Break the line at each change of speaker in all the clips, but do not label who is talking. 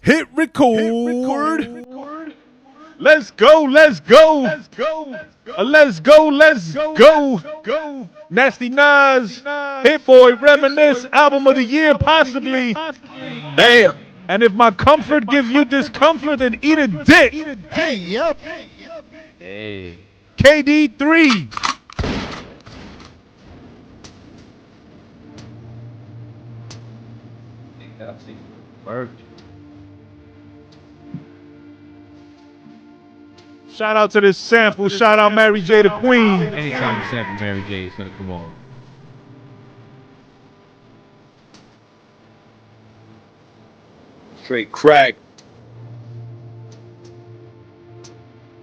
Hit record. Let's go. Let's go. Let's go. Let's go. Let's go. Nasty Nas, Hit Boy, Reminisce, Album of the Year, possibly. Damn. And if my comfort gives you discomfort, then eat a dick.
Hey, yep.
Hey.
KD3.
Work.
Shout out to this sample. Shout out Mary J. the Queen.
Anytime you sample Mary J, it's gonna come on.
Straight crack.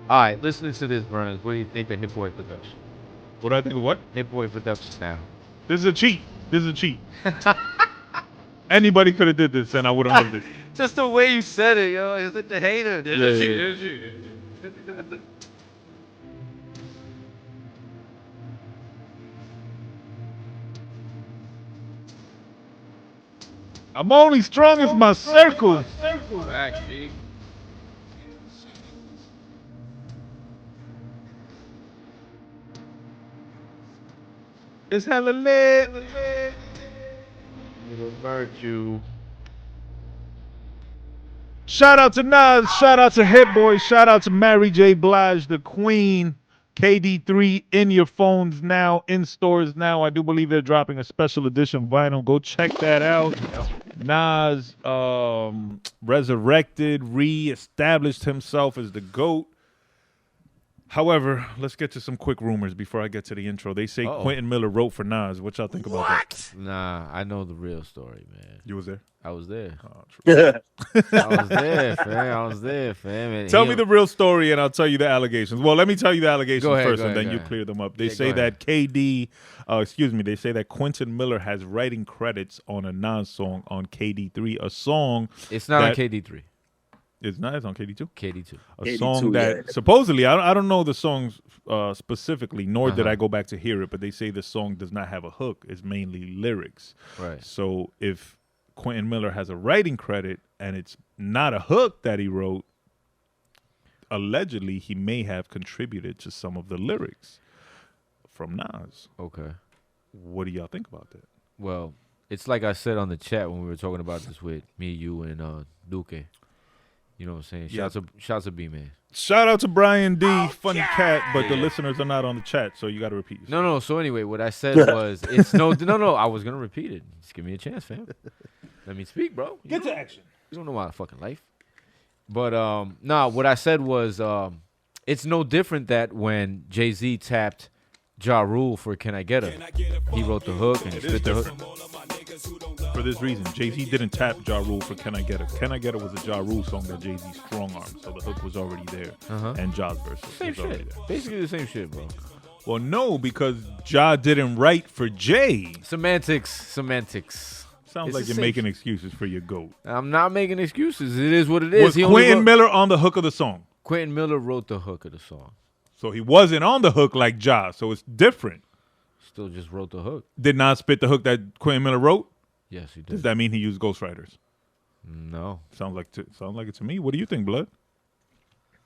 Alright, listen to this, Burnz. What do you think of Hit Boy production?
What do I think of what?
Hit Boy production now.
This is a cheat. Anybody could have did this and I would have loved it.
Just the way you said it, yo. Is it the hater?
I'm only strong as my circle.
Actually.
It's hella lit.
It'll hurt you.
Shout out to Nas. Shout out to Hit Boy. Shout out to Mary J. Blige, the Queen. KD3 in your phones now, in stores now. I do believe they're dropping a special edition vinyl. Go check that out. Nas resurrected, re-established himself as the GOAT. However, let's get to some quick rumors before I get to the intro. They say Quentin Miller wrote for Nas. What y'all think about that?
Nah, I know the real story, man.
You was there?
I was there.
Oh, true.
I was there, fam. And
Tell me the real story and I'll tell you the allegations. Well, let me tell you the allegations first and then you
ahead.
clear them up. They
Yeah,
say
go
that they say that Quentin Miller has writing credits on a Nas song on KD3, a song.
It's not on KD3.
It's not. It's on KD2.
KD2.
A
KD2,
song that supposedly, I don't know the songs specifically, nor did I go back to hear it, but they say the song does not have a hook. It's mainly lyrics.
Right.
So if Quentin Miller has a writing credit and it's not a hook that he wrote, allegedly he may have contributed to some of the lyrics from Nas.
Okay.
What do y'all think about that?
Well, it's like I said on the chat when we were talking about this with me, you, and Duque. You know what I'm saying? Shouts to B-Man.
Shout out to Brian D. Funny cat, but the listeners are not on the chat, so you got to repeat yourself.
No. So anyway, what I said was, it's no. I was gonna repeat it. Just give me a chance, fam. Let me speak, bro.
Get to action.
You don't know my fucking life. But what I said was, it's no different that when Jay-Z tapped Ja Rule for "Can I Get Her," he wrote the hook and he spit the hook.
For this reason, Jay-Z didn't tap Ja Rule for "Can I Get Her." "Can I Get Her" was a Ja Rule song that Jay-Z strong-armed, so the hook was already there, and Ja's verse
Same
was already
shit.
there.
Basically the same shit, bro.
Well, no, because Ja didn't write for Jay.
Semantics.
Sounds
It's
like
the
you're
same
making excuses for your GOAT.
I'm not making excuses. It is what it is.
Was Quentin Miller on the hook of the song?
Quentin Miller wrote the hook of the song.
So he wasn't on the hook like Ja, so it's different.
Still just wrote the hook.
Did not spit the hook that Quentin Miller wrote?
Yes, he did.
Does that mean he used ghostwriters?
No.
Sounds like it to me. What do you think, Blood?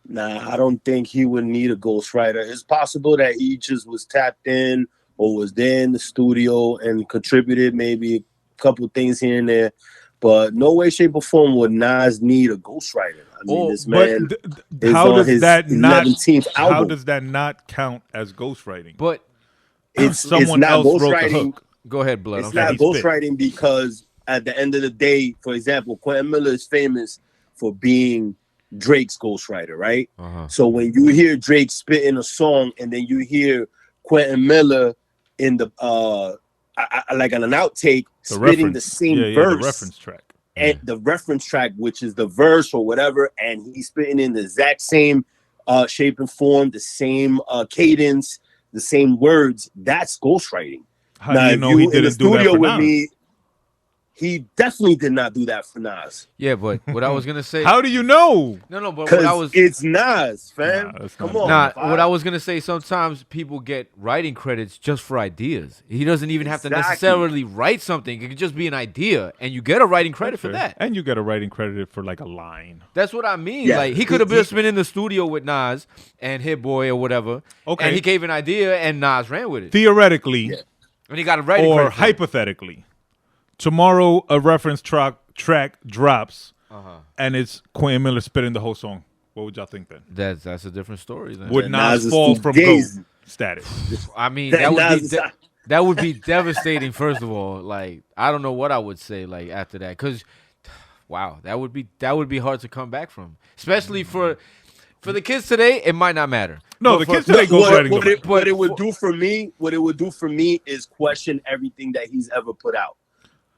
Nah, I don't think he would need a ghostwriter. It's possible that he just was tapped in or was there in the studio and contributed maybe a couple things here and there. But no way, shape, or form would Nas need a ghostwriter. I mean, this man is
how
on
does
his
that not
11th album.
How does that not count as ghostwriting?
But
it's
not
ghostwriting.
wrote the hook.
Go ahead, Blood.
It's not ghostwriting because at the end of the day, for example, Quentin Miller is famous for being Drake's ghostwriter, right? So when you hear Drake spitting a song and then you hear Quentin Miller in the like on an outtake spitting the same verse,
the reference track.
And the reference track, which is the verse or whatever, and he's spitting in the exact same shape and form, the same cadence, the same words, that's ghostwriting.
How do you know he didn't do that for Nas?
he definitely did not do that for Nas.
Yeah, but what I was gonna say.
How do you know?
No, but what I was.
It's Nas, fam.
Nah, that's
Come
not
on.
Nah,
Five.
what I was gonna say. Sometimes people get writing credits just for ideas. He doesn't even have to
Exactly.
necessarily write something. It could just be an idea, and you get a writing credit for
Sure.
that.
And you get a writing credit for like a line.
That's what I mean.
Yeah.
Like he could have just been in the studio with Nas and Hit Boy or whatever.
Okay.
And he gave an idea, and Nas ran with it,
Theoretically,
and he got a writing
or
credit. for it.
hypothetically, tomorrow a reference track drops, and it's Quentin Miller spitting the whole song. What would y'all think then?
That's a different story. Then.
Would
Nas
Nas
is
fall
too
from GOAT
gazy.
status?
I mean, that would
Nas
be
is-
that would be devastating. First of all, like I don't know what I would say like after that, because wow, that would be hard to come back from, especially for the kids today. It might not matter.
No,
But
the
for-
kids today go writing.
What it would do for me is question everything that he's ever put out.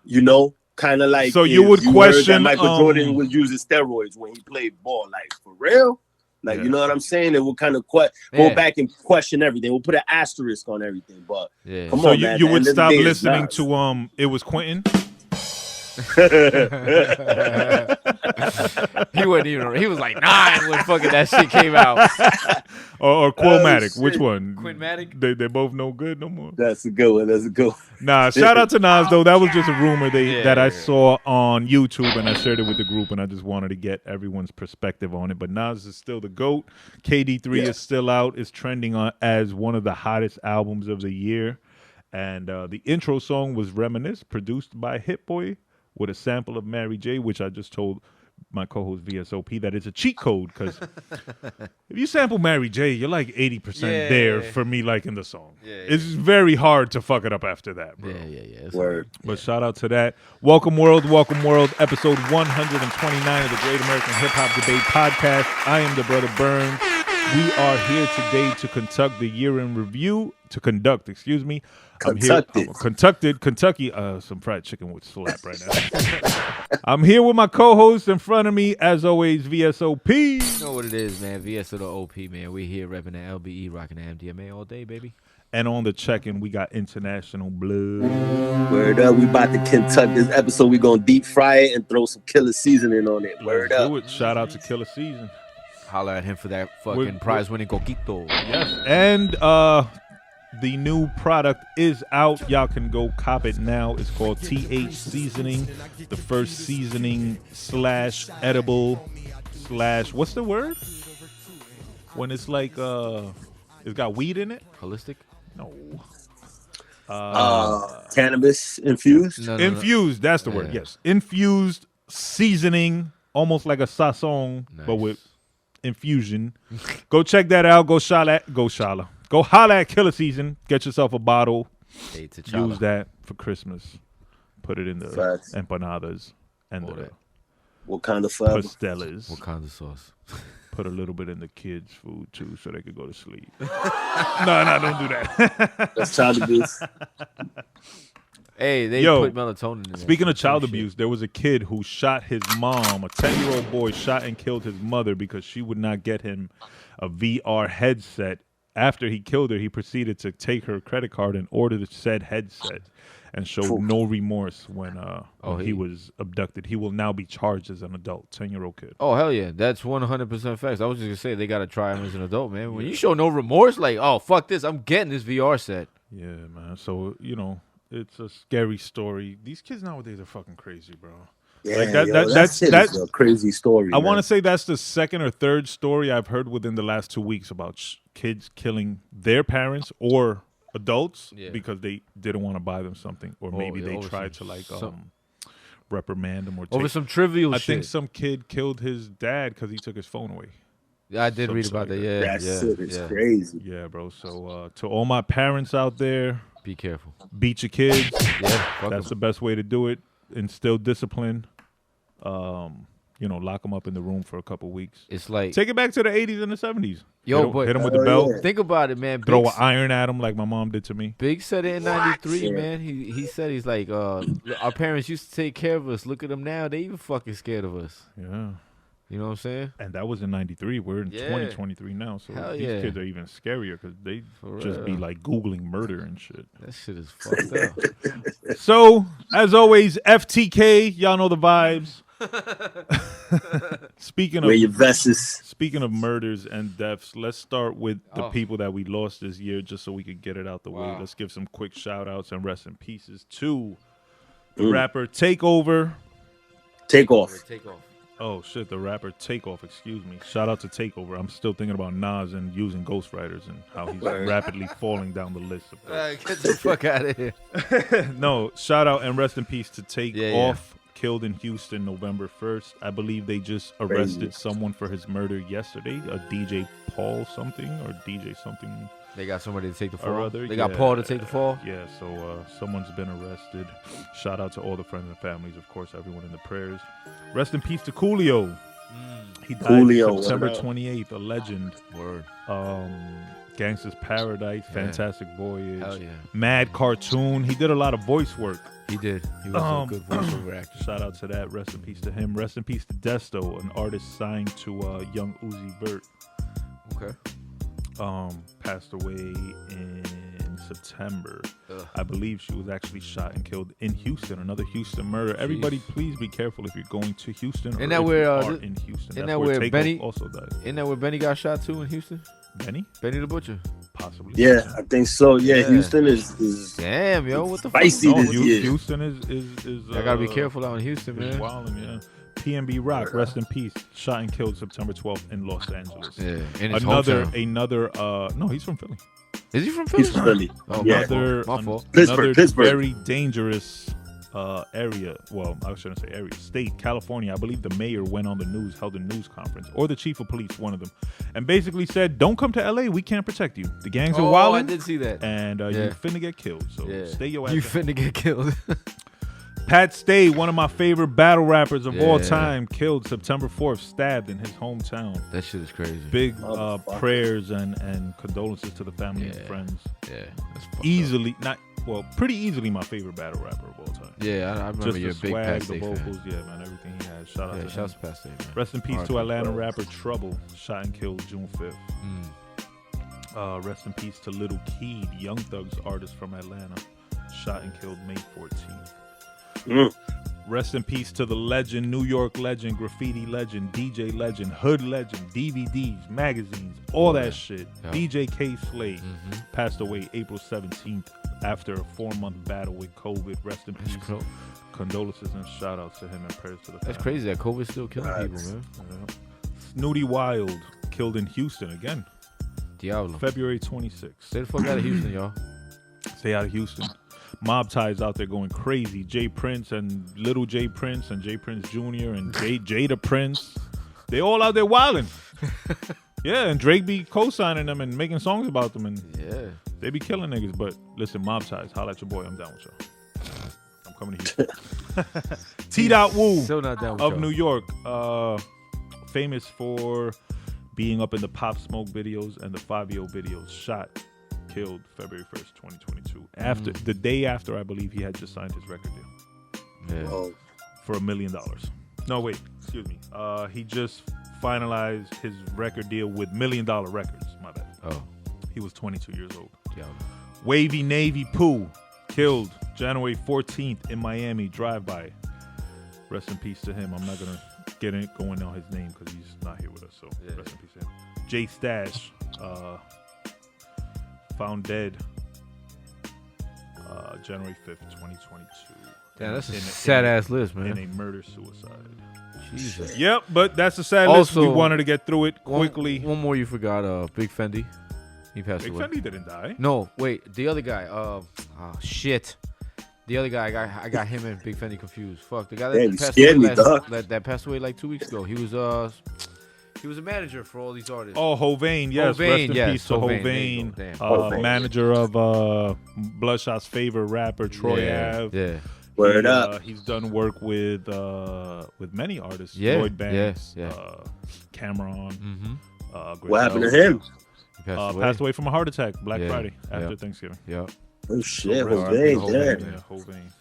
You know, kind of like
So you
if
would
heard
question,
that Michael Jordan was using steroids when he played ball, like for real. Like, you know what I'm saying? It will kind of go
Yeah.
back and question everything. We'll put an asterisk on everything. But
Yeah.
come
So
on, man.
you
At
would
the end of the
stop
day, it's
listening
Nas.
to It Was Quentin.
He wasn't even. He was like 9 when fucking that shit came out.
Or Quillmatic.
shit.
Which one?
Quillmatic?
They both no good no more.
That's a good one.
Nah, shout out to Nas though. That was just a rumor that I
Yeah.
saw on YouTube, and I shared it with the group, and I just wanted to get everyone's perspective on it. But Nas is still the GOAT. KD3 is still out. It's trending as one of the hottest albums of the year. And the intro song was Reminisce, produced by Hit Boy, with a sample of Mary J, which I just told my co-host VSOP that it's a cheat code, because if you sample Mary J, you're like 80% there for me liking the song. It's very hard to fuck it up after that, bro.
Yeah.
Word.
But shout out to that. Welcome World, episode 129 of the Great American Hip Hop Debate Podcast. I am the brother Burnz. We are here today to conduct the year in review. Kentucky. Some fried chicken would slap right now. I'm here with my co-host in front of me, as always, VSOP.
You know what it is, man. VS to the OP, man. We here repping the LBE, rocking the MDMA all day, baby.
And on the check-in, we got International Blood.
Word up. We about to conduct this episode. We gonna deep fry it and throw some killer seasoning on it. Word
Let's
up.
do it. Shout out to Killer Season.
Holler at him for that fucking prize-winning coquito.
Yes. And the new product is out. Y'all can go cop it now. It's called TH Seasoning. The first seasoning / edible / what's the word? When it's like it's got weed in it?
Holistic?
No.
Cannabis infused.
No.
Infused, that's the word. Yes. Infused seasoning, almost like a sazon, but with infusion. Go check that out. Go holla at Killer Season. Get yourself a bottle.
Hey, T'Challa.
Use that for Christmas. Put it in the
Facts.
empanadas and
All
the
that.
What kind of flavor?
pastelas.
What kind of sauce?
Put a little bit in the kids' food too, so they could go to sleep. No, don't do that.
That's child abuse.
Hey, they
Yo,
put melatonin in it.
Speaking of child abuse, there was a kid who shot his mom. A 10-year-old boy shot and killed his mother because she would not get him a VR headset. After he killed her, he proceeded to take her credit card and order the said headset, and showed no remorse when he was abducted. He will now be charged as an adult, 10-year-old kid.
Oh, hell yeah. That's 100% facts. I was just going to say, they got to try him as an adult, man. When you show no remorse, like, oh, fuck this, I'm getting this VR set.
Yeah, man. So, it's a scary story. These kids nowadays are fucking crazy, bro.
Yeah,
Like
that's a crazy story.
I want to say that's the second or third story I've heard within the last 2 weeks about kids killing their parents or adults because they didn't want to buy them something, or maybe they tried to reprimand them or
over some trivial
I
shit.
think some kid killed his dad because he took his phone away.
Yeah, I did read about that. Yeah,
that shit is crazy.
Yeah, bro. So to all my parents out there,
be careful.
Beat your kids.
Yeah,
that's the best way to do it. Instill discipline. Lock them up in the room for a couple weeks.
It's like
take it back to the 80s and the 70s.
Yo,
hit them with the belt.
Yeah. Think about it, man.
Throw an iron at them like my mom did to me.
Big said it in '93, man. He said he's like, our parents used to take care of us. Look at them now; they even fucking scared of us.
Yeah.
You know what I'm saying?
And that was in 93. We're in 2023 now. So
Hell
these kids are even scarier because they just be like Googling murder and shit.
That shit is fucked up.
So, as always, FTK, y'all know the vibes. Speaking of murders and deaths, let's start with the people that we lost this year just so we could get it out the way. Let's give some quick shout outs and rest in pieces to the rapper Takeover.
Takeoff.
Oh shit, the rapper Takeoff, excuse me. Shout out to Takeover. I'm still thinking about Nas and using ghostwriters and how he's rapidly falling down the list of those.
Get the fuck out of here.
No, shout out and rest in peace to Takeoff. Killed in Houston November 1st. I believe they just arrested someone for his murder yesterday, a DJ Paul something or DJ something.
They got somebody to take the fall.
Other.
They got Paul to take the fall.
Yeah, so someone's been arrested. Shout out to all the friends and families, of course, everyone in the prayers. Rest in peace to Coolio. He died September 28th, a legend.
Word.
Gangsta's Paradise, Fantastic Voyage,
Hell yeah.
Mad Cartoon. He did a lot of voice work.
He did. He was a good voiceover actor.
Shout out to that. Rest in peace to him. Rest in peace to Desto, an artist signed to Young Uzi Vert.
Okay.
Passed away in September. I believe she was actually shot and killed in Houston. Another Houston murder. Jeez. Everybody, please be careful if you're going to Houston. Or
isn't that where
in Houston?
Isn't that where Benny
also died?
Isn't that where Benny got shot too in Houston?
Benny
the Butcher.
Possibly.
Yeah, I think so. Yeah. Houston is
damn, yo, what the
spicy
fuck?
this year.
Houston is
I gotta be careful out in Houston, man.
Wilding, yeah. PNB Rock, rest in peace. Shot and killed September 12th in Los Angeles.
Yeah, in his
another.
hometown.
No, he's from Philly.
Is he from Philly?
He's from Philly.
Oh,
yeah.
My fault.
Another
Pittsburgh.
very dangerous area. Well, I shouldn't say area. State, California. I believe the mayor went on the news, held a news conference, or the chief of police, one of them, and basically said, "Don't come to LA. We can't protect you. The gangs are wild.
I did see that.
And you finna get killed. So stay your ass.
You finna get killed."
Pat Stay, one of my favorite battle rappers of all time, killed September 4th, stabbed in his hometown.
That shit is crazy.
Big prayers and condolences to the family and friends.
Yeah, that's
pretty easily my favorite battle rapper of all time.
Yeah, I remember
just
you're a
the
big
swag,
Pat
the
Stay
vocals,
fan.
yeah, man, everything he had. Shout out to him.
Shout out to Pat Stay, man.
Rest in peace to Atlanta rapper Trouble, shot and killed June 5th. Rest in peace to Little Keed, Young Thug's artist from Atlanta, shot and killed May 14th. Rest in peace to the legend, New York legend, graffiti legend, DJ legend, hood legend, DVDs, magazines, all that shit.
Yeah.
DJ K. Slade passed away April 17th after a 4-month battle with COVID. Rest in peace. Condolences and shout outs to him and prayers to the family.
That's crazy that COVID's still killing people, man.
Yeah. Snooty Wild killed in Houston again.
Diablo.
February 26th.
Stay the fuck out of Houston, y'all.
Stay out of Houston. Mob Ties out there going crazy. Jay Prince and Little Jay Prince and Jay Prince Jr. and Jada Prince. They all out there wilding. Yeah, and Drake be co-signing them and making songs about them. And they be killing niggas. But listen, Mob Ties, holla at your boy. I'm down with y'all. I'm coming to Houston. T. Wu
Still not down with
of
y'all.
New York. Famous for being up in the Pop Smoke videos and the Fabio videos. Shot. Killed February 1st, 2022. After the day after, I believe he had just signed his record deal.
Yeah.
For $1 million. No, wait, excuse me. He just finalized his record deal with $1 Million Records. My bad.
Oh.
He was 22 years old.
Yeah.
Wavy Navy Pooh killed January 14th in Miami. Drive-by. Rest in peace to him. I'm not gonna going on his name because he's not here with us. So rest in peace to him. Jay Stash. Found dead January 5th, 2022.
Damn, that's a sad-ass list, man.
In a murder-suicide.
Jesus.
Yep, but that's a sad list. We wanted to get through it quickly.
One more you forgot, Big Fendi. He passed away.
Big Fendi didn't die.
No, wait. The other guy. Shit. The other guy, I got him and Big Fendi confused. Fuck, the guy that passed away like 2 weeks ago. He was a manager for all these artists.
Oh, Hovain, yes.
Hovain,
rest in
yes.
peace to Hovain. Manager of Bloodshot's favorite rapper, Troy Ave.
Yeah.
Word up.
He's done work with many artists. Lloyd Banks, Cameron.
What happened to him?
He
passed away from a heart attack Black Friday after Thanksgiving.
Yeah.
Oh shit,
Hovain.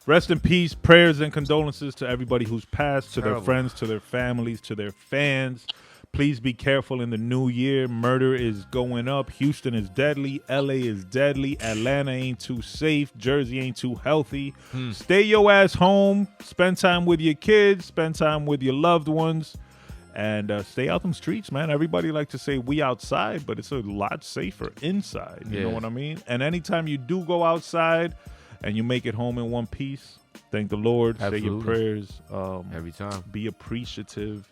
Rest in peace. Prayers and condolences to everybody who's passed, to
Terrible.
their friends, to their families, to their fans. Please be careful in the new year. Murder is going up. Houston is deadly. LA is deadly. Atlanta ain't too safe. Jersey ain't too healthy. Stay your ass home. Spend time with your kids. Spend time with your loved ones. And stay out them streets, man. Everybody like to say we outside, but it's a lot safer inside. You know what I mean? And anytime you do go outside and you make it home in one piece, thank the Lord.
Absolutely.
Say your prayers.
Every time.
Be appreciative,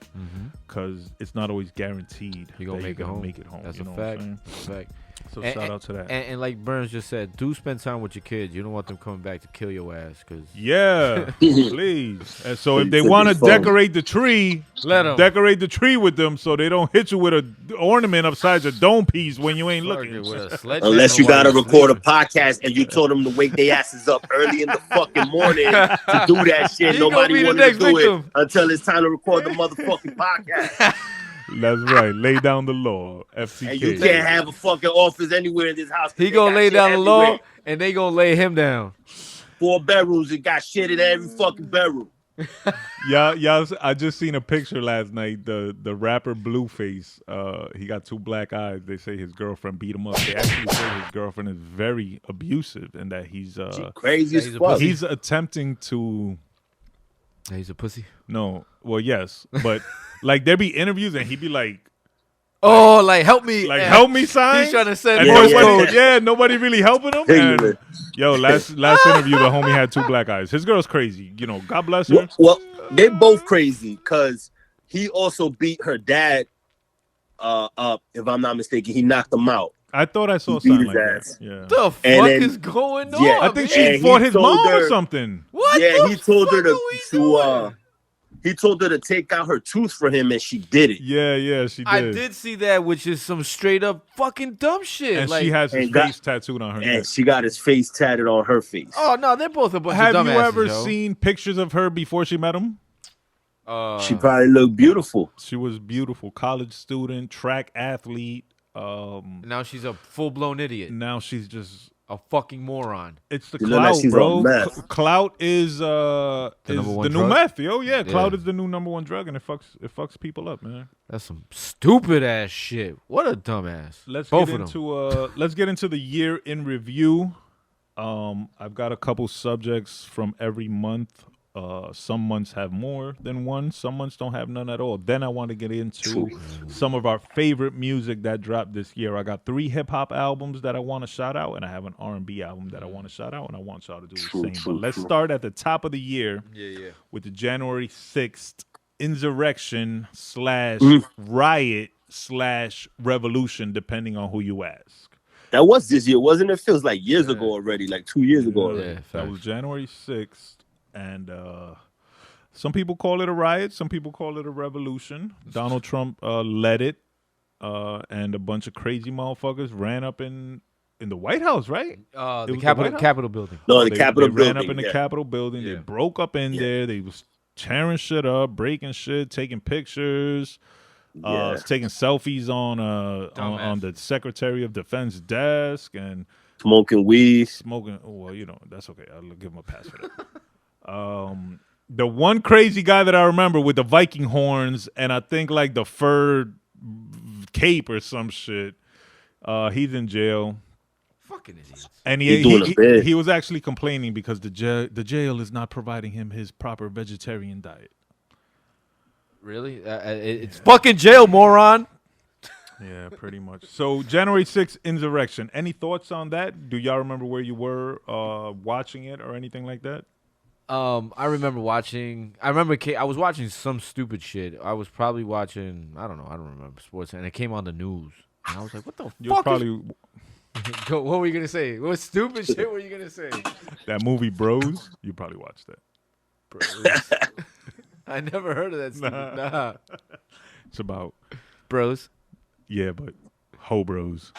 because it's not always guaranteed
You're going to make it home.
That's
a fact. That's a fact.
So shout out to that.
And like Burnz just said, do spend time with your kids. You don't want them coming back to kill your ass.
Yeah, please. And so if they want to decorate the tree,
let them
decorate the tree with them so they don't hit you with an ornament upside your dome piece when you ain't looking.
Unless you got to record a podcast and you told them to wake their asses up early in the fucking morning to do that shit. Nobody wanted to do it until it's time to record the motherfucking podcast.
That's right. Lay down the law. FCK.
And you can't have a fucking office anywhere in this house.
He gonna lay down the law, and they gonna lay him down.
4 bedrooms. It got shit in every fucking bedroom.
Yeah. I just seen a picture last night. The rapper Blueface. He got 2 black eyes. They say his girlfriend beat him up. They actually say his girlfriend is very abusive and that he's
crazy as fuck.
He's attempting to.
He's a pussy.
No. Well, yes, but like there be interviews and he be like,
"Oh, like help me,
help me, sign."
He's trying to send
voice code. Yeah, nobody really helping him. And, yo, last interview, the homie had 2 black eyes. His girl's crazy. You know, God bless her.
Well, they both crazy because he also beat her dad up. If I'm not mistaken, he knocked him out.
I thought I saw something like that. Yeah.
The fuck is going on?
Yeah, I think she fought his mom or something.
What?
Yeah, he told her to he told her to take out her tooth for him, and she did it.
Yeah, she did.
I did see that, which is some straight up fucking dumb shit.
And
like,
she has his face tattooed on her neck.
And she got his face tatted on her face.
Oh no, they're both a bunch
of
dumbasses.
Have you ever seen pictures of her before she met him?
She probably looked beautiful.
She was beautiful. College student, track athlete.
Now she's a full blown idiot.
Now she's just
a fucking moron.
It's the clout, bro. Clout is the new meth. Yo, yeah, clout is the new #1 drug, and it fucks people up, man.
That's some stupid ass shit. What a dumbass.
Let's get into the year in review. I've got a couple subjects from every month. Some months have more than one. Some months don't have none at all. Then I want to get into some of our favorite music that dropped this year. I got 3 hip-hop albums that I want to shout out, and I have an R&B album that I want to shout out, and I want y'all to do the same. But let's start at the top of the year with the January 6th insurrection / riot / revolution, depending on who you ask.
That was this year, wasn't it? Feels like years ago already, like 2 years ago already.
Yeah, that was January 6th. And some people call it a riot. Some people call it a revolution. Donald Trump led it, and a bunch of crazy motherfuckers ran up in the White House, right?
The Capitol building.
No, the Capitol building.
They ran up in the Capitol building. They broke up in there. They was tearing shit up, breaking shit, taking pictures, taking selfies on the Secretary of Defense desk, and
smoking weed.
Oh, well, you know, that's okay. I'll give him a pass for that. The one crazy guy that I remember with the Viking horns and I think like the fur cape or some shit, he's in jail.
Fucking idiots.
And he was actually complaining because the jail is not providing him his proper vegetarian diet.
Really? It's fucking jail, moron.
Yeah, pretty much. So January 6th insurrection. Any thoughts on that? Do y'all remember where you were watching it or anything like that?
I remember watching. I was watching some stupid shit. I was probably watching. I don't remember sports, and it came on the news. And I was like, "What the fuck?" What were you gonna say? What stupid shit were you gonna say?
That movie Bros. You probably watched that.
Bros. I never heard of that. Nah.
It's about
bros.
Yeah, but ho bros.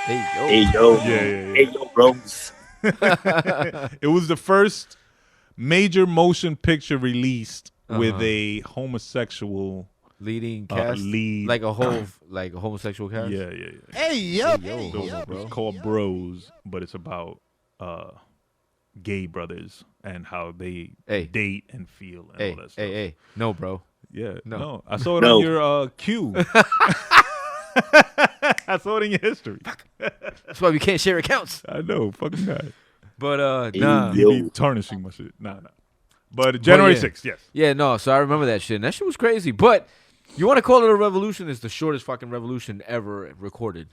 Hey yo.
Yeah.
Hey yo, bros.
It was the first major motion picture released with a homosexual
leading cast, like a homosexual cast.
Yeah.
Hey yo,
It's called Bros, but it's about gay brothers and how they
Hey.
date and feel and all that stuff.
Hey, no, bro.
Yeah,
No.
no. I saw it
No.
on your queue. I saw it in your history.
That's why we can't share accounts.
I know, fucking guy.
But
Nah.
You be tarnishing my shit. Nah. But January 6th, yes.
Yeah, no. So I remember that shit. And that shit was crazy. But you want to call it a revolution? It's the shortest fucking revolution ever recorded.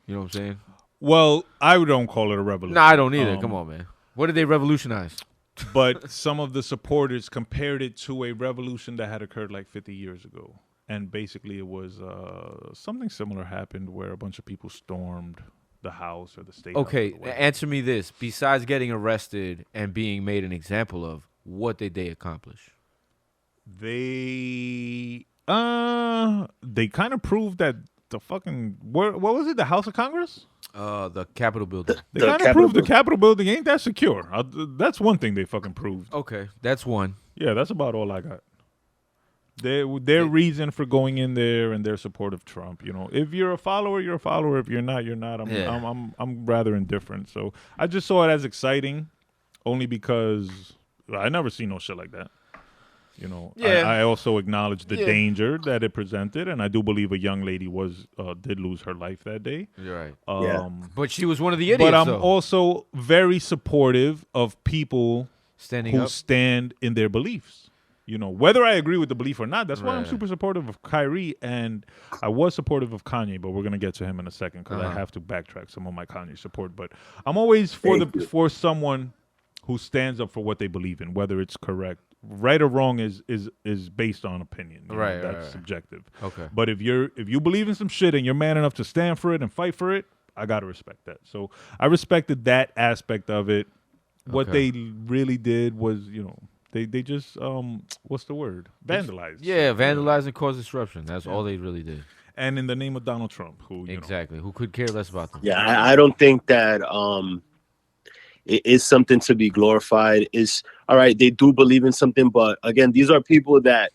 You know what I'm saying?
Well, I don't call it a revolution.
No, I don't either. Come on, man. What did they revolutionize?
But some of the supporters compared it to a revolution that had occurred like 50 years ago. And basically it was something similar happened where a bunch of people stormed the house or the state.
Okay,
house or whatever.
answer me this. Besides getting arrested and being made an example of, what did they accomplish?
They kind of proved that the fucking what was it? The House of Congress?
The Capitol building.
They
The
kind of
Capitol
proved the
building.
Capitol building ain't that secure. That's one thing they fucking proved.
Okay, that's one.
Yeah, that's about all I got. Their reason for going in there and their support of Trump. You know, if you're a follower, you're a follower. If you're not, you're not. I'm rather indifferent. So I just saw it as exciting, only because I never seen no shit like that. You know,
Yeah.
I also acknowledge the
Yeah.
danger that it presented, and I do believe a young lady did lose her life that day.
You're right.
Yeah.
But she was one of the idiots,
But I'm
though.
also very supportive of people
Standing
who
up.
stand in their beliefs. You know, whether I agree with the belief or not, that's why I'm
Right.
super supportive of Kyrie, and I was supportive of Kanye, but we're gonna get to him in a second because I have to backtrack some of my Kanye support. But I'm always for someone who stands up for what they believe in, whether it's correct, right or wrong is based on opinion. You know,
Right,
that's
right.
subjective.
Okay.
But if you believe in some shit and you're man enough to stand for it and fight for it, I gotta respect that. So I respected that aspect of it. What
Okay.
they really did was, you know. They just what's the word? Vandalized.
Yeah, vandalize and cause disruption. That's all they really did.
And in the name of Donald Trump, who you know.
Exactly. Who could care less about them?
Yeah, I don't think that it is something to be glorified. It's all right. They do believe in something, but again, these are people that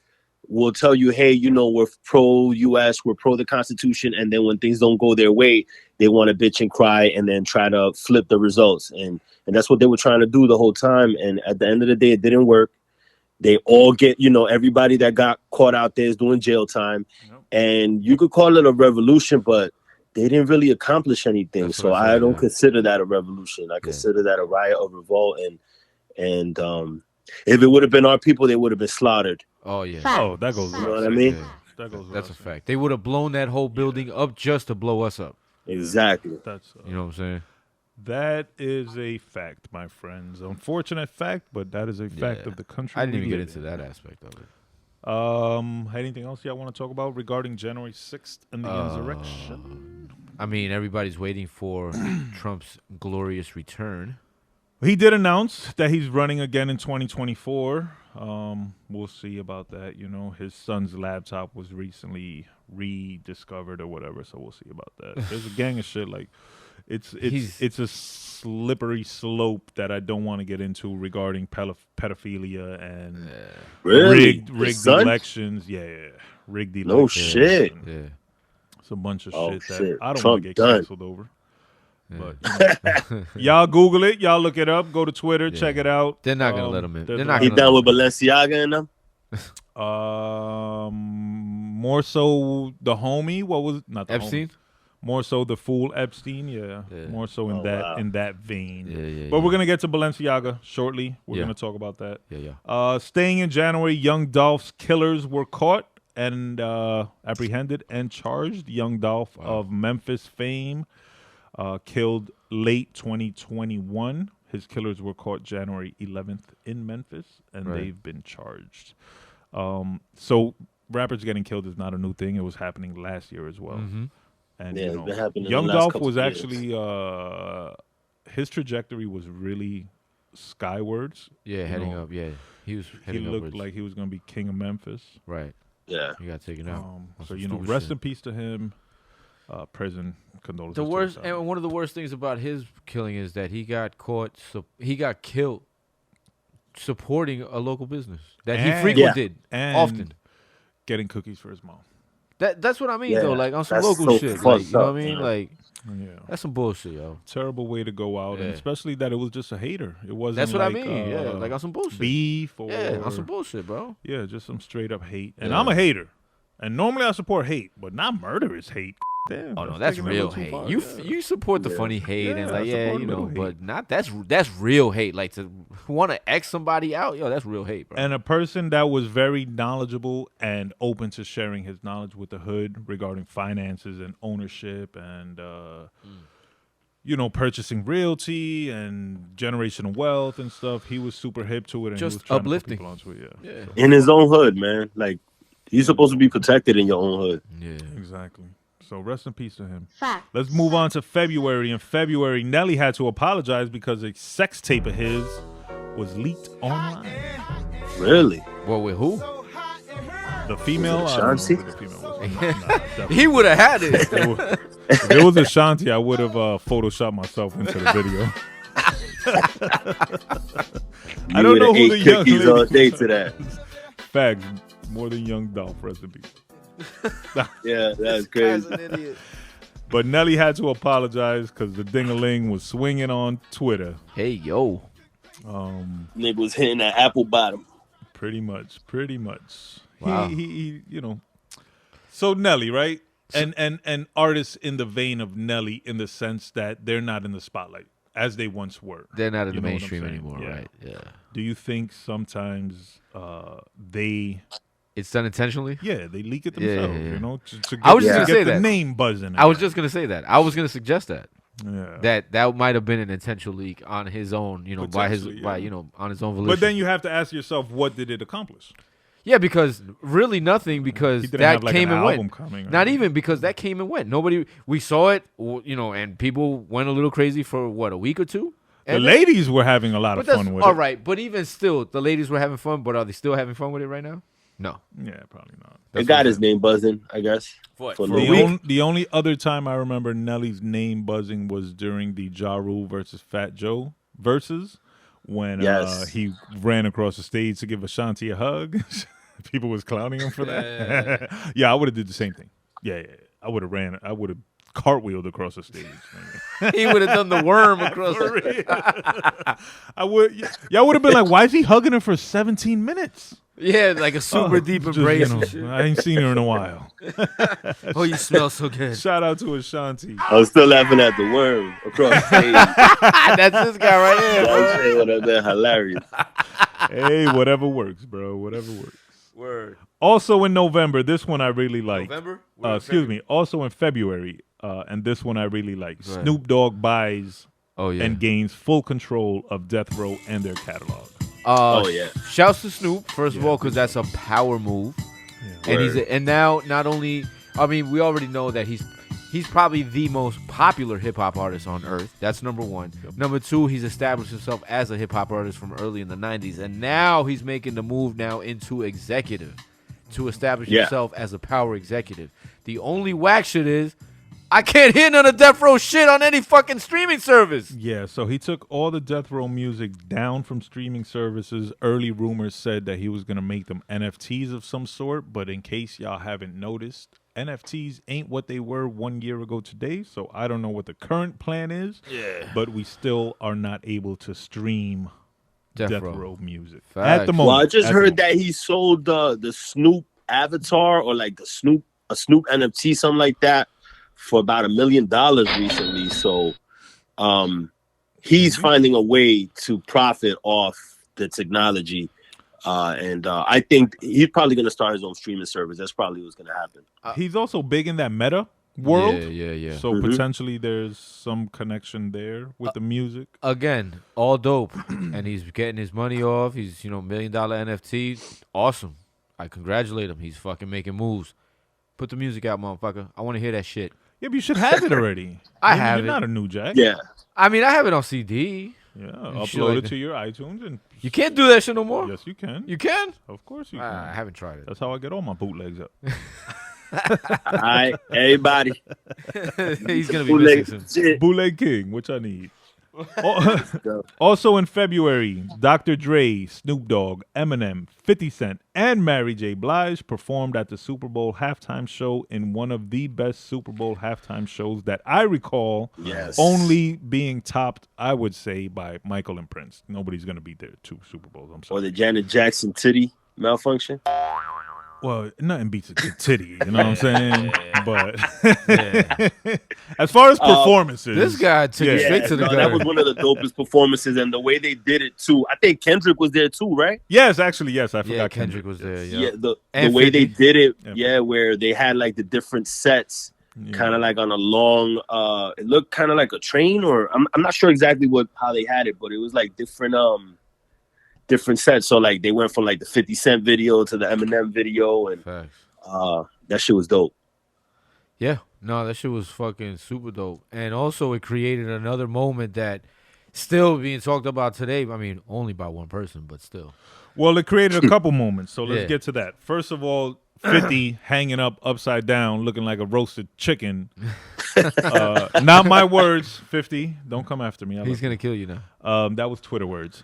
will tell you, hey, you know, we're pro-U.S., we're pro the Constitution, and then when things don't go their way, they want to bitch and cry and then try to flip the results. And that's what they were trying to do the whole time. And at the end of the day, it didn't work. They all get, you know, everybody that got caught out there is doing jail time. Yep. And you could call it a revolution, but they didn't really accomplish anything.
That's
so I don't consider that a revolution. I consider that a riot or revolt. And if it would have been our people, they would have been slaughtered.
Oh, yeah.
Oh, that goes.
You know what I mean?
Yeah. That's a fact. They would have blown that whole building up just to blow us up.
Exactly.
That's
you know what I'm saying?
That is a fact, my friends. Unfortunate fact, but that is a fact of the country.
I didn't even get into that aspect of it.
Anything else y'all want to talk about regarding January 6th and the insurrection?
I mean, everybody's waiting for Trump's glorious return.
He did announce that he's running again in 2024. We'll see about that. You know, his son's laptop was recently rediscovered or whatever, so we'll see about that. There's a gang of shit like it's a slippery slope that I don't want to get into regarding pedophilia and rigged elections. Yeah, rigged elections.
No shit.
Yeah,
it's a bunch of shit that I don't
Trump
want to get canceled over. Yeah. But y'all Google it, y'all look it up, go to Twitter, check it out.
They're not gonna let him in. They're not.
He done with Balenciaga and them.
More so the homie. What was not the
Epstein?
Homie. More so the fool Epstein. Yeah. More so in that vein.
Yeah.
But we're gonna get to Balenciaga shortly. We're gonna talk about that.
Yeah.
Staying in January, Young Dolph's killers were caught and apprehended and charged. Young Dolph of Memphis fame. Killed late 2021. His killers were caught January 11th in Memphis, and they've been charged. So rappers getting killed is not a new thing. It was happening last year as well.
Mm-hmm.
And
it's been happening
Young
the last
Dolph
couple
was
years.
actually his trajectory was really skywards.
Yeah, heading up. Yeah, he was heading
He looked
upwards.
like he was going to be king of Memphis.
Right.
Yeah.
He got taken out.
So rest in peace to him. Prison condolences.
The worst and one of the worst things about his killing is that he got caught. He got killed supporting a local business that he frequented often,
getting cookies for his mom.
That's what I mean though. Like on some
that's
local
so
shit. Like,
fucked
you know what
up,
I mean?
man.
Like
Yeah.
That's some bullshit, yo.
Terrible way to go out, and especially that it was just a hater. It wasn't.
That's what
like,
I mean. Yeah, like on some bullshit.
Beef or
on some bullshit, bro.
Yeah, just some straight up hate. And I'm a hater, and normally I support hate, but not murderous hate. Damn.
Oh no, that's real hate. You support the funny hate and like but not that's real hate. Like to want to X somebody out, yo, that's real hate, bro.
And a person that was very knowledgeable and open to sharing his knowledge with the hood regarding finances and ownership and purchasing realty and generational wealth and stuff. He was super hip to it and
just
he was trying
uplifting.
To put people onto it,
in his own hood, man. Like you're supposed to be protected in your own hood.
Yeah,
exactly. So rest in peace to him.
Fact.
Let's move on to February. In February, Nelly had to apologize because a sex tape of his was leaked online.
Really?
Well, with who?
The female.
Ashanti?
The female was
He would have had it.
If it was Ashanti, I would have photoshopped myself into the video. I don't know who the young lady
all day to that.
Facts. More than Young Dolph. Rest in peace.
Yeah, that's crazy.
Guy's an idiot.
But Nelly had to apologize because the ding-a-ling was swinging on Twitter.
Hey, yo.
Nigga was hitting that apple bottom.
Pretty much.
Wow.
He So Nelly, right? And artists in the vein of Nelly in the sense that they're not in the spotlight as they once were.
They're not in the
know what I'm
mainstream
saying?
anymore,
Yeah.
right? Yeah.
Do you think sometimes
It's done intentionally?
they leak it
Yeah,
themselves,
yeah.
to get,
I was just gonna
get
say
the
that.
name buzzing.
I was just going to say that. I was going to suggest that.
Yeah.
That might have been an intentional leak on his own, on his own volition.
But then you have to ask yourself, what did it accomplish?
Yeah, because really nothing, because
He didn't
that
have, like,
came
an
and
album
went.
coming or
Not
anything.
even because that came and went. We saw it, and people went a little crazy for a week or two.
The ladies were having a lot of fun with it.
All right, but even still, the ladies were having fun. But are they still having fun with it right now? No.
Yeah, probably not.
It got his name buzzing, I guess.
For
For
a
the
week?
The only other time I remember Nelly's name buzzing was during the Ja Rule versus Fat Joe versus when he ran across the stage to give Ashanti a hug. People was clowning him for that. Yeah, I would have did the same thing. Yeah. I would have cartwheeled across the stage.
He would have done the worm across
I would. Y'all would have been like, "Why is he hugging her for 17 minutes?"
Yeah, like a super deep
Just,
embrace. and shit.
I ain't seen her in a while.
Oh, you smell so good.
Shout out to Ashanti.
I was still laughing at the worm across stage.
That's this guy right here.
That shit would have been hilarious.
Hey, whatever works, bro. Whatever works.
Word.
Also in November, this one I really like.
November?
Excuse me. Also in February, and this one I really like.
Go ahead.
Snoop Dogg buys
and
gains full control of Death Row and their catalog.
Shouts to Snoop first of all, because that's a power move, and now not only we already know that he's probably the most popular hip hop artist on earth. That's number one. Yep. Number two, he's established himself as a hip hop artist from early in the '90s, and now he's making the move now into executive to establish himself as a power executive. The only whack shit is, I can't hear none of Death Row shit on any fucking streaming service.
Yeah, so he took all the Death Row music down from streaming services. Early rumors said that he was going to make them NFTs of some sort, but in case y'all haven't noticed, NFTs ain't what they were 1 year ago today, so I don't know what the current plan is, but we still are not able to stream Death Row music.
Facts.
At the moment.
Well, I just heard that he sold the Snoop avatar or like a Snoop NFT, something like that, for about $1 million recently. So he's finding a way to profit off the technology. And I think he's probably going to start his own streaming service. That's probably what's going to happen.
He's also big in that meta world.
Yeah.
So potentially there's some connection there with the music.
Again, all dope. And he's getting his money off. He's, $1 million NFT. Awesome. I congratulate him. He's fucking making moves. Put the music out, motherfucker. I want to hear that shit.
Yeah, but you should have it already.
Have
You're
it.
not a new jack.
Yeah.
I have it on CD.
Yeah,
shit
upload
like
it
that.
to your iTunes and
You can't do that shit no more?
yes, you can.
You can?
Of course you can.
I haven't tried it.
That's how I get all my bootlegs up.
All right, everybody.
He's going to be
Bootleg
missing some.
shit.
Bootleg King, which I need. Also in February, Dr. Dre, Snoop Dogg, Eminem, 50 Cent, and Mary J. Blige performed at the Super Bowl halftime show in one of the best Super Bowl halftime shows that I recall.
Yes.
Only being topped, I would say, by Michael and Prince. Nobody's going to beat their 2 Super Bowls. I'm sorry.
Or the Janet Jackson titty malfunction.
Well, nothing beats a good titty, you know what I'm saying? But as far as performances,
this guy took it straight to the gut.
That was one of the dopest performances, and the way they did it too. I think Kendrick was there too, right?
Yes, actually, yes. I forgot
Yeah, Kendrick was there.
Yeah, the way
50.
they did it, where they had like the different sets, kind of like on a long. It looked kind of like a train, or I'm not sure exactly how they had it, but it was like different sets. So like they went from like the 50 Cent video to the Eminem video, and that shit was dope.
Yeah, no, that shit was fucking super dope. And also it created another moment that still being talked about today. I mean, only by one person, but still.
Well, it created a couple moments, so let's get to that. First of all, 50 hanging up upside down, looking like a roasted chicken. Not my words, 50. Don't come after me.
He's going to kill you now.
That was Twitter words.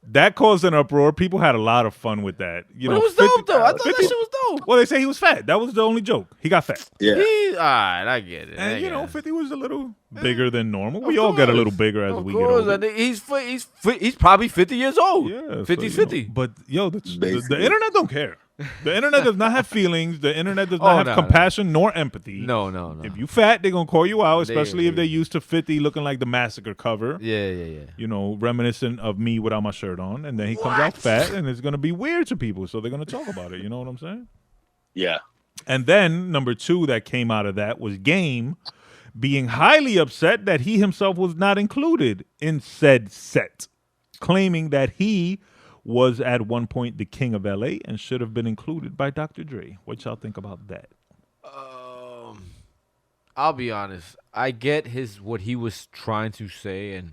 That caused an uproar. People had a lot of fun with that. You know,
it was
50,
dope, though. I thought that shit was dope.
Well, they say he was fat. That was the only joke. He got fat.
Yeah.
All right, I get it.
And, you know, 50 was a little bigger than normal. We all get a little bigger as we get older.
He's probably 50 years old.
Yeah.
50's
so,
50.
But, yo, the internet don't care. The internet does not have feelings. The internet does not have compassion nor empathy.
No.
If you fat, they're going to call you out, especially if they're used to 50 looking like the Massacre cover.
Yeah.
You know, reminiscent of me without my shirt on. And then he comes out fat, and it's going to be weird to people. So they're going to talk about it. You know what I'm saying?
Yeah.
And then number 2 that came out of that was Game being highly upset that he himself was not included in said set, claiming that he was at one point the king of LA and should have been included by Dr. Dre. What y'all think about that?
I'll be honest. I get what he was trying to say, and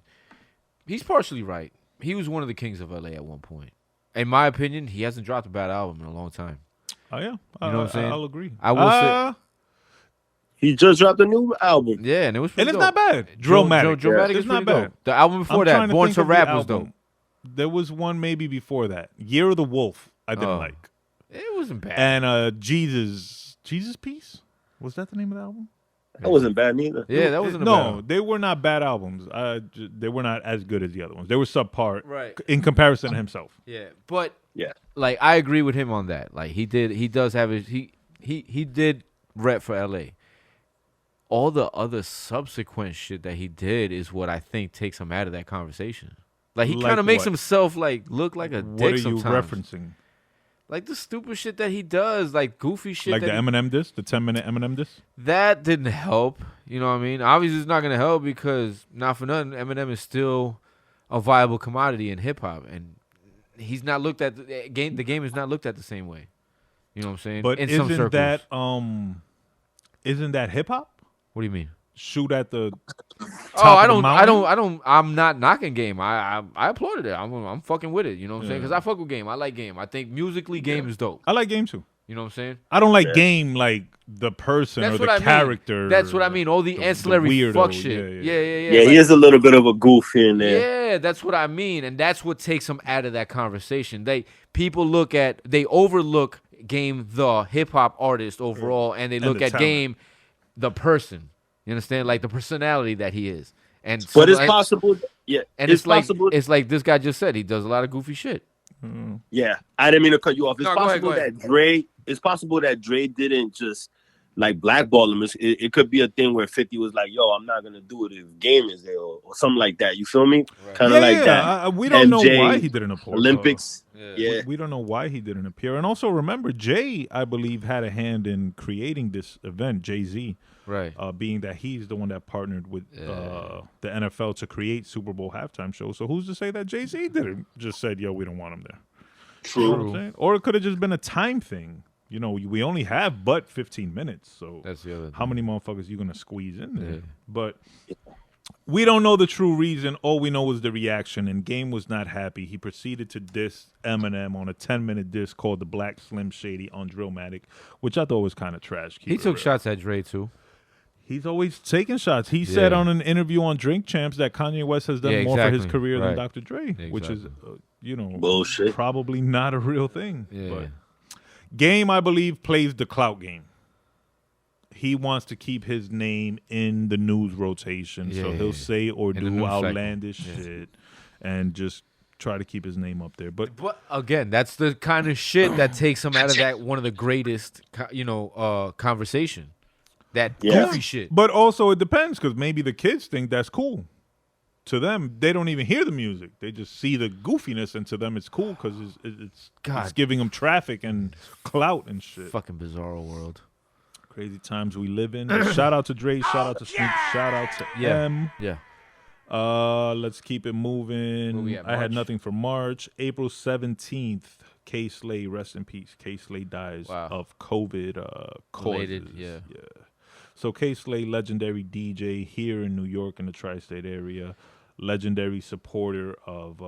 he's partially right. He was one of the kings of LA at one point. In my opinion, he hasn't dropped a bad album in a long time.
Oh, yeah.
You know what I'm saying?
I'll agree.
I will say.
He just dropped a new album.
Yeah, and it was pretty
it's
dope.
not bad. Drillmatic.
Drillmatic is not bad. The album before that, Born to Rap, was dope.
There was one maybe before that. Year of the Wolf, I didn't like.
It wasn't bad.
And Jesus Piece? Was that the name of the album?
That wasn't bad neither.
Yeah, that wasn't a bad album.
They were not bad albums. They were not as good as the other ones. They were subpar in comparison to himself.
Yeah, but like I agree with him on that. Like he does have he did rep for LA. All the other subsequent shit that he did is what I think takes him out of that conversation. Like he kind of makes himself like look like a dick sometimes.
What are you referencing?
Like the stupid shit that he does, like goofy shit.
Like the Eminem diss, the 10-minute Eminem diss?
That didn't help. You know what I mean? Obviously it's not going to help because, not for nothing, Eminem is still a viable commodity in hip-hop. And he's not looked at, the game is not looked at the same way. You know what I'm saying?
But isn't that hip-hop?
What do you mean?
Shoot at the
I'm not knocking Game. I applauded it. I'm fucking with it. You know what I'm saying? Because I fuck with Game. I like Game. I think musically Game is dope.
I like Game too.
You know what I'm saying?
I don't like Game like the person or the character.
That's what I mean. All the ancillary fuck shit. Yeah.
He is a little bit of a goof here and there.
Yeah, that's what I mean, and that's what takes him out of that conversation. They overlook Game the hip hop artist overall, and they look at Game the person. You understand? Like the personality that he is.
But it's possible. Yeah.
And it's possible. It's like this guy just said. He does a lot of goofy shit.
Yeah. I didn't mean to cut you off. It's possible
go ahead.
that Dre didn't just like blackball him. It could be a thing where 50 was like, yo, I'm not going to do it if Game is there or something like that. You feel me? Right. Kind of like that.
We don't know why he didn't appear.
Olympics.
We don't know why he didn't appear. And also remember, Jay, I believe, had a hand in creating this event, Jay-Z.
Right.
Being that he's the one that partnered with the NFL to create Super Bowl halftime shows. So who's to say that Jay-Z didn't just said, yo, we don't want him there?
True.
You know what I'm saying? Or it could have just been a time thing. You know, we only have but 15 minutes. So
that's the other thing.
How many motherfuckers you going to squeeze in there? Yeah. But we don't know the true reason. All we know is the reaction. And Game was not happy. He proceeded to diss Eminem on a 10-minute diss called The Black Slim Shady on Drillmatic, which I thought was kind of trash.
He took shots at Dre, too.
He's always taking shots. He said on an interview on Drink Champs that Kanye West has done more for his career than Dr. Dre, which is,
bullshit.
Probably not a real thing.
Yeah.
But Game, I believe, plays the clout game. He wants to keep his name in the news rotation, so he'll say or do outlandish shit and just try to keep his name up there. But
again, that's the kind of shit that takes him out of that one of the greatest, conversation. That goofy shit.
But also it depends, because maybe the kids think that's cool. To them, they don't even hear the music. They just see the goofiness, and to them it's cool because it's giving them traffic and clout and shit.
Fucking bizarro world.
Crazy times we live in. Shout out to Dre. Shout out to Snoop. Shout out to M.
Yeah.
Let's keep it moving. I had nothing for March. April 17th. K Slay, rest in peace. K Slay dies of COVID causes. Yeah. So K Slay, legendary DJ here in New York in the tri-state area, legendary supporter of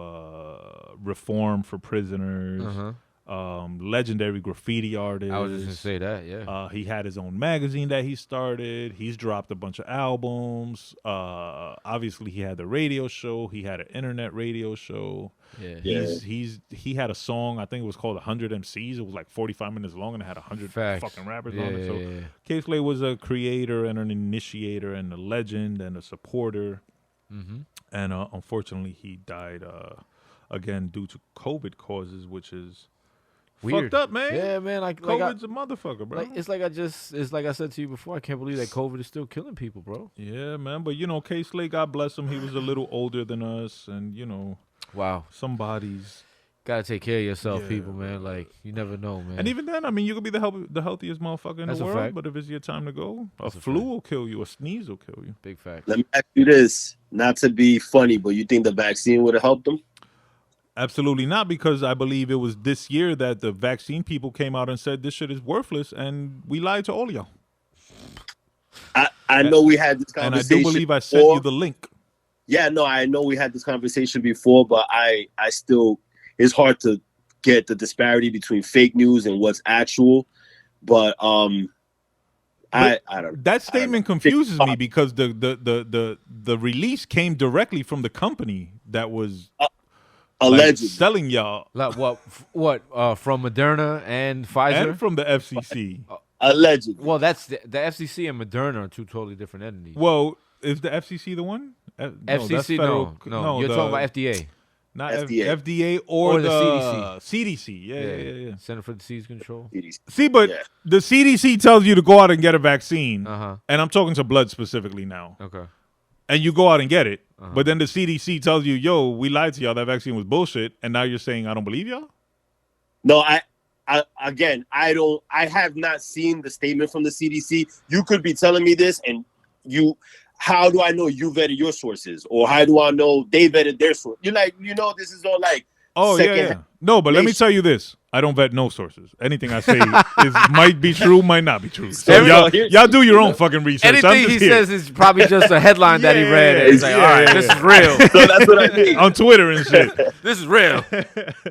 reform for prisoners, legendary graffiti artist.
I was just gonna say that, yeah.
He had his own magazine that he started. He's dropped a bunch of albums. Obviously, he had the radio show. He had an internet radio show.
Yeah.
He had a song, I think it was called 100 MCs. It was like 45 minutes long, and it had 100 fucking rappers on it. So K Slay was a creator and an initiator and a legend and a supporter. And unfortunately, he died again due to COVID causes, which is weird. Fucked up, man.
Yeah, man.
COVID's a motherfucker, bro.
It's like I said to you before. I can't believe that COVID is still killing people, bro.
Yeah, man. But K Slay, God bless him. He was a little older than us, and
wow.
Some bodies.
Gotta take care of yourself, people, man. Like, you never know, man.
And even then, I mean, you could be the healthiest motherfucker in the world, but if it's your time to go, a flu will kill you, a sneeze will kill you.
Big fact.
Let me ask you this, not to be funny, but you think the vaccine would have helped them?
Absolutely not, because I believe it was this year that the vaccine people came out and said this shit is worthless, and we lied to all of y'all.
I know we had this conversation.
And I do believe I sent you the link.
Yeah, no, I know we had this conversation before, but I still, it's hard to get the disparity between fake news and what's actual. But I don't.
That statement confuses me, because the release came directly from the company that was
allegedly
selling y'all.
Like what? From Moderna and Pfizer,
and from the FCC.
Allegedly.
Well, that's the FCC and Moderna are two totally different entities.
Well, is the FCC the one?
FCC, no. You're talking about FDA.
Not FDA or the CDC. Yeah.
Center for Disease Control.
See, but the CDC tells you to go out and get a vaccine. And I'm talking to blood specifically now.
Okay.
And you go out and get it. But then the CDC tells you, yo, we lied to y'all. That vaccine was bullshit. And now you're saying I don't believe y'all?
No, I have not seen the statement from the CDC. You could be telling me this, and how do I know you vetted your sources, or how do I know they vetted their source? You're like, this is all like,
no, but let me tell you this: I don't vet no sources. Anything I say might be true, might not be true. So y'all do your own fucking research.
Anything he says is probably just a headline that he read. And he's like, all right, this is real.
So that's what I mean
on Twitter and shit.
This is real.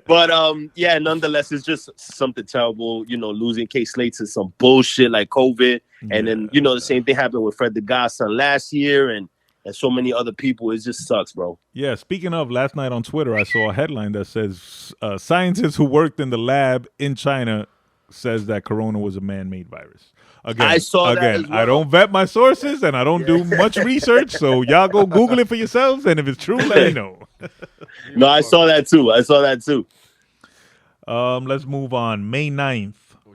But nonetheless, it's just something terrible. Losing K Slay to some bullshit like COVID, and then the same thing happened with Fred the Godson last year, and so many other people. It just sucks, bro.
Yeah, speaking of, last night on Twitter, I saw a headline that says, scientists who worked in the lab in China says that corona was a man-made virus. Again,
I saw that as well.
I don't vet my sources, and I don't do much research, so y'all go Google it for yourselves, and if it's true, let me know.
No, I saw that too.
Let's move on. May 9th.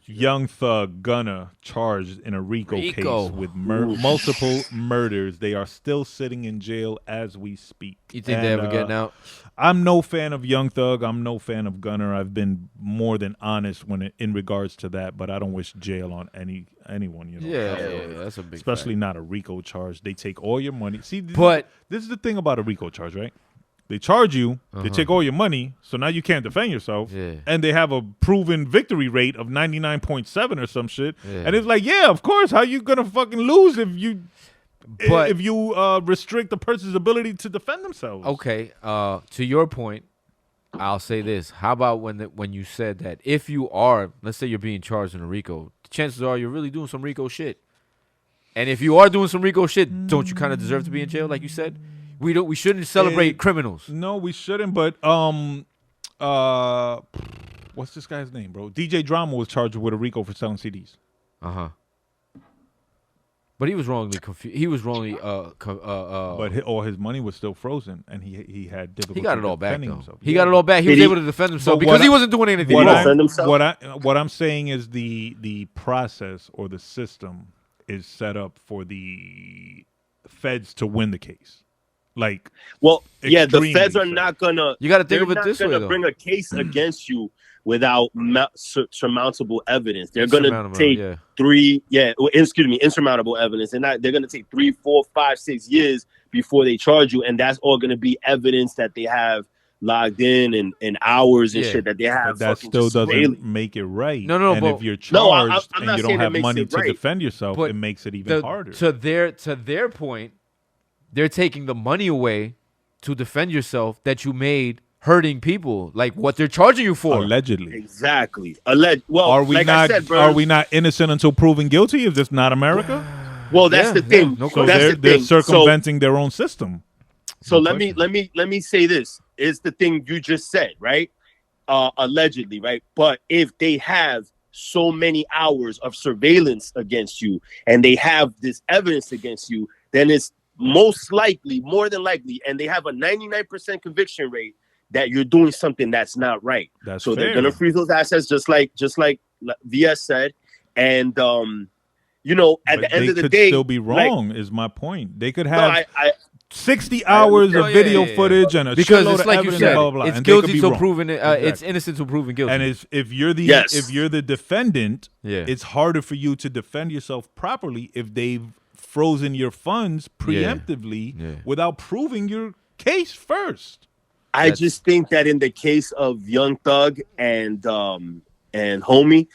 Young Thug Gunna charged in a RICO case with multiple murders. They are still sitting in jail as we speak.
You think they ever getting out?
I'm no fan of Young Thug. I'm no fan of Gunna. I've been more than honest in regards to that, but I don't wish jail on anyone.
Yeah, that's a big.
Especially not a RICO charge. They take all your money. See,
this
is the thing about a RICO charge, right? They charge you, they take all your money, so now you can't defend yourself. Yeah. And they have a proven victory rate of 99.7 or some shit. Yeah. And it's like, yeah, of course, how you going to fucking lose if you restrict the person's ability to defend themselves?
Okay, to your point, I'll say this. How about when you said that if you are, let's say you're being charged in a RICO, the chances are you're really doing some RICO shit. And if you are doing some RICO shit, don't you kind of deserve to be in jail, like you said? We shouldn't celebrate criminals.
No, we shouldn't. But what's this guy's name, bro? DJ Drama was charged with a RICO for selling CDs.
But he was wrongly confused. He was wrongly
but all his money was still frozen, and he had difficulty.
He got it all back though.
Himself.
He got it all back. He was able to defend himself because he wasn't doing anything wrong.
What I'm saying is the process or the system is set up for the feds to win the case. Like,
well, yeah, the feds are not gonna.
You got to think of it this way, though.
Bring a case against you without surmountable evidence. They're gonna take insurmountable evidence, and they're gonna take 3, 4, 5, 6 years before they charge you, and that's all gonna be evidence that they have logged in and hours and shit that they have.
But that still doesn't make it right.
No,
and
but
if you're charged
I'm
and you don't have money to defend yourself,
but
it makes it even harder.
To their point, they're taking the money away to defend yourself that you made hurting people, like what they're charging you for.
Allegedly.
Exactly. Well,
are we not innocent until proven guilty? Is this not America?
Well, that's the thing.
No
so they're circumventing their own system.
So let me say this is the thing you just said, right? Allegedly, right? But if they have so many hours of surveillance against you and they have this evidence against you, then it's most likely, more than likely, and they have a 99% conviction rate that you're doing something that's not right.
So
they're gonna freeze those assets, just like VS said, and at the end of the day,
they could still be wrong. Is my point? They could have 60 hours of video footage and a shitload of evidence, blah, blah, blah,
it's
and
guilty till proven it's innocent till proven guilty.
And if you're the defendant, it's harder for you to defend yourself properly if they've frozen your funds preemptively without proving your case first.
I just think that in the case of Young Thug and Homie,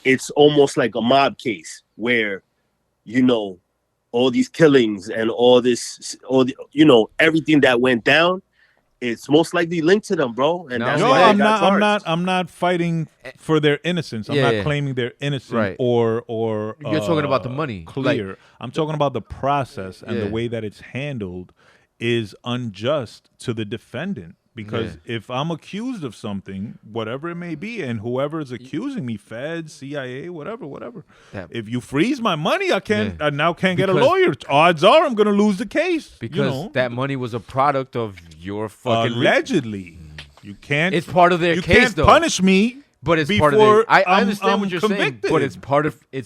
it's almost like a mob case where, all these killings and everything that went down, it's most likely linked to them, bro. And that's why
I'm not fighting for their innocence. I'm not claiming they're innocent or
you're talking about the money.
Clear. I'm talking about the process and the way that it's handled is unjust to the defendant. Because if I'm accused of something, whatever it may be, and whoever is accusing me, Fed, CIA, whatever, if you freeze my money, I now can't get a lawyer. Odds are I'm going to lose the case.
Because that money was a product of your fucking...
Allegedly. You can't...
It's part of their case,
can't
though.
Punish me
but it's part of their... I understand what you're saying, but it's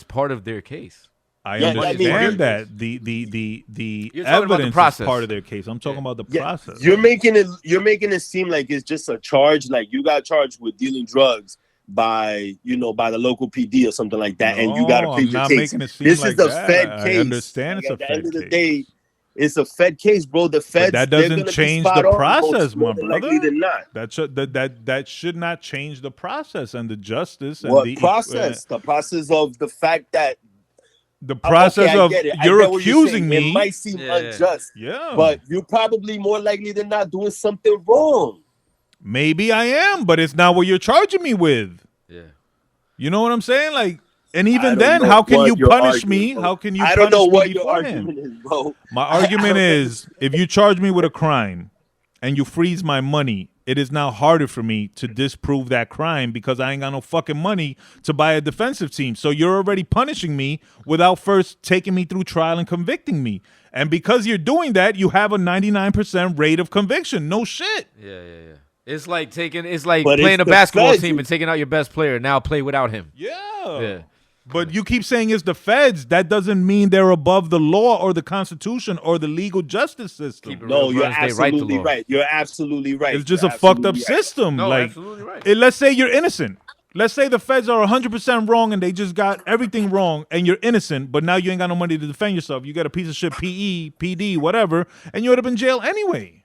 part of their case.
I understand that the evidence is part of their case. I'm talking about the process.
You're making it seem like it's just a charge, like you got charged with dealing drugs by the local PD or something like that, and you got to plead your case.
This is a Fed case. I understand it's a Fed case. At the end of the day,
it's a Fed case, bro. The Feds,
that doesn't change the process, my brother.
Not.
That should not change the process and the justice. And
the process of the fact that.
The process of you're accusing me.
It might seem unjust, but you're probably more likely than not doing something wrong.
Maybe I am, but it's not what you're charging me with.
Yeah,
you know what I'm saying? Like, and even then, how can you punish me? How can you? I don't know what your argument is, bro. My argument is, if you charge me with a crime and you freeze my money, it is now harder for me to disprove that crime because I ain't got no fucking money to buy a defensive team. So you're already punishing me without first taking me through trial and convicting me. And because you're doing that, you have a 99% rate of conviction. No shit.
Yeah. It's like playing a basketball team and taking out your best player. Now play without him.
Yeah. But you keep saying it's the feds. That doesn't mean they're above the law or the Constitution or the legal justice system.
No, you're absolutely right. You're absolutely right.
It's just a fucked up system.
No, absolutely right.
Let's say you're innocent. Let's say the feds are 100% wrong and they just got everything wrong and you're innocent, but now you ain't got no money to defend yourself. You got a piece of shit PE, PD, whatever, and you end up in jail anyway.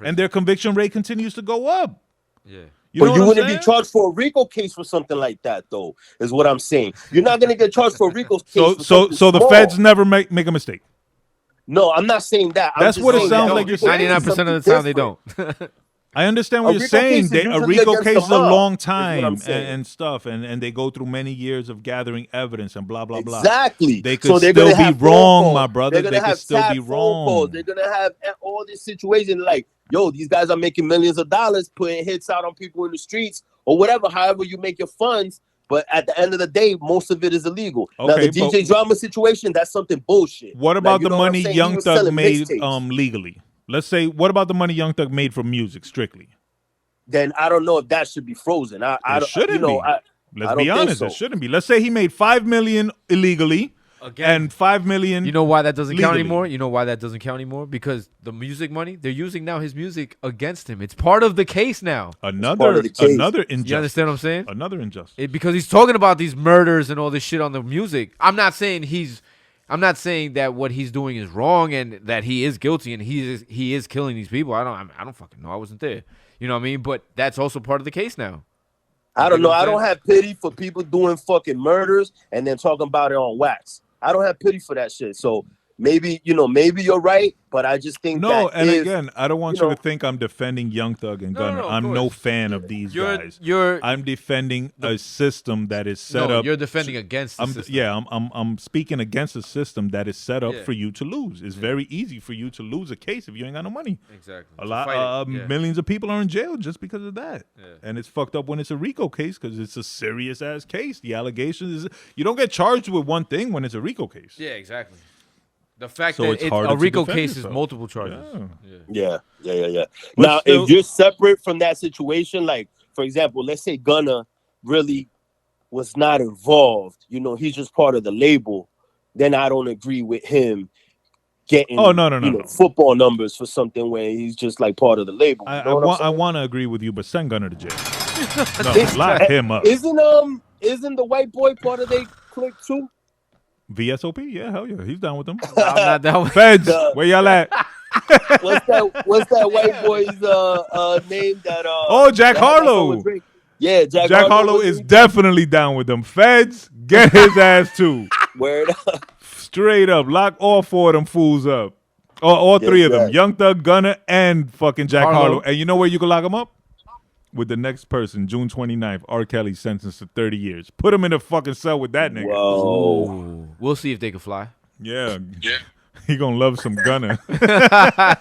And their conviction rate continues to go up.
Yeah.
But you wouldn't be charged for a RICO case for something like that, though, is what I'm saying. You're not going to get charged for a RICO case.
So the feds never make a mistake.
No, I'm not saying that.
That's what it sounds like you're saying.
99% of the time they don't.
I understand what
A
you're
RICO
saying.
case is
A
usually
RICO
against
case
the
is a
mob,
long
is what I'm
time
saying.
and stuff, and they go through many years of gathering evidence and blah blah blah.
Exactly.
They
So
could
they're
still
gonna
be
have
wrong,
phone
my
calls.
brother.
They're
They
gonna
could
have
still
tap
be
phone calls.
wrong.
They're gonna have all these situations like, yo, these guys are making millions of dollars putting hits out on people in the streets or whatever. However you make your funds, but at the end of the day, most of it is illegal. Now
Okay,
the DJ Drama situation, that's something bullshit.
What
Like,
about
you
the
know what I'm
money
saying?
Young
He was
Thug
selling
made
mixtapes.
legally? Let's say, what about the money Young Thug made from music strictly?
Then I don't know if that should be frozen. I
It
don't,
shouldn't be. Let's
I
be
don't think
honest.
so.
It shouldn't be. Let's say he made $5 million illegally and $5 million.
You know why that doesn't count
legally.
anymore? You know why that doesn't count anymore? Because the music money, they're using now his music against him. It's part of the case now.
Another injustice.
You understand what I'm saying?
Another injustice.
Because he's talking about these murders and all this shit on the music. I'm not saying that what he's doing is wrong and that he is guilty and he is killing these people. I don't fucking know. I wasn't there. You know what I mean? But that's also part of the case now.
I don't know. I don't have pity for people doing fucking murders and then talking about it on wax. I don't have pity for that shit. So maybe you're right, but I just think
again, I don't want you to think I'm defending Young Thug and Gunna. I'm no fan of these guys. I'm defending a system that is set up.
You're defending against the system.
Yeah, I'm speaking against a system that is set up for you to lose. It's very easy for you to lose a case if you ain't got no money.
Exactly.
Millions of people are in jail just because of that. Yeah. And it's fucked up when it's a RICO case because it's a serious ass case. The allegations is you don't get charged with one thing when it's a RICO case.
Yeah, exactly. The fact that a RICO case is multiple charges.
Yeah. Now, if you're separate from that situation, like, for example, let's say Gunna really was not involved, he's just part of the label, then I don't agree with him getting football numbers for something where he's just like part of the label.
I want to agree with you, but send Gunna to jail. Lock him up.
Isn't the white boy part of their clique too?
VSOP? Yeah, hell yeah. He's down with them.
No, I'm not down with
Feds, where y'all at?
What's that white boy's name
Jack Harlow.
Yeah, Jack
Harlow is definitely down with them. Feds, get his ass too.
Word up.
Straight up. Lock all four of them fools up. All three of them. Young Thug, Gunna, and fucking Jack Harlow. And you know where you can lock them up? With the next person, June 29th, R. Kelly sentenced to 30 years. Put him in a fucking cell with that nigga.
Whoa.
Ooh. We'll see if they can fly.
Yeah. He gonna love some Gunna.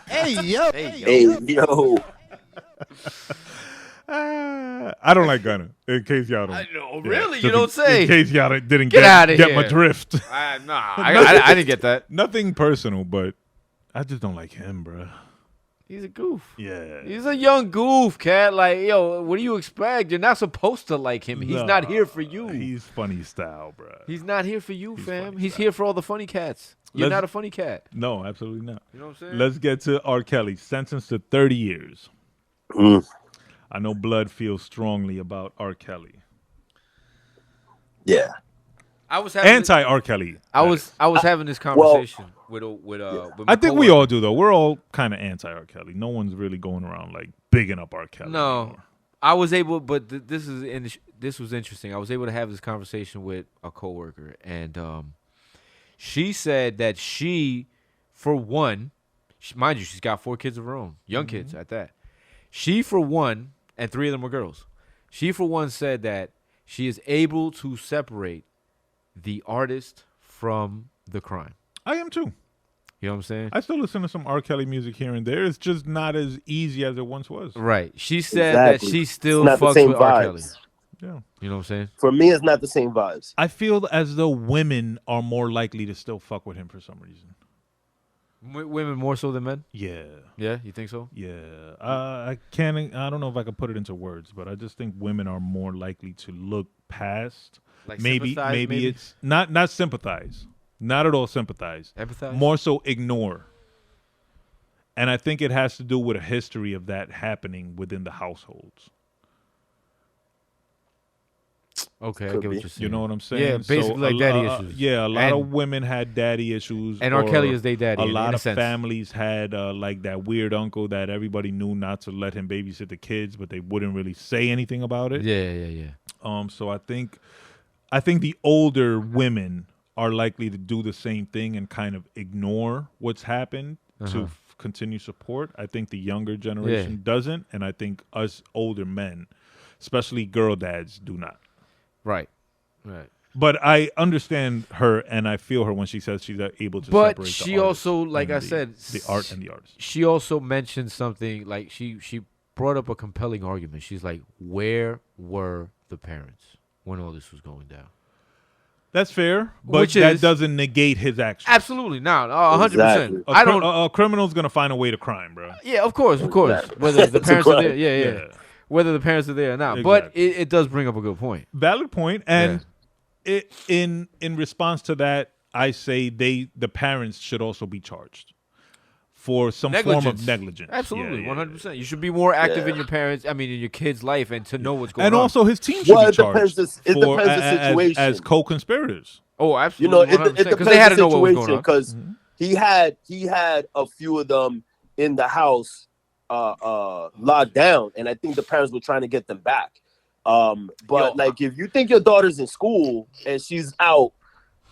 Hey, yo.
I don't like Gunna. In case y'all don't.
I know, really? You don't say.
In case y'all didn't
get
my drift.
I didn't get that.
Nothing personal, but I just don't like him, bro.
He's a goof.
Yeah.
He's a young goof, cat. Like, yo, what do you expect? You're not supposed to like him. He's not here for you.
He's funny style, bro.
He's not here for you, fam. He's here for all the funny cats. You're not a funny cat.
No, absolutely not.
You know what I'm saying?
Let's get to R. Kelly. Sentenced to 30 years. I know Blood feels strongly about R. Kelly.
Yeah.
I was having
anti-R. Kelly.
I was having this conversation with
I think we all do though. We're all kind of anti-R. Kelly. No one's really going around like bigging up R. Kelly.
No,
anymore.
I was able, but this was interesting. I was able to have this conversation with a coworker, and she said that she, for one, mind you, she's got 4 kids of her own, young kids at that. She, for one, and 3 of them were girls. She, for one, said that she is able to separate the artist from the crime.
I am too.
You know what I'm saying?
I still listen to some R. Kelly music here and there. It's just not as easy as it once was.
Right. She said that she still fucks with R. Kelly.
Yeah.
You know what I'm saying?
For me, it's not the same vibes.
I feel as though women are more likely to still fuck with him for some reason.
Women more so than men?
Yeah.
Yeah, you think so?
Yeah. I don't know if I can put it into words, but I just think women are more likely to look past.
Like
maybe it's not sympathize. Not at all sympathize.
Empathize?
More so ignore. And I think it has to do with a history of that happening within the households.
Okay, I get what you're saying.
You know what I'm saying?
Yeah, basically like daddy issues.
Yeah, a lot of women had daddy issues.
And R. Kelly is their daddy.
A lot of families had like that weird uncle that everybody knew not to let him babysit the kids, but they wouldn't really say anything about it.
Yeah.
So I think the older women are likely to do the same thing and kind of ignore what's happened to continue support. I think the younger generation doesn't, and I think us older men, especially girl dads, do not.
Right.
But I understand her, and I feel her when she says she's able to
but
separate
she
the
also, like I said,
the art and the artist.
She also mentioned something, like she brought up a compelling argument. She's like, where were the parents when all this was going down?
That's fair, but that doesn't negate his actions.
Absolutely, no, 100%.
Exactly.
A criminal's gonna find a way to crime, bro.
Yeah, of course. Whether the parents are there, yeah. Whether the parents are there or not, but it does bring up a good point.
Valid point, and in response to that, I say the parents should also be charged for some form of negligence.
Absolutely, 100%. You should be more active in in your kid's life, and to know what's going on.
And also, his team should be charged.
It depends the situation.
As co-conspirators.
Oh, absolutely.
It depends
because they had to know what was going on.
Because he had a few of them in the house locked down, and I think the parents were trying to get them back. Like, if you think your daughter's in school and she's out,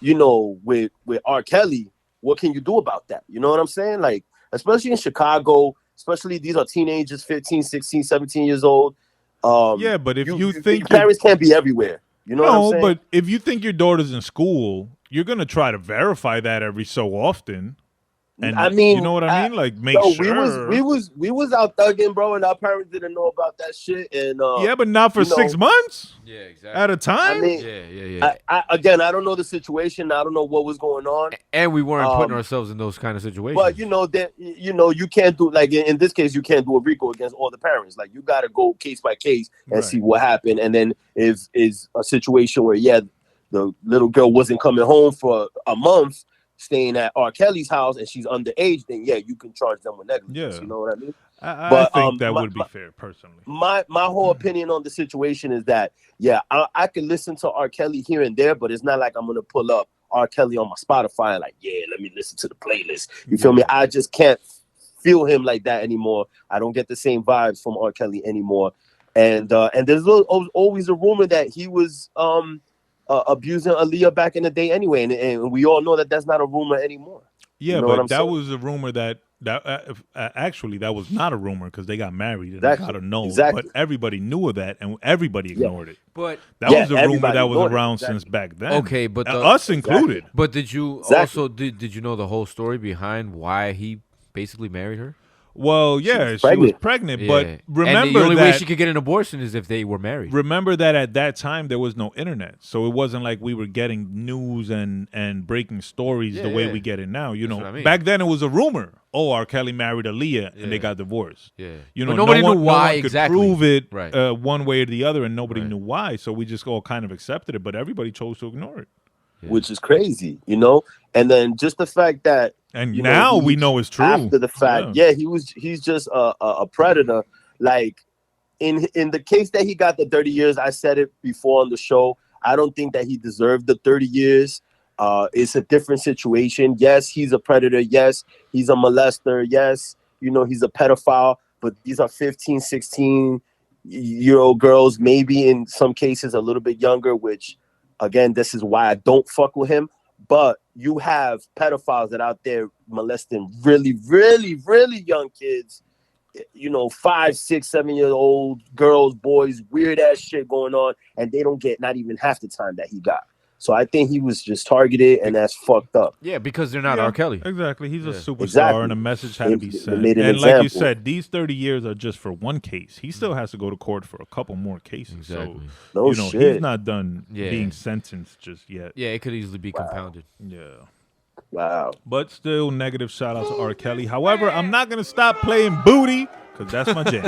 with R. Kelly, what can you do about that? You know what I'm saying? Like, especially in Chicago, especially these are teenagers, 15, 16, 17 years old.
But if you think
parents can't be everywhere. You know what I'm saying?
But if you think your daughter's in school, you're going to try to verify that every so often. And you know what I mean? Like, make sure.
We was out thugging, bro, and our parents didn't know about that shit. And
but not for 6 months.
Yeah, exactly.
At a time.
I mean, again, I don't know the situation. I don't know what was going on.
And we weren't putting ourselves in those kind of situations.
But you can't do, like, in this case, you can't do a RICO against all the parents. Like, you got to go case by case and see what happened. And then if is a situation where the little girl wasn't coming home for a month, staying at R. Kelly's house, and she's underage, then you can charge them with negligence.
Yeah.
You know what I mean?
I think that would be fair, personally.
My whole opinion on the situation is that I can listen to R. Kelly here and there, but it's not like I'm gonna pull up R. Kelly on my Spotify and like, let me listen to the playlist. You feel me? I just can't feel him like that anymore. I don't get the same vibes from R. Kelly anymore. And there's always a rumor that he was abusing Aaliyah back in the day anyway, and we all know that that's not a rumor anymore.
Yeah, but that was a rumor that actually that was not a rumor because they got married and they got known. But everybody knew of that, and everybody ignored it.
But
that was a rumor that was around since back then.
Okay, but
us included.
But did you also did you know the whole story behind why he basically married her?
Well, she was pregnant, but remember
and the only way she could get an abortion is if they were married.
Remember that at that time there was no internet, so it wasn't like we were getting news and breaking stories the way we get it now. Back then it was a rumor. Oh, R. Kelly married Aaliyah and they got divorced. Yeah,
but nobody knew why exactly.
Could prove it one way or the other, and nobody knew why. So we just all kind of accepted it, but everybody chose to ignore it.
Which is crazy, and then just the fact that
now we know it's true
after the fact. He's just a predator. Like in the case that he got the 30 years, I said it before on the show. I don't think that he deserved the 30 years. It's a different situation. Yes, he's a predator. Yes, he's a molester. Yes, he's a pedophile. But these are 15, 16-year-old girls, maybe in some cases a little bit younger, which. Again, this is why I don't fuck with him. But you have pedophiles that out there molesting really, really, really young kids. 5, 6, 7-year-old girls, boys, weird ass shit going on, and they don't get not even half the time that he got. So I think he was just targeted, and that's fucked up.
Yeah, because they're not R. Kelly.
Exactly. He's a superstar, and a message had to be sent. And like you said, these 30 years are just for one case. He still has to go to court for a couple more cases.
Exactly.
So, he's not done being sentenced just yet.
Yeah, it could easily be compounded.
Yeah.
Wow.
But still, negative shout out to R. Kelly. However, I'm not going to stop playing Booty, because that's my jam.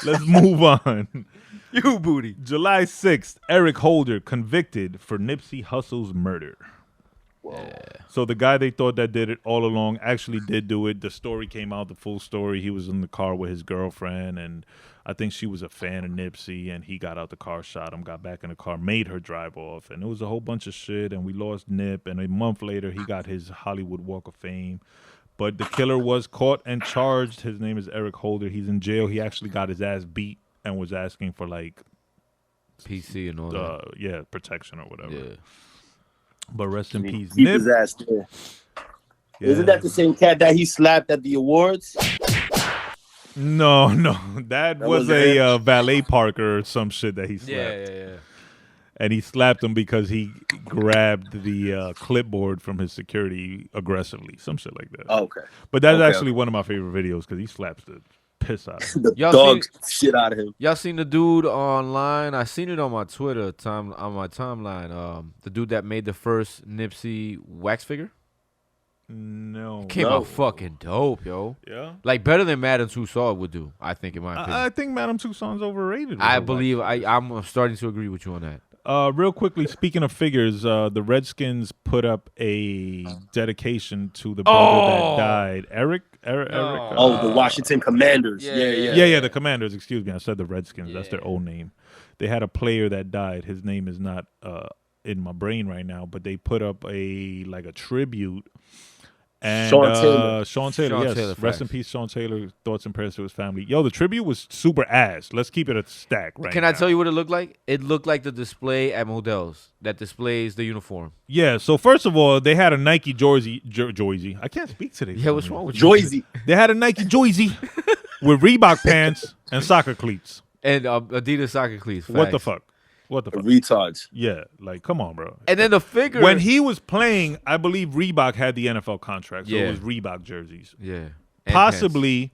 Let's move on.
You booty.
July 6th, Eric Holder convicted for Nipsey Hussle's murder.
Yeah.
So the guy they thought that did it all along actually did do it. The story came out, the full story. He was in the car with his girlfriend, and I think she was a fan of Nipsey, and he got out the car, shot him, got back in the car, made her drive off, and it was a whole bunch of shit, and we lost Nip, and a month later he got his Hollywood Walk of Fame. But the killer was caught and charged. His name is Eric Holder. He's in jail. He actually got his ass beat and was asking for like
PC and all that.
Yeah, protection or whatever.
Yeah.
But rest in peace,
Keep
Nip.
his ass there.
Yeah.
Isn't that the same cat that he slapped at the awards?
No, that was
wasn't
a valet parker or some shit that he slapped.
Yeah.
And he slapped him because he grabbed the clipboard from his security aggressively, some shit like that.
Oh, okay.
But that's actually one of my favorite videos because he slaps the piss out of him.
The dog shit out of him.
Y'all seen the dude online? I seen it on my Twitter on my timeline. The dude that made the first Nipsey wax figure.
No.
Came out fucking dope, yo.
Yeah.
Like better than Madam Tussauds would do, I think, in my opinion.
I think Madame Tussauds overrated.
I believe I'm starting to agree with you on that.
Real quickly, speaking of figures, the Redskins put up a dedication to the brother that died. Eric.
The Washington Commanders.
Yeah, the Commanders. Excuse me, I said the Redskins. That's their old name. They had a player that died. His name is not in my brain right now, but they put up a tribute. And Sean Taylor, yes.
Taylor,
rest in peace, Sean Taylor. Thoughts and prayers to his family. Yo, the tribute was super ass. Let's keep it a stack right
Can I tell you what it looked like? It looked like the display at Modell's that displays the uniform.
Yeah, so first of all, they had a Nike jersey. I can't speak today.
Yeah, what's wrong with you?
Joyzy.
They had a Nike jersey with Reebok pants and soccer cleats.
And Adidas soccer cleats.
What the fuck? What the fuck?
Retards.
Yeah, like, come on, bro.
And then the figure.
When he was playing, I believe Reebok had the NFL contract, so
Yeah.
it was Reebok jerseys.
Yeah. And
Possibly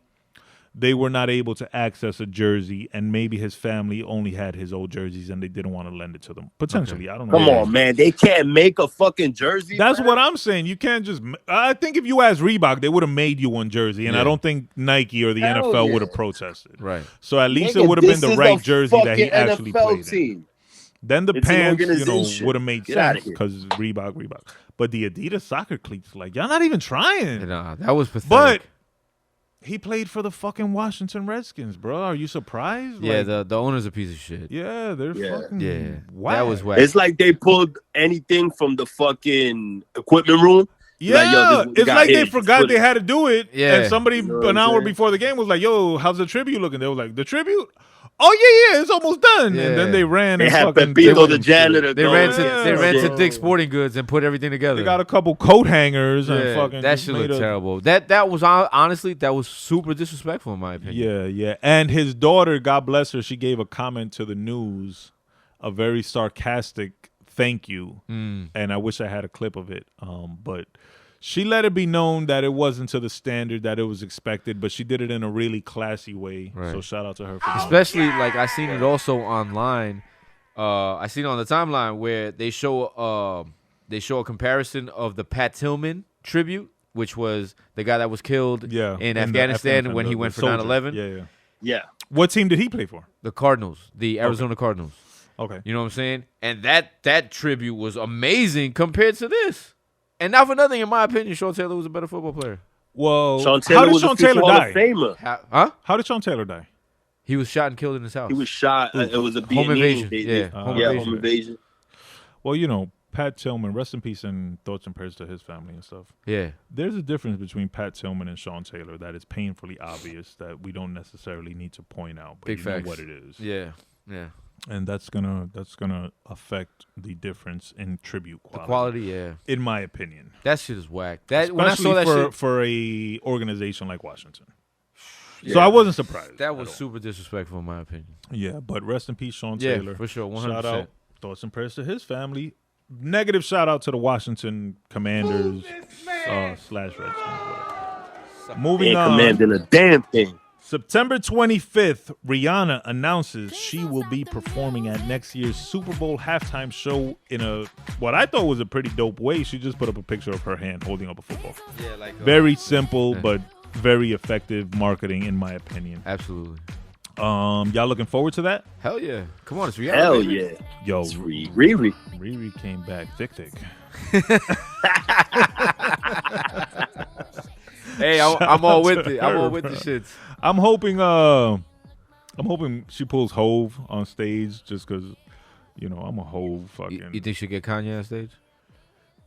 they were not able to access a jersey, and maybe his family only had his old jerseys and they didn't want to lend it to them. Potentially, I don't know.
Come on, man. They can't make a fucking jersey.
That's
man.
what I'm saying. You can't just. I think if you asked Reebok, they would have made you one jersey, and I don't think Nike or the
Hell
NFL
yeah.
would have protested.
Right.
So at least
Nigga,
it would have been
this
the
is
right
a
jersey that he
fucking
actually
NFL
played
team.
in. Then the
It's an
pants,
organization.
would have made
Get outta
sense
here.
because Reebok. But the Adidas soccer cleats, like, y'all not even trying.
Nah, that was pathetic.
But he played for the fucking Washington Redskins, bro. Are you surprised?
yeah,
Like,
the owner's a piece of shit.
yeah, they're fucking
Yeah. That was whack.
It's like they pulled anything from the fucking equipment room.
Yeah,
Like, yo, this
it's
guy
like they
here,
forgot
put
they
it-
had to do it.
Yeah.
And somebody
You know what
an
I'm
hour
saying?
before the game was like, yo, how's the tribute looking? They were like, the tribute? Oh, yeah, it's almost done.
Yeah.
And then they ran
They
and
had
fucking
Pepito
did
the
some
janitor.
shit.
They
going.
ran to
Yeah.
Dick's Sporting Goods and put everything together.
They got a couple coat hangers and
Yeah,
fucking
that
just
shit
made
looked
a-
terrible. That was honestly that was super disrespectful in my opinion.
Yeah. And his daughter, God bless her, she gave a comment to the news, a very sarcastic thank you. And I wish I had a clip of it. But she let it be known that it wasn't to the standard that it was expected, but she did it in a really classy way.
Right.
So shout out to her for that.
Especially like I seen it also online. I seen it on the timeline where they show a comparison of the Pat Tillman tribute, which was the guy that was killed in Afghanistan when he went for
soldier.
9/11.
Yeah.
What team did he play for?
The Cardinals, the Arizona Cardinals.
Okay.
You know what I'm saying? And that tribute was amazing compared to this. And not for nothing, in my opinion, Sean Taylor was a better football player.
Well,
Sean
how
Taylor
did
was
Sean
a future
Taylor
Hall
die?
of Famer.
Huh?
How did Sean Taylor die?
He was shot and killed in his house.
He was shot. It was a
Home
Vietnamese.
invasion.
Home invasion.
Well, you know, Pat Tillman, rest in peace and thoughts and prayers to his family and stuff.
Yeah.
There's a difference between Pat Tillman and Sean Taylor that is painfully obvious that we don't necessarily need to point out, but
Big
you
facts.
know what it is.
Yeah.
And that's gonna affect the difference in tribute
The
quality.
quality, yeah.
In my opinion.
That shit is whack. When I saw
Especially
that
for,
shit,
for a organization like Washington.
Yeah.
So I wasn't surprised.
that
at
was
all.
super disrespectful in my opinion.
Yeah, but rest in peace, Sean
Yeah,
Taylor.
for sure, 100%.
Shout out, thoughts and prayers to his family. Negative shout out to the Washington Commanders / Redskins. Moving
Ain't
on.
commanding a damn thing.
September 25th, Rihanna announces she will be performing at next year's Super Bowl halftime show in a what I thought was a pretty dope way. She just put up a picture of her hand holding up a football.
Yeah, like
Very simple, but very effective marketing, in my opinion.
absolutely.
Y'all looking forward to that?
Hell yeah. Come on, it's Rihanna.
Hell
baby.
yeah.
Yo,
It's Riri.
Riri came back thick.
Hey, I'm all with it. I'm all with the shits.
I'm hoping she pulls Hove on stage just because, you know, I'm a Hove fucking.
You think she'll get Kanye on stage?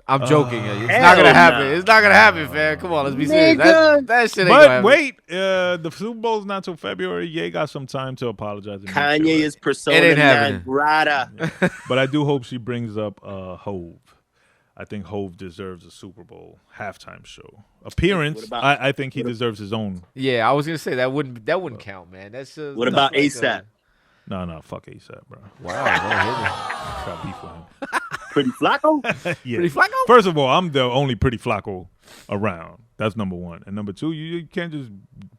I'm joking. It's not gonna
hell
happen.
nah.
It's not gonna happen, fam. Come on, let's be serious.
Nigga.
That shit ain't gonna
But
happen.
wait, the Super Bowl's not till February. Ye got some time to apologize. and make
Kanye
sure.
is persona
It ain't
non
happening.
grata.
But I do hope she brings up Hove. I think Hove deserves a Super Bowl halftime show appearance.
What
I think he deserves his own.
Yeah, I was gonna say that wouldn't count, man. That's
What about ASAP?
No, fuck ASAP, bro.
Wow,
Got beef with him.
Pretty Flacco?
Yeah.
Pretty Flacco?
First of all, I'm the only Pretty Flacco around. That's number one. And number two, you can't just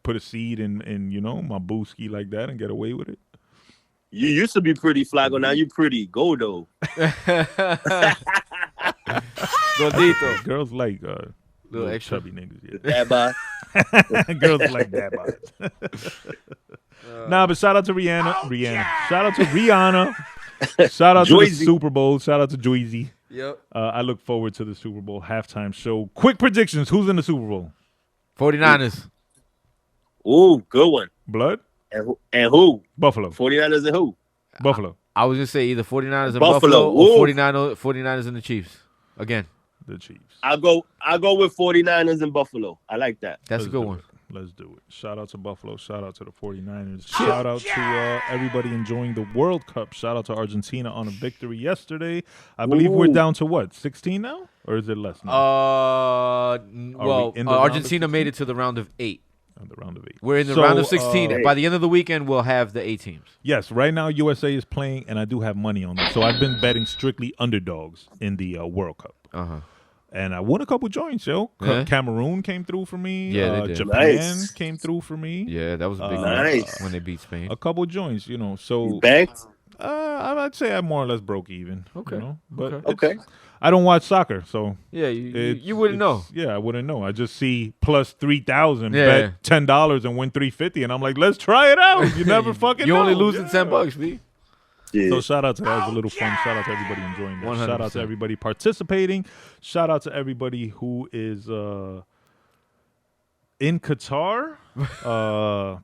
put a seed in my booski like that and get away with it.
You used to be Pretty Flacco. Now you pretty Godo.
Gordito.
Girls like little
extra.
chubby niggas. Yeah.
That boy.
Girls like that boys. Nah, but shout out to Rihanna. Shout out to Rihanna. Shout out to the
Joyzy.
Super Bowl. Shout out to Joyzy.
Yep.
I look forward to the Super Bowl halftime show. Quick predictions. Who's in the Super Bowl?
49ers.
Ooh, good one.
Blood?
And who?
Buffalo.
49ers and who?
Buffalo.
I was gonna say either 49ers and
Buffalo.
Buffalo or
Ooh.
49ers and the Chiefs. Again,
The Chiefs.
I'll go with 49ers and Buffalo. I like that.
that's a good
do
one.
it. Let's do it. Shout out to Buffalo. Shout out to the 49ers. Shout out to everybody enjoying the World Cup. Shout out to Argentina on a victory yesterday. I believe we're
Ooh.
down to what, 16 now? Or is it less now?
Well,
in the round of
Argentina made it to the round of 8.
On the round of 8.
We're in the
So,
round of 16.
hey.
By the end of the weekend, we'll have the 8 teams.
Yes, right now USA is playing, and I do have money on them. So I've been betting strictly underdogs in the World Cup.
Uh-huh.
And I won a couple joints, yo.
Yeah.
Cameroon came through for me.
Yeah, they did.
Japan
Nice.
came through for me.
Yeah, that was a big
Nice.
when they beat Spain.
A couple joints, So
Banked?
I'd say I more or less broke even.
Okay.
But
Okay.
Okay.
I don't watch soccer, so
Yeah, you wouldn't know.
Yeah, I wouldn't know. I just see plus 3,000,
Yeah.
bet $10 and win 350, and I'm like, let's try it out. You never fucking.
You
know.
only losing
Yeah.
$10, B.
Yeah.
So shout out to that. It was a little fun. Shout out to everybody enjoying this. Shout out to
100%.
everybody participating. Shout out to everybody who is in Qatar,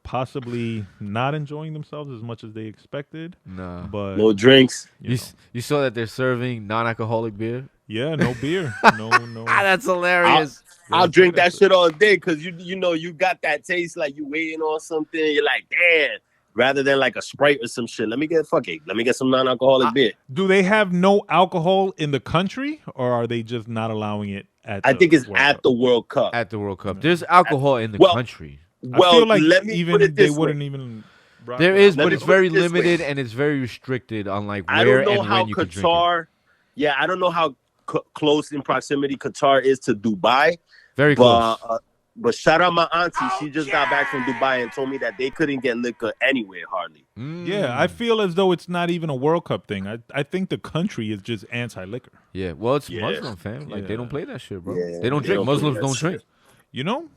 possibly not enjoying themselves as much as they expected.
Nah.
But
No drinks.
You saw that they're serving non-alcoholic beer?
yeah, no beer. No.
That's hilarious.
I'll drink that shit all day because you got that taste like you waiting on something. You're like, damn. Rather than like a Sprite or some shit. Let me get some non-alcoholic beer.
Do they have no alcohol in the country, or are they just not allowing it at?
I think it's
World
at
Cup?
the World Cup.
At the World Cup. There's alcohol in the
Well,
country.
I
Well,
feel like
let me
even
put it
they
this
wouldn't
way.
even. rock
There
it
is,
out.
but
me
it's
put it
very
this way.
limited and it's very restricted on like
I
where
don't know
and
how
when you can drink it.
Qatar. Yeah, I don't know how close in proximity Qatar is to Dubai.
Very close.
But shout out my auntie. She just got back from Dubai and told me that they couldn't get liquor anywhere hardly.
Yeah, I feel as though it's not even a World Cup thing. I think the country is just anti-liquor.
Yeah, well, it's
Yeah.
Muslim, fam. Like, they
Yeah.
don't play that shit, bro.
Yeah,
they don't
they
drink.
don't play
Muslims
that
don't
shit.
drink.
You know,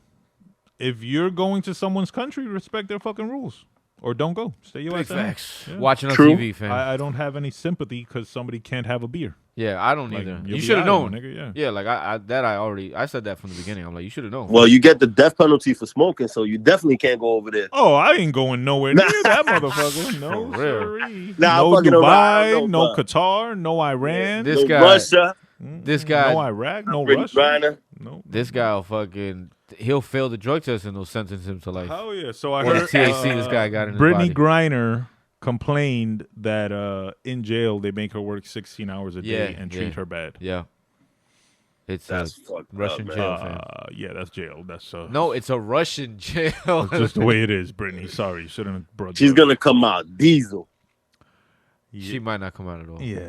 if you're going to someone's country, respect their fucking rules. Or don't go. Stay your
Big
ass at home.
facts.
Yeah.
Watching on
True.
TV, fam.
I don't have any sympathy because somebody can't have a beer.
yeah, I don't
Like,
either.
you'll
You
be
should have
out,
known.
nigga, yeah.
Yeah, like I said that from the beginning. I'm like, you should have known.
Well, you get the death penalty for smoking, so you definitely can't go over there.
Oh, I ain't going nowhere near that motherfucker. No,
For real.
sirree.
Nah,
No
I'm fucking around.
Dubai,
No,
no
but-
Qatar, no Iran.
This
No
guy-
Russia,
This guy,
No Iraq, no
Brittany
Russia.
Griner.
No.
this guy will fucking, he'll fail the drug test and they'll sentence him to life.
Oh yeah. So I
Or the
heard
THC this guy got in his
Brittany
body.
Griner complained that in jail they make her work 16 hours a day
Yeah,
and
yeah.
treat her bad.
Yeah. It's
That's
a
fucked
Russian
up, man.
jail, fam.
Yeah, that's jail. That's
No, it's a Russian jail.
that's just the way it is, Brittany. Sorry, you shouldn't have brought.
She's
that up.
gonna come out diesel.
She might not come out at all.
Yeah,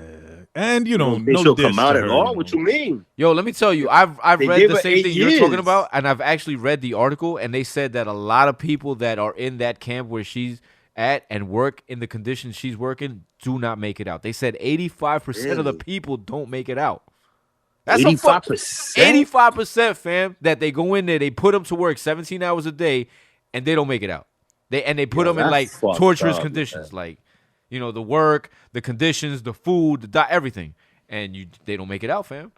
and you
You
know,
don't think
no
she'll
diss
come out
to
at
her,
all?
you
What
know.
you mean?
Yo, let me tell you, I've
They
read
gave
the
her
same
8
thing you're talking
years.
about, and I've actually read the article, and they said that a lot of people that are in that camp where she's at and work in the conditions she's working do not make it out. They said 85% of the
Really?
people don't make it out. That's a fuck-
85%.
85%, fam, that they go in there, they put them to work 17 hours a day, and they don't make it out. They put
Yo,
them in
that's
like
fucked
torturous
up,
conditions,
man.
like the work, the conditions, the food, the everything, and they don't make it out, fam.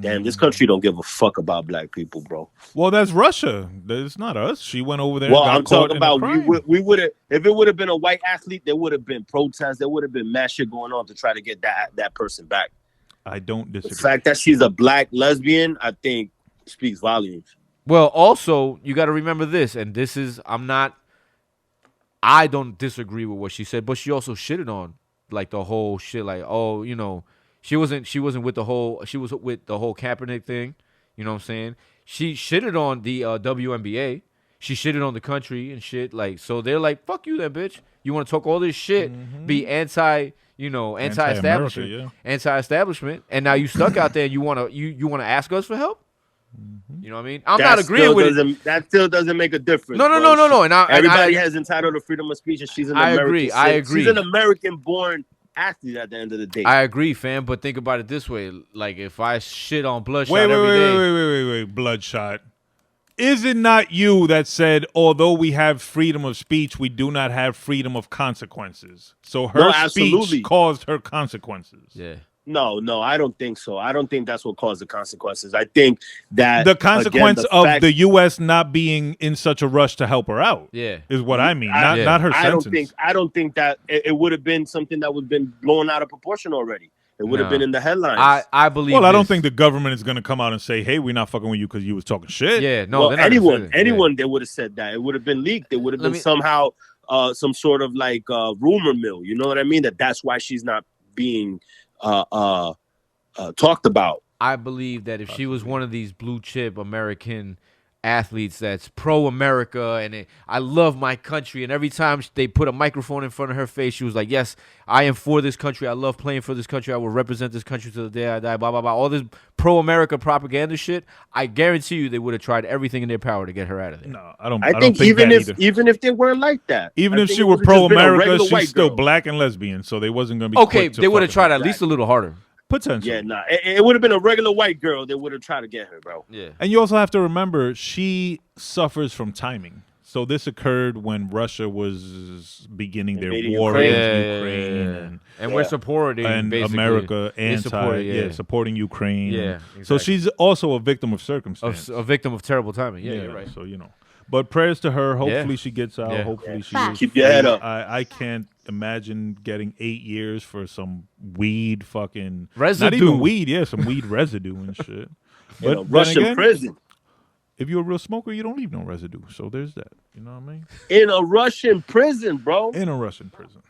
Damn, this country don't give a fuck about black people, bro.
Well, that's Russia. It's not us. She went over there.
Well,
and got
I'm
caught
talking
in a
about
crime.
we would have if it would have been a white athlete, there would have been protests, there would have been mass shit going on to try to get that person back.
I don't
The
disagree.
fact that she's a black lesbian, I think, speaks volumes.
Well, also, you got to remember this, and this is, I don't disagree with what she said, but she also shitted on, like, the whole shit, like, oh, She wasn't with the whole. She was with the whole Kaepernick thing. You know what I'm saying? She shitted on the WNBA. She shitted on the country and shit. Like, so they're like, "Fuck you, then, bitch. You want to talk all this shit, be anti-establishment, anti-establishment, and now you stuck out there and you wanna ask us for help." You know what I mean? I'm not agreeing with it.
That still doesn't make a difference.
No. And
everybody has entitled to freedom of speech, and she's an American.
I agree.
She's an American-born athlete at the end of the day.
I agree, fam. But think about it this way: like, if I shit on Bloodshot every day,
wait, Bloodshot. Is it not you that said, although we have freedom of speech, we do not have freedom of consequences? So her speech caused her consequences.
Yeah.
No, I don't think so. I don't think that's what caused the consequences. I think that
the consequence of the U.S. not being in such a rush to help her out, is what I mean. Not her sentence.
I don't think that it would have been something that would have been blown out of proportion already. It would have been in the headlines.
I believe.
Well, I don't think the government is going to come out and say, "Hey, we're not fucking with you because you was talking shit."
Yeah, no.
Well, anyone, they would have said that. It would have been leaked. It would have been somehow some sort of like rumor mill. You know what I mean? That's why she's not being talked about.
I believe that if she was one of these blue chip American athletes that's pro-America and I love my country, and every time they put a microphone in front of her face, she was like, yes, I am for this country. I love playing for this country. I will represent this country to the day I die, blah, blah, blah. All this pro-America propaganda shit, I guarantee you they would have tried everything in their power to get her out of there.
No, I don't think
even if they weren't like that.
Even if she were pro-America, she's still black and lesbian, so they wasn't going to be
okay, they would have tried at least a little harder.
Potentially.
Yeah, nah. It would have been a regular white girl that would have tried to get her, bro.
Yeah.
And you also have to remember, she suffers from timing. So this occurred when Russia was beginning their war against Ukraine.
And we're supporting basically.
America supporting Ukraine.
Yeah, exactly.
So she's also a victim of circumstance.
A victim of terrible timing. Yeah, you're right.
So, But prayers to her. Hopefully she gets out. Hopefully she
keep your head up.
I can't imagine getting 8 years for some weed fucking
residue.
Not even weed, some weed residue and shit.
But Russian prison.
If you're a real smoker, you don't leave no residue. So there's that. You know what I mean?
In a Russian prison, bro.
In a Russian prison.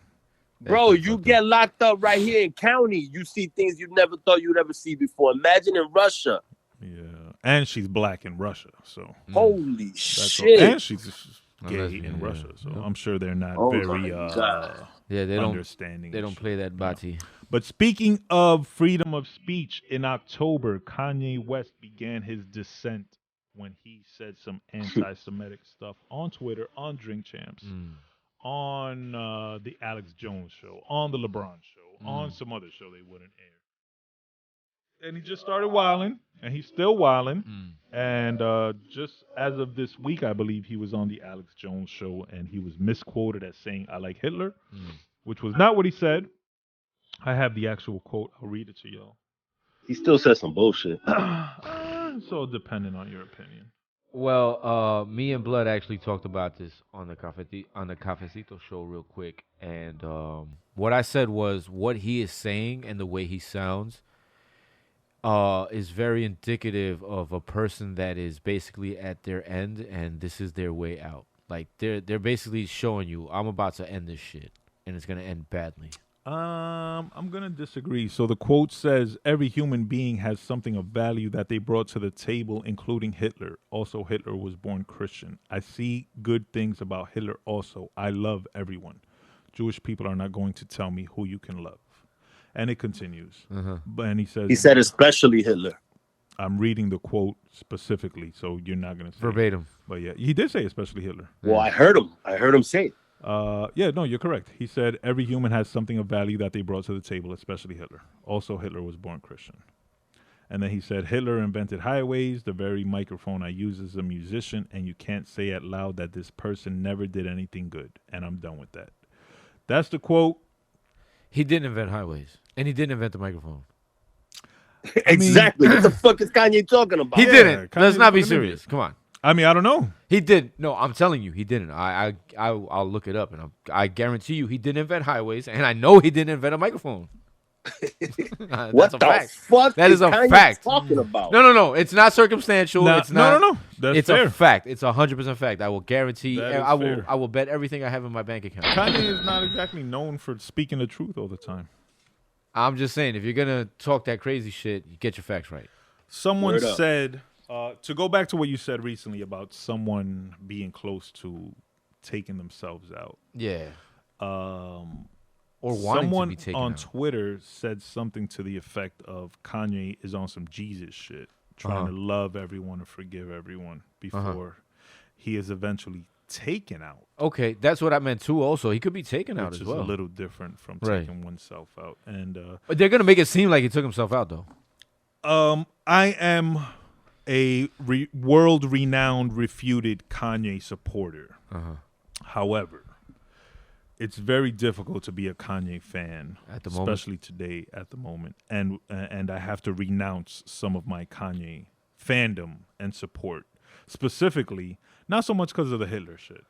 Bro, you get locked up right here in county. You see things you never thought you'd ever see before. Imagine in Russia.
Yeah. And she's black in Russia. So
holy shit.
And she's gay in Russia. So I'm sure they're not very understanding.
They don't play that bati.
But speaking of freedom of speech, in October, Kanye West began his descent when he said some anti-Semitic stuff on Twitter, on Drink Champs, on the Alex Jones show, on the LeBron show, on some other show they wouldn't air. And he just started wilding, and he's still wilding. And just as of this week, I believe he was on the Alex Jones show, and he was misquoted as saying, "I like Hitler," which was not what he said. I have the actual quote. I'll read it to y'all.
He still says some bullshit.
So dependent on your opinion.
Well, me and Blood actually talked about this on the Cafecito show real quick, and what I said was what he is saying and the way he sounds is very indicative of a person that is basically at their end, and this is their way out. Like they're basically showing you, I'm about to end this shit, and it's gonna end badly.
I'm gonna disagree. So the quote says, "Every human being has something of value that they brought to the table, including Hitler. Also, Hitler was born Christian. I see good things about Hitler also. I love everyone. Jewish people are not going to tell me who you can love." And it continues. And he said
especially Hitler.
I'm reading the quote specifically, so you're not gonna say
verbatim.
But yeah, he did say especially Hitler.
Well, I heard him say it.
No, you're correct. He said every human has something of value that they brought to the table, especially Hitler. Also, Hitler was born Christian. And then he said, Hitler invented highways, the very microphone I use as a musician, and you can't say out loud that this person never did anything good. And I'm done with that. That's the quote.
He didn't invent highways, and he didn't invent the microphone.
Exactly. What the fuck is Kanye talking about?
He didn't. Let's not be serious. Come on.
I mean, I don't know.
He did. No, I'm telling you, he didn't. I'll look it up, and I guarantee you, he didn't invent highways, and I know he didn't invent a microphone.
What the
fact.
fuck?
That is a
Kanye
fact.
Talking about?
No. It's not circumstantial. It's not.
No. That's
fair. A fact. It's 100% fact. I will guarantee. I will bet everything I have in my bank account.
Kanye is not exactly known for speaking the truth all the time.
I'm just saying, if you're gonna talk that crazy shit, you get your facts right.
Someone said, to go back to what you said recently about someone being close to taking themselves out.
Yeah. Or wanting
someone
to be taken
on
out.
Twitter said something to the effect of Kanye is on some Jesus shit, trying to love everyone and forgive everyone before he is eventually taken out.
Okay, that's what I meant too. Also, he could be taken out
Which
as
is
well.
a little different from taking oneself out. And
but they're gonna make it seem like he took himself out, though.
I am a world-renowned, refuted Kanye supporter. However, it's very difficult to be a Kanye fan
at the moment,
especially today at the moment, and I have to renounce some of my Kanye fandom and support, specifically not so much because of the Hitler shit.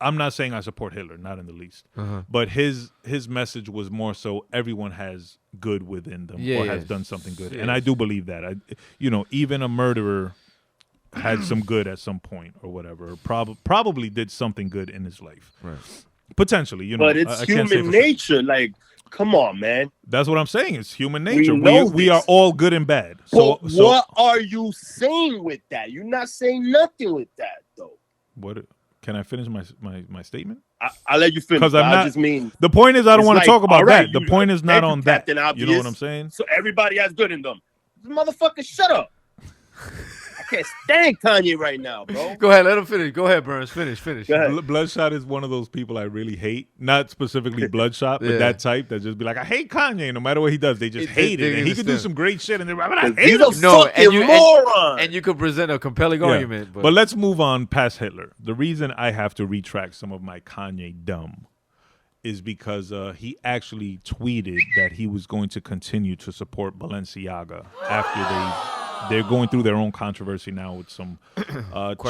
I'm not saying I support Hitler, not in the least, but his message was more so everyone has good within them or has done something good, and I do believe that. Even a murderer had some good at some point or whatever. Probably did something good in his life,
right?
Potentially,
But it's human nature. Like, come on, man.
That's what I'm saying. It's human nature. We are
this.
all good and bad.
So what are you saying with that? You're not saying nothing with that, though.
What? Can I finish my statement?
I'll let you finish.
Because
I just mean
the point is I don't want to talk about that. The point is not on that.
Obvious,
you know what I'm saying?
So everybody has good in them. Motherfucker, shut up. I can't stand Kanye right now, bro.
Go ahead, let him finish. Go ahead, Burnz. Finish.
Bloodshot is one of those people I really hate. Not specifically Bloodshot, but that type that just be like, I hate Kanye. No matter what he does, they just hate it. And he could do some great shit, and they're like, I hate him.
Fucking moron.
And you could present a compelling argument.
But let's move on past Hitler. The reason I have to retract some of my Kanye dumb is because he actually tweeted that he was going to continue to support Balenciaga after they're going through their own controversy now with some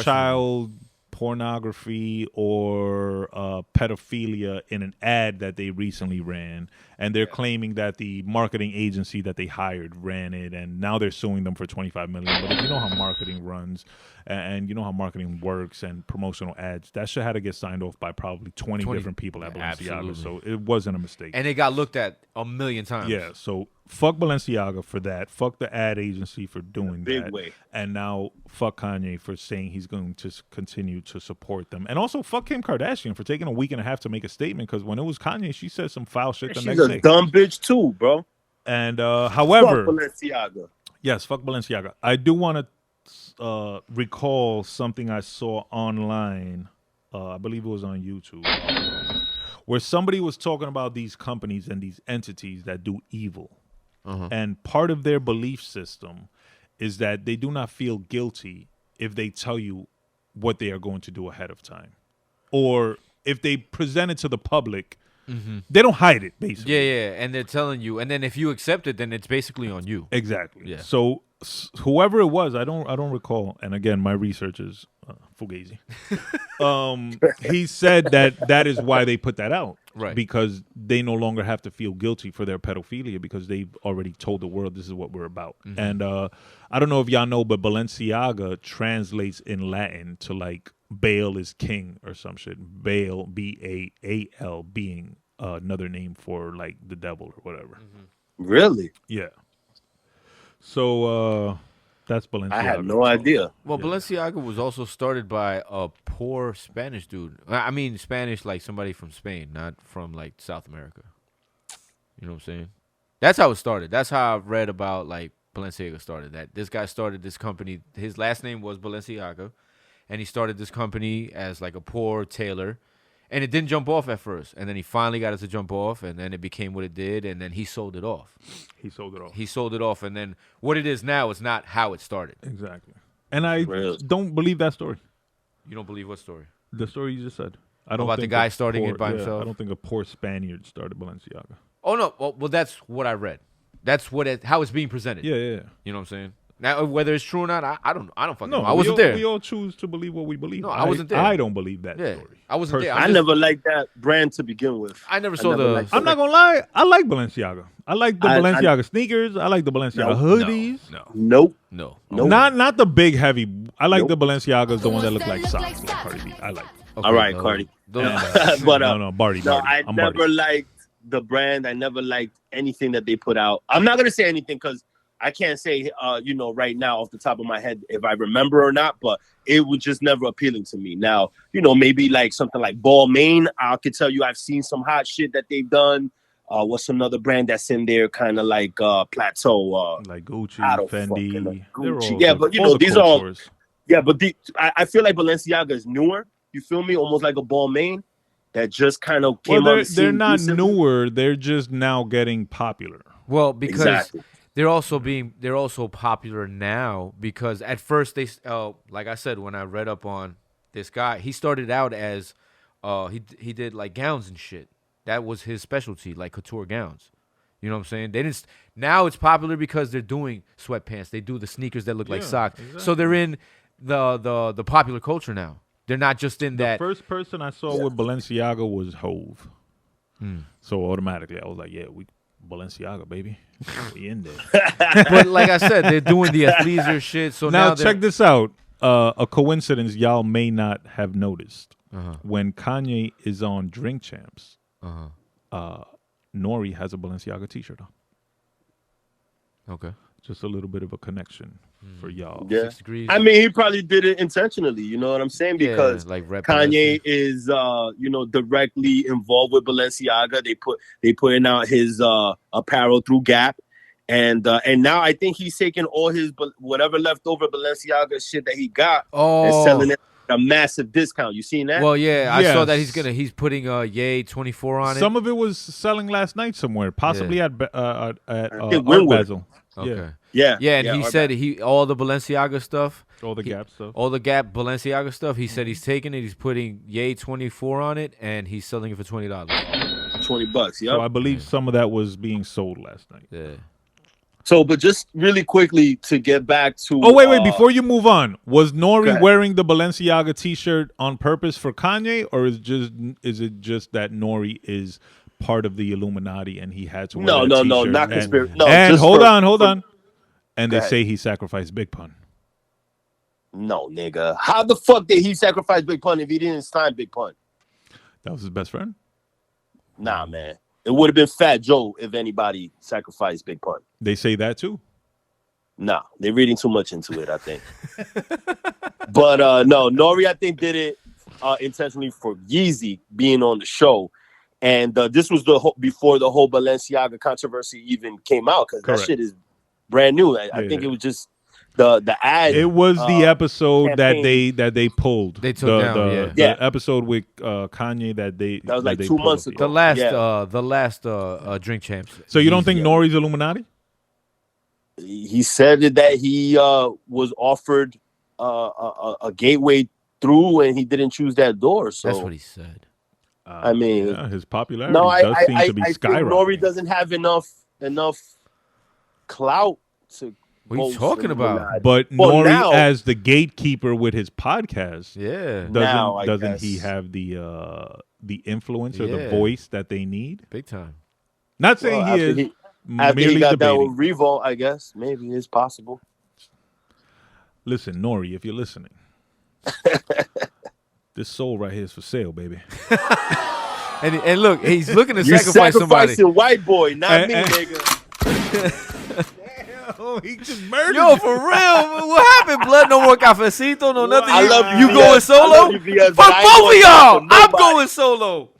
child pornography or pedophilia in an ad that they recently ran. And they're claiming that the marketing agency that they hired ran it, and now they're suing them for $25 million. But if you know how marketing runs and you know how marketing works and promotional ads, that shit had to get signed off by probably 20 different people at Balenciaga. Absolutely. So it wasn't a mistake.
And it got looked at a million times.
Yeah, so fuck Balenciaga for that. Fuck the ad agency for doing
big
that.
Way.
And now fuck Kanye for saying he's going to continue to support them. And also fuck Kim Kardashian for taking a week and a half to make a statement, because when it was Kanye, she said some foul shit the next day.
She's a dumb bitch too, bro.
And however,
fuck Balenciaga.
Yes, fuck Balenciaga. I do want to recall something I saw online. I believe it was on YouTube, where somebody was talking about these companies and these entities that do evil. And part of their belief system is that they do not feel guilty if they tell you what they are going to do ahead of time, or if they present it to the public. They don't hide it, basically.
Yeah, and they're telling you, and then if you accept it, then it's basically on you.
Exactly.
Yeah.
So whoever it was, I don't recall. And again, my research is fugazi. He said that is why they put that out,
right?
Because they no longer have to feel guilty for their pedophilia, because they've already told the world this is what we're about. And I don't know if y'all know, but Balenciaga translates in Latin to like Baal is king or some shit. Baal, B-A-A-L, being another name for like the devil or whatever.
Really?
Yeah. So that's Balenciaga.
I had no idea.
Well, Balenciaga was also started by a poor Spanish dude. I mean, Spanish, like somebody from Spain, not from like South America. You know what I'm saying? That's how it started. That's how I've read about like Balenciaga started. That this guy started this company. His last name was Balenciaga. And he started this company as like a poor tailor, and it didn't jump off at first. And then he finally got it to jump off, and then it became what it did, and then he sold it off. He sold it off, and then what it is now is not how it started.
Exactly. And I don't believe that story.
You don't believe what story?
The story you just said. I don't
about
think
the guy starting it by himself?
I don't think a poor Spaniard started Balenciaga.
Oh, no. Well, that's what I read. That's how it's being presented.
Yeah.
You know what I'm saying? Now, whether it's true or not, I don't fucking know.
I
wasn't there.
We all choose to believe what we believe.
No, I wasn't there.
I don't believe that story.
I wasn't there.
I never liked that brand to begin with.
I never saw the...
I'm not going to lie. I like Balenciaga. I like the Balenciaga sneakers. I like the Balenciaga hoodies.
Nope.
Not the big, heavy. I like the Balenciagas, the one that look like socks, like Cardi B. I like them.
Okay, all right, Cardi.
But no, Barty.
I never liked the brand. I never liked anything that they put out. I'm not gonna say anything because I can't say, right now off the top of my head if I remember or not. But it was just never appealing to me. Now, maybe like something like Balmain. I could tell you I've seen some hot shit that they've done. What's another brand that's in there, kind of like Plateau,
like Gucci,
Fendi,
Gucci.
Yeah, but these are all. Yeah, but I feel like Balenciaga is newer. You feel me? Almost like a Balmain that just kind of came out.
They're not newer. They're just now getting popular.
Well, because they're also popular now because at first they, like I said, when I read up on this guy, he started out as, he did like gowns and shit. That was his specialty, like couture gowns. You know what I'm saying? They didn't. Now it's popular because they're doing sweatpants. They do the sneakers that look like socks. Exactly. So they're in the popular culture now. They're not just in that.
The first person I saw with Balenciaga was Hove. So automatically I was like, yeah, we Balenciaga, baby. We in there.
But like I said, they're doing the athleisure shit. So now
check this out. A coincidence y'all may not have noticed. When Kanye is on Drink Champs, Nori has a Balenciaga t-shirt on.
Okay.
Just a little bit of a connection for y'all.
Yeah. I mean, he probably did it intentionally. You know what I'm saying? Because like Kanye is, directly involved with Balenciaga. They putting out his apparel through Gap, and now I think he's taking all his whatever leftover Balenciaga shit that he got and selling it at a massive discount. You seen that?
Well, yeah, I saw that he's putting Ye 24 on it.
Some of it was selling last night somewhere, possibly at Art Basel.
Okay.
Yeah.
And he said all the Balenciaga stuff,
all the Gap stuff,
all the Gap Balenciaga stuff. He said he's taking it. He's putting Ye 24 on it, and he's selling it for $20.
$20. Yeah.
So I believe some of that was being sold last night.
Yeah.
So,
but just really quickly to get back to.
Oh wait! Before you move on, was Nori wearing the Balenciaga T-shirt on purpose for Kanye, or is it just that Nori is part of the Illuminati and he had to wear
no, not conspiracy. No,
and hold on. And they say he sacrificed Big Pun.
No, nigga. How the fuck did he sacrifice Big Pun if he didn't sign Big Pun?
That was his best friend?
Nah, man. It would have been Fat Joe if anybody sacrificed Big Pun.
They say that too?
Nah, they're reading too much into it, I think. But no, Nori, I think, did it intentionally for Yeezy being on the show. And this was before the whole Balenciaga controversy even came out, because that shit is brand new. I think it was just the ad.
It was the episode
campaign.
that they pulled.
They took down.
The episode with Kanye that
was like 2 months ago.
The last Drink Champs.
So you don't think Nori's Illuminati?
He said that he was offered a gateway through, and he didn't choose that door. So
that's what he said.
I mean,
his popularity does seem to be skyrocketing.
Think Nori doesn't have enough clout to.
What are you talking about?
But Nori, now, as the gatekeeper with his podcast, doesn't he have the influence or the voice that they need?
Big time.
Not saying he is.
After he got that with Revo, I guess maybe it's possible.
Listen, Nori, if you're listening. This soul right here is for sale, baby.
and look, he's looking to
You're
sacrifice somebody.
You're white boy, not me, nigga.
Damn, he just murdered
Yo, for real. What happened? Blood no more cafecito, no nothing.
I love
you going solo? For both of y'all, I'm going solo.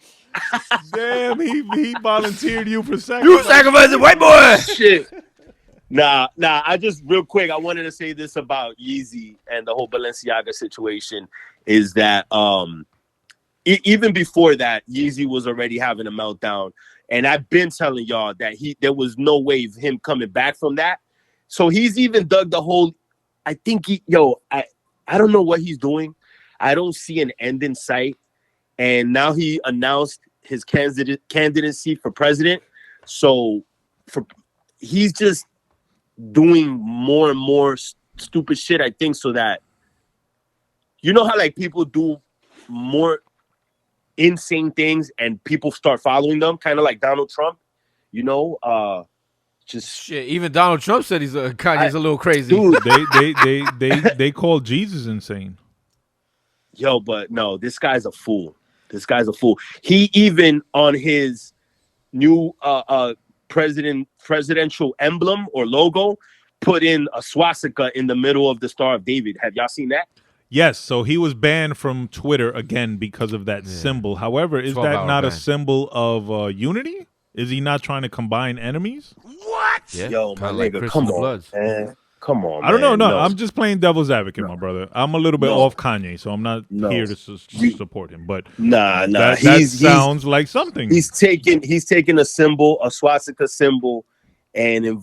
Damn, he volunteered you for sacrifice.
You sacrificing white boy.
Shit. Nah. I just real quick, I wanted to say this about Yeezy and the whole Balenciaga situation is that even before that, Yeezy was already having a meltdown, and I've been telling y'all that there was no way of him coming back from that. So he's even dug the whole. I think I don't know what he's doing. I don't see an end in sight, and now he announced his candidacy for president. So he's just doing more and more stupid shit, I think, so that you know how like people do more insane things and people start following them, kind of like Donald Trump, just
shit. Even Donald Trump said Kanye's a little crazy.
Dude, they call Jesus insane.
But no, this guy's a fool. He even on his presidential emblem or logo put in a swastika in the middle of the Star of David. Have y'all seen that?
Yes, so he was banned from Twitter again because of that symbol. However, is that not a symbol of unity? Is he not trying to combine enemies?
What?
Yeah,
yo, my
like
nigga, come on,
Bloods.
man. Come on,
I don't know.
man.
No, I'm just playing devil's advocate, my brother. I'm a little bit off Kanye, so I'm not here to support him. But
nah,
that sounds like something.
He's taking a symbol, a swastika symbol, and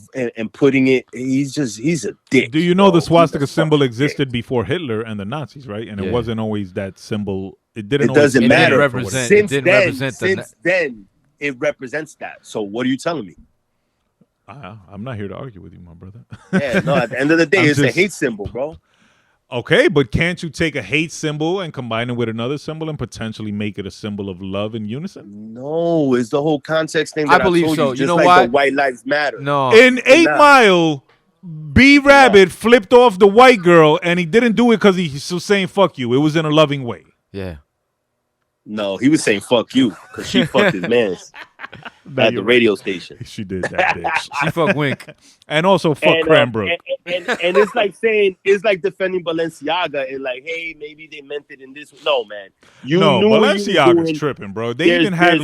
putting it. He's a dick.
Do you know the swastika symbol existed before Hitler and the Nazis, right? And it wasn't always that symbol. It doesn't
matter.
Since
then, it represents that. So what are you telling me?
I'm not here to argue with you, my brother.
Yeah, no. At the end of the day, it's a hate symbol, bro.
Okay, but can't you take a hate symbol and combine it with another symbol and potentially make it a symbol of love and unison?
No, it's the whole context thing that I
believe
told
so.
you.
You
Just
know
like
why?
the White Lives Matter.
No.
In 8 Mile, B Rabbit flipped off the white girl, and he didn't do it because he was saying "fuck you." It was in a loving way.
Yeah.
No, he was saying "fuck you" because she fucked his man at the radio station.
She did that, bitch.
She fucked Wink,
and also fuck Cranbrook.
And it's like saying defending Balenciaga and like, hey, maybe they meant it in this. No, man,
Balenciaga's tripping, bro. They even had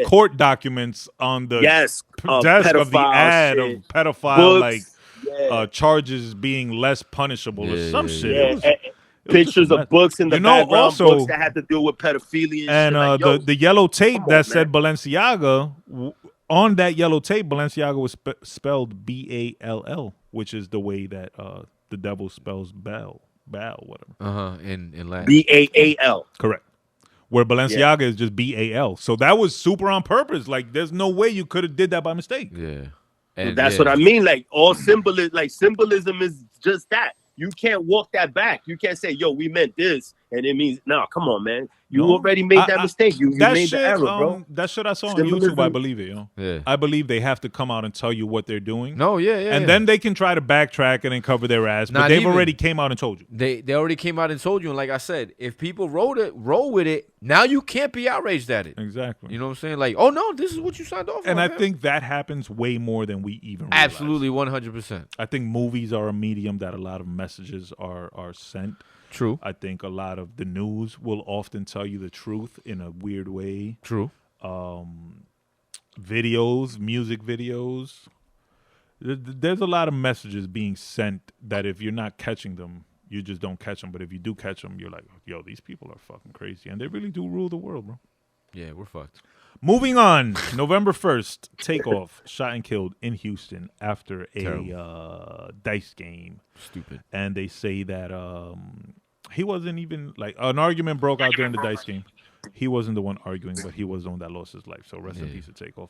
court documents on the desk of the ad of pedophile books, charges being less punishable or some shit.
Pictures of books in the background, also, books that had to do with pedophilia
and the yellow tape that said Balenciaga. On that yellow tape, Balenciaga was spelled B-A-L-L, which is the way that the devil spells Baal, whatever.
In Latin.
B-A-A-L.
Correct. Where Balenciaga is just B-A-L. So that was super on purpose. Like, there's no way you could have did that by mistake.
Yeah.
And that's what I mean. Like, symbolism is just that. You can't walk that back. You can't say, yo, we meant this. And it means, no, come on, man. You already made that mistake. You made the error, bro.
That shit I saw on YouTube, I believe it,
Yeah.
I believe they have to come out and tell you what they're doing.
No,
and then they can try to backtrack it and cover their ass. But they've already came out and told you.
They already came out and told you. And like I said, if people roll with it, now you can't be outraged at it.
Exactly.
You know what I'm saying? Like, oh, no, this is what you signed off on.
And I think that happens way more than we even realize.
Absolutely, 100%.
I think movies are a medium that a lot of messages are sent.
True.
I think a lot of the news will often tell you the truth in a weird way.
True.
Videos, music videos. There's a lot of messages being sent that if you're not catching them, you just don't catch them. But if you do catch them, you're like, yo, these people are fucking crazy. And they really do rule the world, bro.
Yeah, we're fucked.
Moving on. November 1st, Takeoff shot and killed in Houston after a dice game.
Stupid.
And they say that he wasn't even, like, an argument broke out during the dice game. He wasn't the one arguing, but he was the one that lost his life. So rest in peace to Takeoff.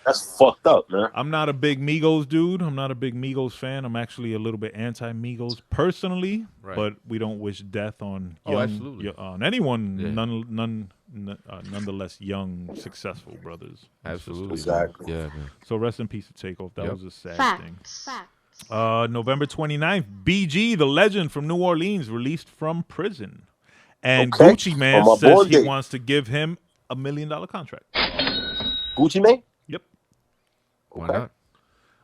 That's fucked up, man.
I'm not a big Migos dude. I'm not a big Migos fan. I'm actually a little bit anti-Migos personally, but we don't wish death on on anyone. Nonetheless, young, successful brothers.
Absolutely.
Exactly.
Yeah, man.
So rest in peace to Takeoff. That was a sad thing. November 29th, BG, the legend from New Orleans, released from prison. And Gucci Man says he wants to give him $1 million contract.
Gucci Man?
Yep.
Why not?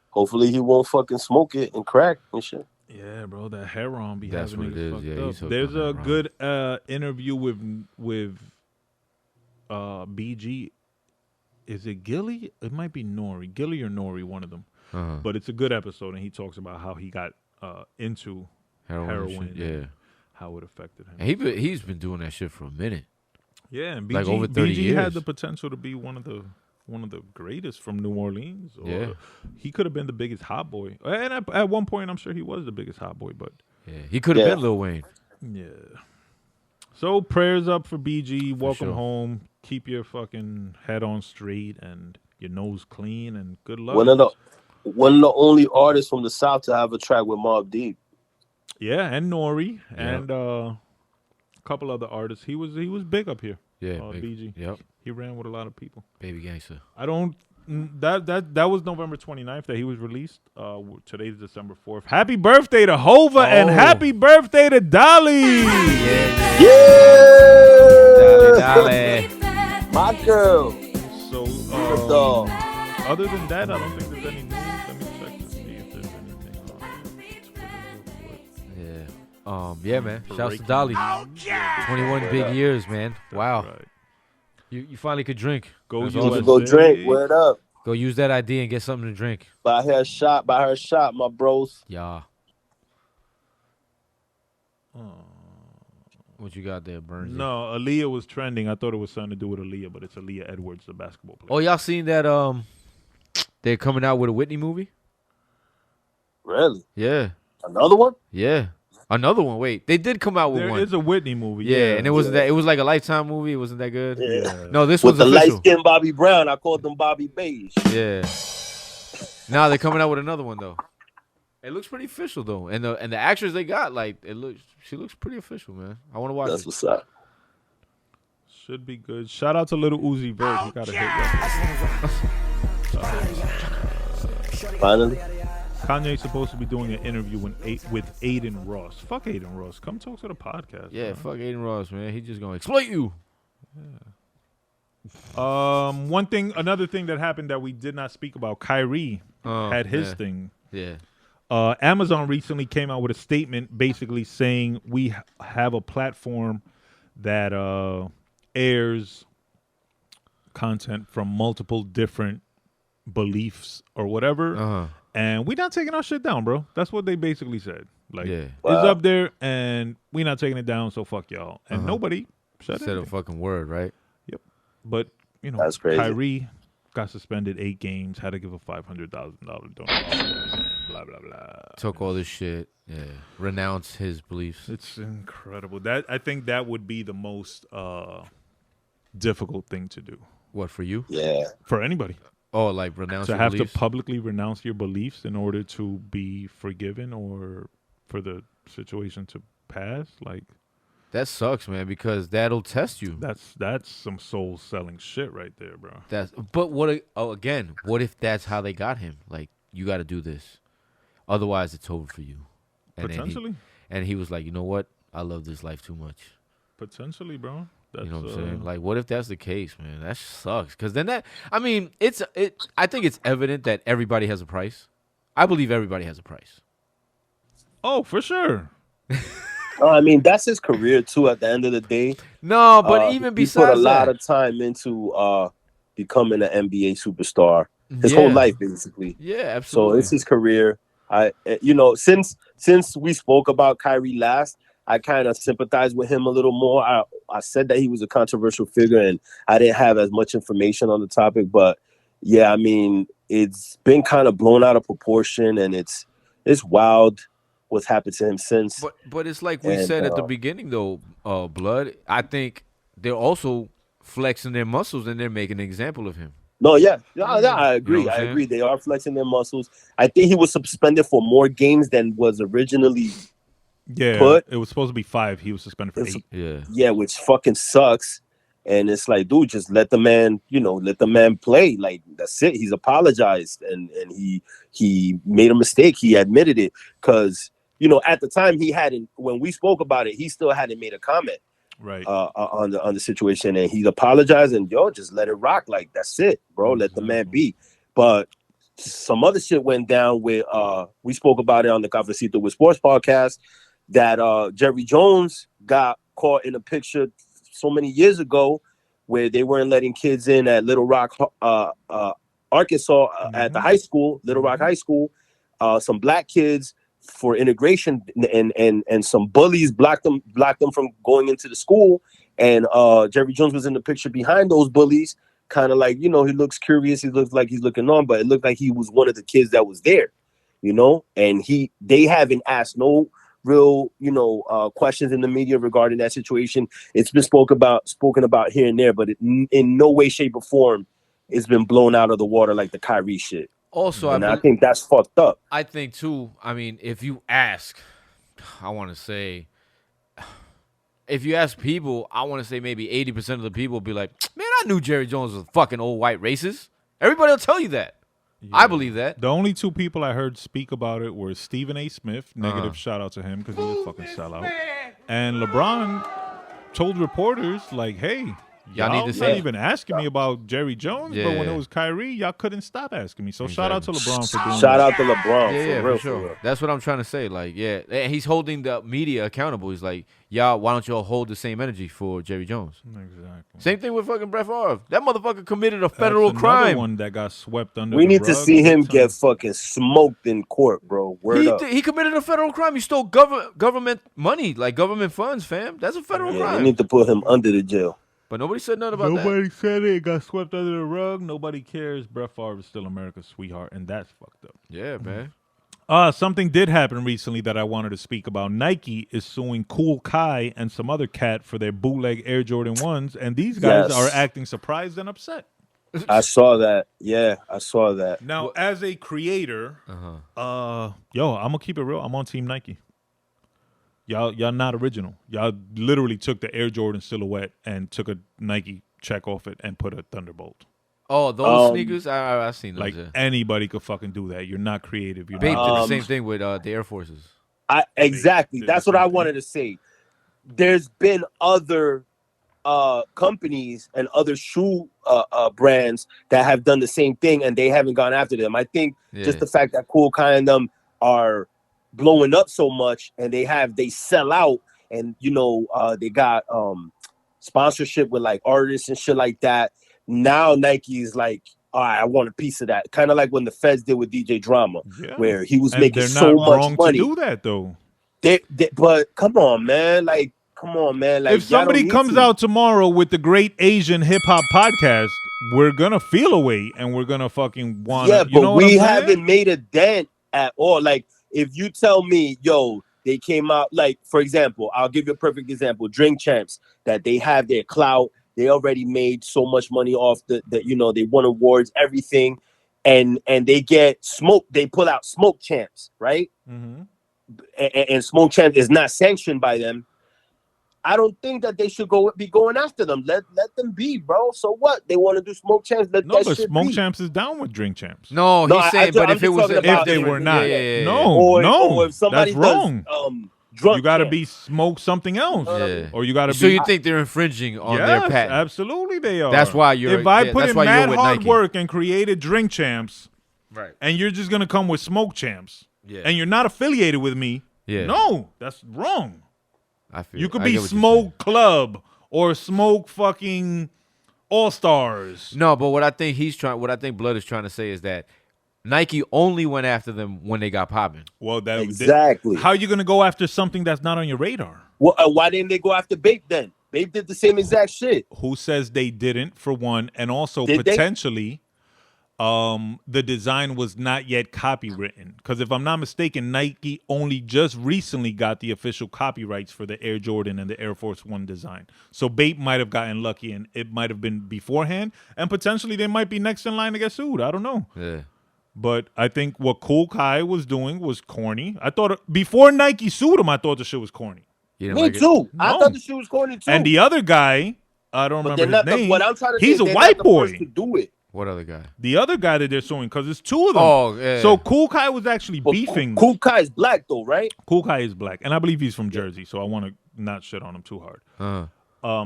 Hopefully he won't fucking smoke it and crack and shit.
Yeah, bro, that heroin be
That's
having
what it is.
fucked up. There's a good interview with BG. Is it Gilly? It might be Nori. Gilly or Nori, one of them. But it's a good episode, and he talks about how he got into heroin.
Yeah.
How it affected him.
And he's been doing that shit for a minute.
Yeah, and BG,
like over 30
BG
years.
had the potential to be one of the greatest from New Orleans. Or he could have been the biggest hot boy. And at one point, I'm sure he was the biggest hot boy. But
he could have been Lil Wayne.
Yeah. So prayers up for BG. Welcome home. Keep your fucking head on straight and your nose clean, and good luck.
One of the only artists from the South to have a track with Mobb Deep.
Yeah, and Nori and a couple other artists. He was big up here.
Yeah,
BG.
Yep.
He ran with a lot of people.
Baby gangster.
I don't. That was November 29th that he was released. Today's December 4th. Happy birthday to Hova and happy birthday to Dolly.
Dolly.
My girl.
So Other than that, I don't think there's any news. Let me check to see if there's anything on Twitter.
Yeah, man. Shouts to Dolly. 21 big years, man. Wow.
Right.
You finally could drink.
Go drink. Word up.
Go use that ID and get something to drink.
Buy her a shot, my bros.
Yeah. What you got there, Burnz?
No, Aaliyah was trending. I thought it was something to do with Aaliyah, but it's Aaliyah Edwards, the basketball player.
Oh, y'all seen that? They're coming out with a Whitney movie.
Really?
Yeah.
Another one?
Yeah. Another one. Wait, they did come out with one.
There is a Whitney movie.
Yeah, and it wasn't that. It was like a Lifetime movie. It wasn't that good.
Yeah.
No, this
with
was
the
official.
light-skinned Bobby Brown. I called them Bobby Beige.
Yeah. Now they're coming out with another one though. It looks pretty official though, and the actress they got, like, she looks pretty official, man. I want to watch.
That's
it.
what's up.
Should be good. Shout out to Little Uzi Vert. He got a hit.
Finally.
Kanye's supposed to be doing an interview with Aiden Ross. Fuck Aiden Ross. Come talk to the podcast.
Yeah,
man.
fuck Aiden Ross, man. He just gonna exploit you.
Yeah. Another thing that happened that we did not speak about. Kyrie had his thing.
Yeah.
Amazon recently came out with a statement basically saying we have a platform that airs content from multiple different beliefs or whatever. And we're not taking our shit down, bro. That's what they basically said. Like, it's up there, and we're not taking it down, so fuck y'all. And nobody said
a fucking word, right?
Yep. But, you know,
that's crazy.
Kyrie got suspended 8 games, had to give a $500,000 donation, blah, blah, blah.
Took all this shit. Yeah. Renounce his beliefs.
It's incredible. I think that would be the most difficult thing to do.
What, for you?
Yeah.
For anybody.
Oh, like renounce your beliefs?
To publicly renounce your beliefs in order to be forgiven or for the situation to pass, like,
that sucks, man, because that'll test you.
That's some soul selling shit right there, bro.
But what if that's how they got him? Like, you got to do this, otherwise it's over for you. And
potentially.
And he was like, you know what? I love this life too much.
Potentially, bro.
You know what I'm saying? Like, what if that's the case, man? That sucks. Because then I think it's evident that everybody has a price. I believe everybody has a price.
Oh, for sure.
I mean, that's his career too. At the end of the day,
no, but even besides,
he put a lot of time into becoming an NBA superstar. His whole life, basically.
Yeah, absolutely.
So it's his career. Since we spoke about Kyrie last, I kind of sympathize with him a little more. I said that he was a controversial figure, and I didn't have as much information on the topic. But yeah, I mean, it's been kind of blown out of proportion, and it's wild what's happened to him since.
But it's like we said at the beginning, though, Blood. I think they're also flexing their muscles, and they're making an example of him.
No, yeah, I agree.
You know
I agree. They are flexing their muscles. I think he was suspended for more games than was originally.
Yeah, it was supposed to be 5. He was suspended for 8.
Yeah, which fucking sucks. And it's like, dude, just let the man, play. Like, that's it. He's apologized, and he made a mistake. He admitted it because, at the time when we spoke about it, he still hadn't made a comment
right
on the situation, and he's apologized, and just let it rock. Like, that's it, bro. Let the man be. But some other shit went down with we spoke about it on the Cafecito with Sports podcast, that Jerry Jones got caught in a picture so many years ago where they weren't letting kids in at Little Rock, Arkansas, at the high school, Little Rock High School. Some black kids, for integration, and some bullies blocked them from going into the school. And Jerry Jones was in the picture behind those bullies, kind of like, he looks curious. He looks like he's looking on, but it looked like he was one of the kids that was there, and they haven't asked no real, questions in the media regarding that situation. It's been spoken about here and there, but in no way, shape, or form, it's been blown out of the water like the Kyrie shit.
Also,
I think that's fucked up.
I think too. I mean, if you ask, if you ask people, I want to say maybe 80% of the people will be like, man, I knew Jerry Jones was a fucking old white racist. Everybody will tell you that. Yeah. I believe that.
The only 2 people I heard speak about it were Stephen A. Smith, negative shout out to him because he's a fucking sellout. And LeBron told reporters, like, hey,
Y'all need the
not
same.
even asking me about Jerry Jones, but when it was Kyrie, y'all couldn't stop asking me. So shout out to LeBron for doing
Shout
that.
out to LeBron.
Yeah,
for real,
for sure.
for real.
That's what I'm trying to say. Like, yeah, and he's holding the media accountable. He's like, y'all, why don't y'all hold the same energy for Jerry Jones?
Exactly.
Same thing with fucking Brett Favre. That motherfucker committed a federal crime.
One that got swept under.
We need to see him get fucking smoked in court, bro. Word up.
He committed a federal crime. He stole government money, like government funds, fam. That's a federal crime.
We need to put him under the jail.
But nobody said nothing about that.
Nobody said it. It got swept under the rug. Nobody cares. Brett Favre is still America's sweetheart, and that's fucked up.
Yeah, man.
Something did happen recently that I wanted to speak about. Nike is suing Kool Kai and some other cat for their bootleg Air Jordan 1s, and these guys are acting surprised and upset.
I saw that. Yeah, I saw that.
Now, as a creator, I'm gonna keep it real. I'm on Team Nike. Y'all not original. Y'all literally took the Air Jordan silhouette and took a Nike check off it and put a Thunderbolt.
Oh, those sneakers? I've seen those.
Like anybody could fucking do that. You're not creative. You're
Bape
not.
did the same thing with the Air Forces.
Exactly. That's what I wanted to say. There's been other companies and other shoe brands that have done the same thing, and they haven't gone after them. I think just the fact that Kool Kai and them are blowing up so much, and they sell out, and they got sponsorship with like artists and shit like that. Now Nike is like, all right, I want a piece of that. Kind of like when the Feds did with DJ Drama, where he was making so much money.
To do that though.
But come on, man. Like,
if somebody comes out tomorrow with the Great Asian Hip Hop Podcast, we're gonna feel away and we're gonna fucking want.
Yeah, but we haven't made a dent at all. Like, if you tell me, yo, they came out, like, for example, I'll give you a perfect example. Drink Champs, that they have their clout. They already made so much money off they won awards, everything, and they get smoke. They put out Smoke Champs, right? Mm-hmm. And Smoke Champs is not sanctioned by them. I don't think that they should be going after them. Let them be, bro. So what? They want to do Smoke Champs. Let that shit
Smoke
be.
Champs is down with Drink Champs.
No, he's saying, but if it was,
if they were not,
or if somebody
that's wrong.
Drunk
you got to be smoke something else, or you got to be.
So you think they're infringing on their patent?
Absolutely, they are.
That's why you're.
If I put in mad hard
Nike.
work and created Drink Champs,
right,
and you're just gonna come with Smoke Champs, and you're not affiliated with me, no, that's wrong.
I feel
you could be Smoke Club or Smoke fucking All Stars.
No, but what I think Blood is trying to say is that Nike only went after them when they got popping.
Well,
exactly.
How are you going to go after something that's not on your radar?
Well, why didn't they go after Bape then? Bape did the same exact shit.
Who says they didn't, for one, and also potentially the design was not yet copywritten. Because if I'm not mistaken, Nike only just recently got the official copyrights for the Air Jordan and the Air Force One design. So Bape might have gotten lucky, and it might have been beforehand, and potentially they might be next in line to get sued. I don't know.
Yeah.
But I think what Kool Kai was doing was corny. I thought before Nike sued him, I thought the shit was corny.
Me too. I thought the shit was corny too.
And the other guy, I don't remember his name.
What I'm trying to
he's
say,
a white boy.
To do it.
What other guy?
The other guy that they're suing, because it's two of them.
Oh, yeah.
So Kool Kai was actually beefing.
Kool Kai is black though, right?
Kool Kai is black, and I believe he's from Jersey. So I want to not shit on him too hard.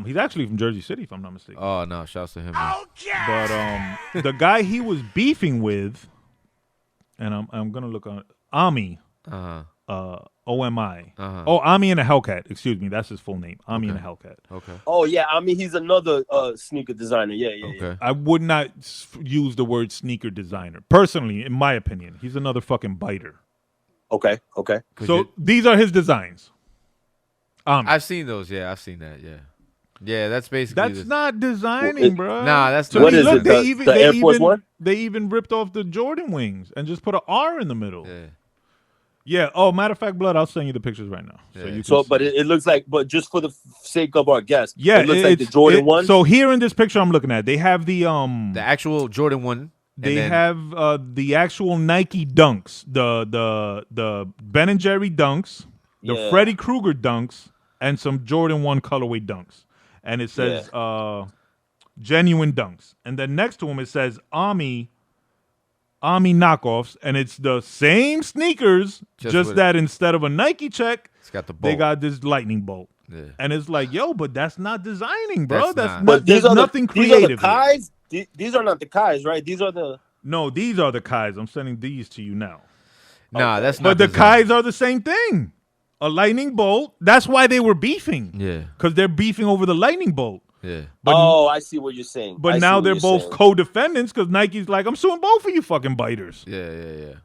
He's actually from Jersey City, if I'm not mistaken.
Oh no, shouts to him.
But the guy he was beefing with. And I'm gonna look on Ami, OMI. Oh, Ami and a Hellcat. Excuse me, that's his full name. Ami and a Hellcat.
Okay.
Oh yeah, I mean he's another sneaker designer. Yeah.
I would not use the word sneaker designer personally, in my opinion. He's another fucking biter.
Okay.
So these are his designs.
I've seen those. Yeah, I've seen that. Yeah. Yeah, that's basically.
That's not designing, bro.
Nah, that's
what is it? The Air Force One?
They even ripped off the Jordan wings and just put an R in the middle.
Yeah.
Yeah. Oh, matter of fact, Blood, I'll send you the pictures right now.
Yeah.
But it looks like, but just for the sake of our guests,
yeah,
it looks like the Jordan 1.
So here in this picture I'm looking at, they have the
actual Jordan 1.
They have the actual Nike Dunks, the Ben and Jerry Dunks, the Freddy Krueger Dunks, and some Jordan 1 colorway Dunks. And it says genuine Dunks. And then next to them it says Ami knockoffs. And it's the same sneakers, just that instead of a Nike check,
it's got the bolt.
They got this lightning bolt. And it's like, yo, but that's not designing, bro. That's
but
there's nothing creative.
These are the Kais. These are not the Kais, right? These are the.
No, these are the Kais. I'm sending these to you now.
Nah, that's not.
But the Kais are the same thing. A lightning bolt. That's why they were beefing.
Yeah.
Because they're beefing over the lightning bolt.
Yeah.
But, I see what you're saying.
But now they're both co-defendants because Nike's like, I'm suing both of you fucking biters.
Yeah.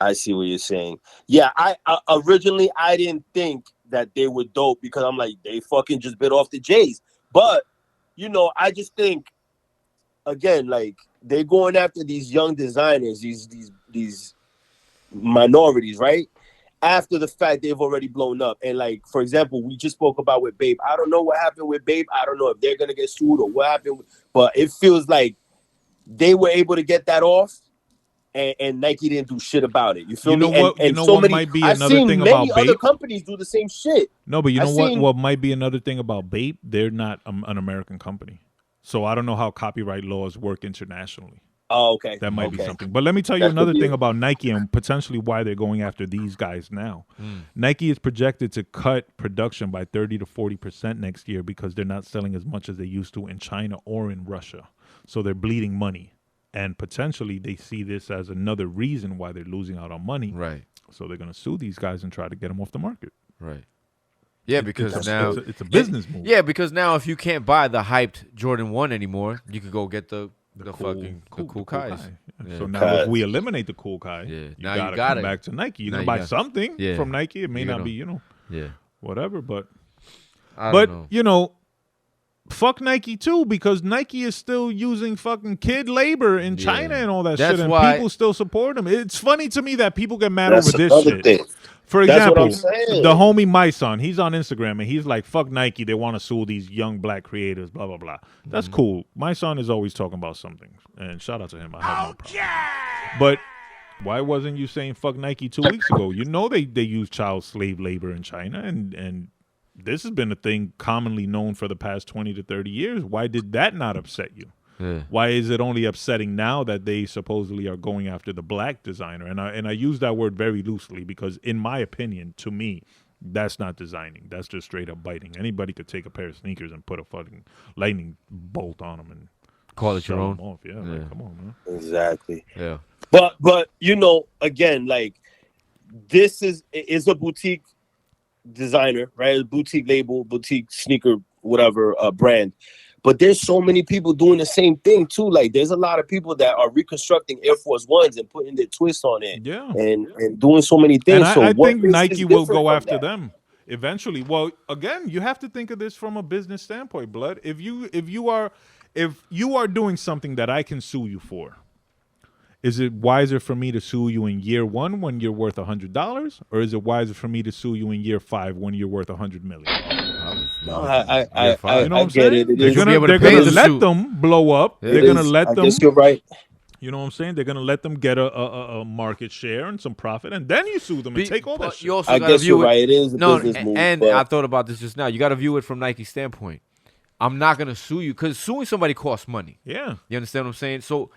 I see what you're saying. Yeah, I originally I didn't think that they were dope because I'm like, they fucking just bit off the J's. But, I just think, again, like, they're going after these young designers, these minorities, right? After the fact, they've already blown up. And, like, for example, we just spoke about with Babe. I don't know what happened with Babe. I don't know if they're going to get sued or what happened. But it feels like they were able to get that off, and Nike didn't do shit about it. You feel me?
What might be another thing about Babe?
Many other companies do the same shit.
No, but what might be another thing about Babe? They're not an American company. So I don't know how copyright laws work internationally.
Oh, okay.
That might be something. But let me tell you another thing about Nike and potentially why they're going after these guys now. Nike is projected to cut production by 30 to 40% next year because they're not selling as much as they used to in China or in Russia. So they're bleeding money. And potentially they see this as another reason why they're losing out on money.
Right.
So they're going to sue these guys and try to get them off the market.
Right. Yeah, because now
it's a business move.
Yeah, because now if you can't buy the hyped Jordan 1 anymore, you can go get the cool Kais.
Yeah. So now if we eliminate the cool Kai, you gotta come back to Nike. You're gonna buy something from Nike. It may not be, whatever, but fuck Nike too, because Nike is still using fucking kid labor in China and all that shit, and people still support them. It's funny to me that people get mad over this shit.
Thing.
For example, the homie my son, he's on Instagram and he's like, fuck Nike, they want to sue these young black creators, blah, blah, blah. That's cool. My son is always talking about something. And shout out to him. I have no problem. But why wasn't you saying fuck Nike 2 weeks ago? You know they use child slave labor in China, and this has been a thing commonly known for the past 20 to 30 years. Why did that not upset you? Yeah. Why is it only upsetting now that they supposedly are going after the black designer? And I use that word very loosely because, in my opinion, to me, that's not designing. That's just straight up biting. Anybody could take a pair of sneakers and put a fucking lightning bolt on them and
call it your own.
Off. Yeah, like, come on, man.
Exactly.
Yeah.
But again, like, this is a boutique designer, right? A boutique label, boutique sneaker, whatever brand. But there's so many people doing the same thing too. Like, there's a lot of people that are reconstructing Air Force Ones and putting their twist on it, and doing so many things.
And I think Nike will go after them eventually. Well, again, you have to think of this from a business standpoint, Blood. If you are doing something that I can sue you for, is it wiser for me to sue you in year 1 when you're worth $100, or is it wiser for me to sue you in year 5 when you're worth $100 million?
No, I
you know what I'm
get
saying?
it.
They're gonna let them blow up. They're gonna let them.
I guess you're right.
You know what I'm saying? They're gonna let them get a market share and some profit, and then you sue them and take all that shit.
You also
I guess you're right. It is a
no,
business move.
And I thought about this just now. You got to view it from Nike's standpoint. I'm not gonna sue you because suing somebody costs money.
Yeah,
you understand what I'm saying? So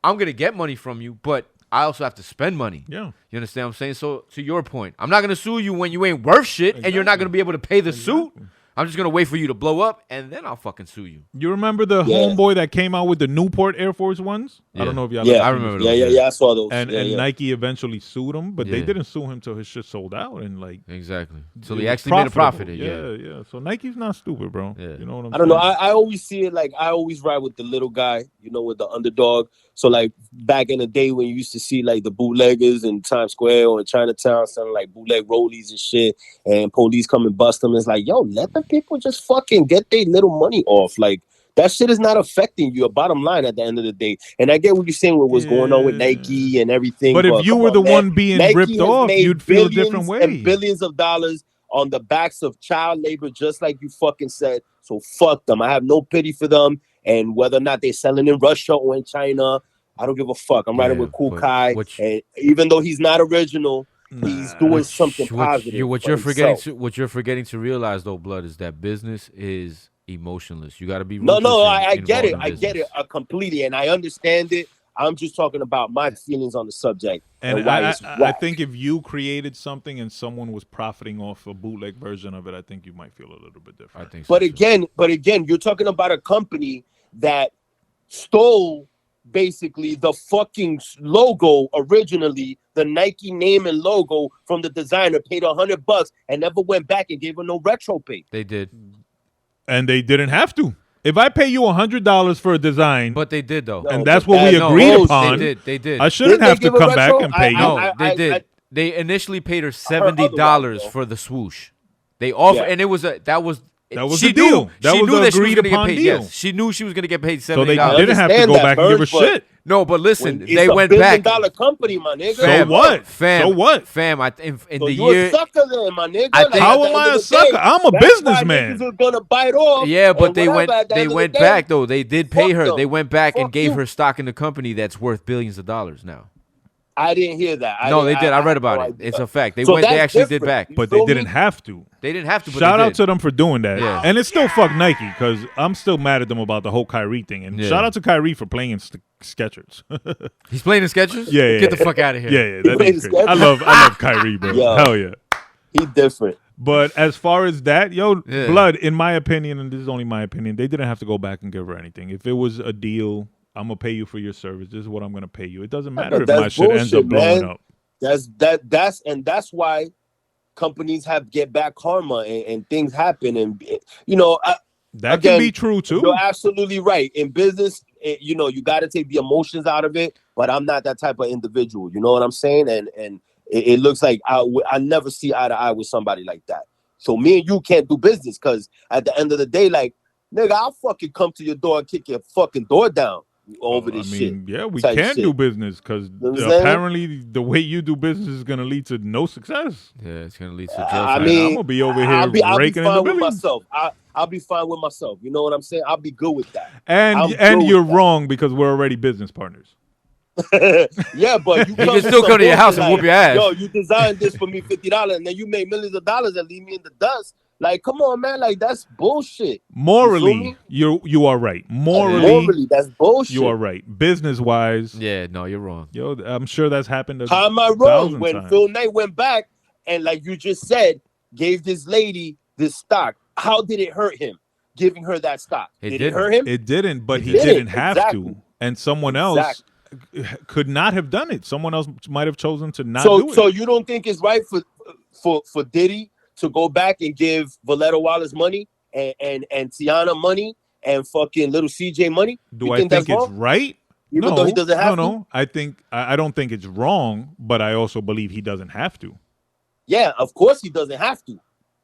I'm gonna get money from you, but I also have to spend money.
Yeah.
You understand what I'm saying? So to your point, I'm not gonna sue you when you ain't worth shit and you're not gonna be able to pay the suit. I'm just gonna wait for you to blow up and then I'll fucking sue you.
You remember the homeboy that came out with the Newport Air Force Ones?
Yeah.
I don't know if y'all
I remember those.
Yeah, I saw those.
And Nike eventually sued him, but they didn't sue him till his shit sold out and like
exactly. So he actually made a profit.
Yeah. So Nike's not stupid, bro. Yeah. You know what I'm saying?
I don't know. I always see it like I always ride with the little guy, with the underdog. So like back in the day when you used to see like the bootleggers in Times Square or in Chinatown selling like bootleg rollies and shit, and police come and bust them, it's like, yo, let the people just fucking get their little money off. Like, that shit is not affecting your bottom line at the end of the day. And I get what you're saying with what's going on with Nike and everything.
But if you were the one being ripped off, you'd feel a different way.
And billions of dollars on the backs of child labor, just like you fucking said. So fuck them. I have no pity for them. And whether or not they're selling in Russia or in China, I don't give a fuck. I'm riding with Cool Kai. And even though he's not original, he's doing something positive.
What you're forgetting to realize, though, Blood, is that business is emotionless. You got to be
I get it. I get it completely, and I understand it. I'm just talking about my feelings on the subject
and
why it's whack.
I think if you created something and someone was profiting off a bootleg version of it, I think you might feel a little bit different.
I think so
but again, you're talking about a company that stole basically the fucking logo originally, the Nike name and logo from the designer, paid $100 and never went back and gave her no retro pay.
They did.
And they didn't have to. If I pay you $100 for a design,
but they did though,
and that's what we agreed upon.
They did.
I shouldn't have to come back and pay you.
No, they did. They initially paid her $70 for the swoosh. They offered, and it was that was
the deal. That was the agreed upon deal.
Yes, she knew she was going to get paid $70.
So they didn't have to go back and give her shit.
No, but listen, they
it's
went
a
back.
$1 billion company, my nigga.
So what?
Fam,
so what?
Fam, in
so
the
you're
year.
a sucker then, my nigga.
How am I a sucker? I'm a businessman.
Niggas are gonna bite off.
Yeah, but they went back though. They did pay her.
Them.
They went back and gave
you.
her stock in the company that's worth billions of dollars now.
I didn't hear that.
No, they did. I read about it. It's a fact. They went. They actually did back,
but they didn't have to.
They didn't have to. But
Shout out to them for doing that.
Yeah.
And it's still fuck Nike because I'm still mad at them about the whole Kyrie thing. And shout out to Kyrie for playing in Skechers.
He's playing in Skechers?
Yeah.
Get the fuck out of here.
Yeah. That is great. I love Kyrie, bro.
Yo,
hell yeah.
He different.
But as far as that, Blood, in my opinion, and this is only my opinion, they didn't have to go back and give her anything. If it was a deal, I'm gonna pay you for your service. This is what I'm gonna pay you. It doesn't matter if my shit ends up blowing up.
That's why companies get back karma and things happen, and
that
again,
can be true too.
You're absolutely right. In business, you got to take the emotions out of it. But I'm not that type of individual. You know what I'm saying? And it looks like I never see eye to eye with somebody like that. So me and you can't do business because at the end of the day, like, nigga, I'll fucking come to your door and kick your fucking door down over this shit.
Yeah, we can do business because apparently the way you do business is going to lead to no success.
Yeah, it's going to lead to jail.
I'm going to be over here raking in the billions.
I'll be fine with myself. You know what I'm saying? I'll be good with that.
And you're wrong because we're already business partners.
Yeah, but you
can still go to your house and whoop your ass.
Yo, you designed this for me $50 and then you made millions of dollars and leave me in the dust. Like, come on, man. Like, that's bullshit.
Morally, you are right. Morally,
that's bullshit.
You are right. Business-wise.
Yeah, no, you're wrong.
Yo, I'm sure that's happened.
How am I wrong? When Phil Knight went back and, like you just said, gave this lady this stock, how did it hurt him giving her that stock? Did it hurt him?
It didn't, but he didn't have to. And someone else could not have done it. Someone else might have chosen to not do it.
So you don't think it's right for Diddy to go back and give Valletta Wallace money and Tiana money and fucking little CJ money?
Do I think it's right?
Even though he doesn't have to?
No. I don't think it's wrong, but I also believe he doesn't have to.
Yeah, of course he doesn't have to.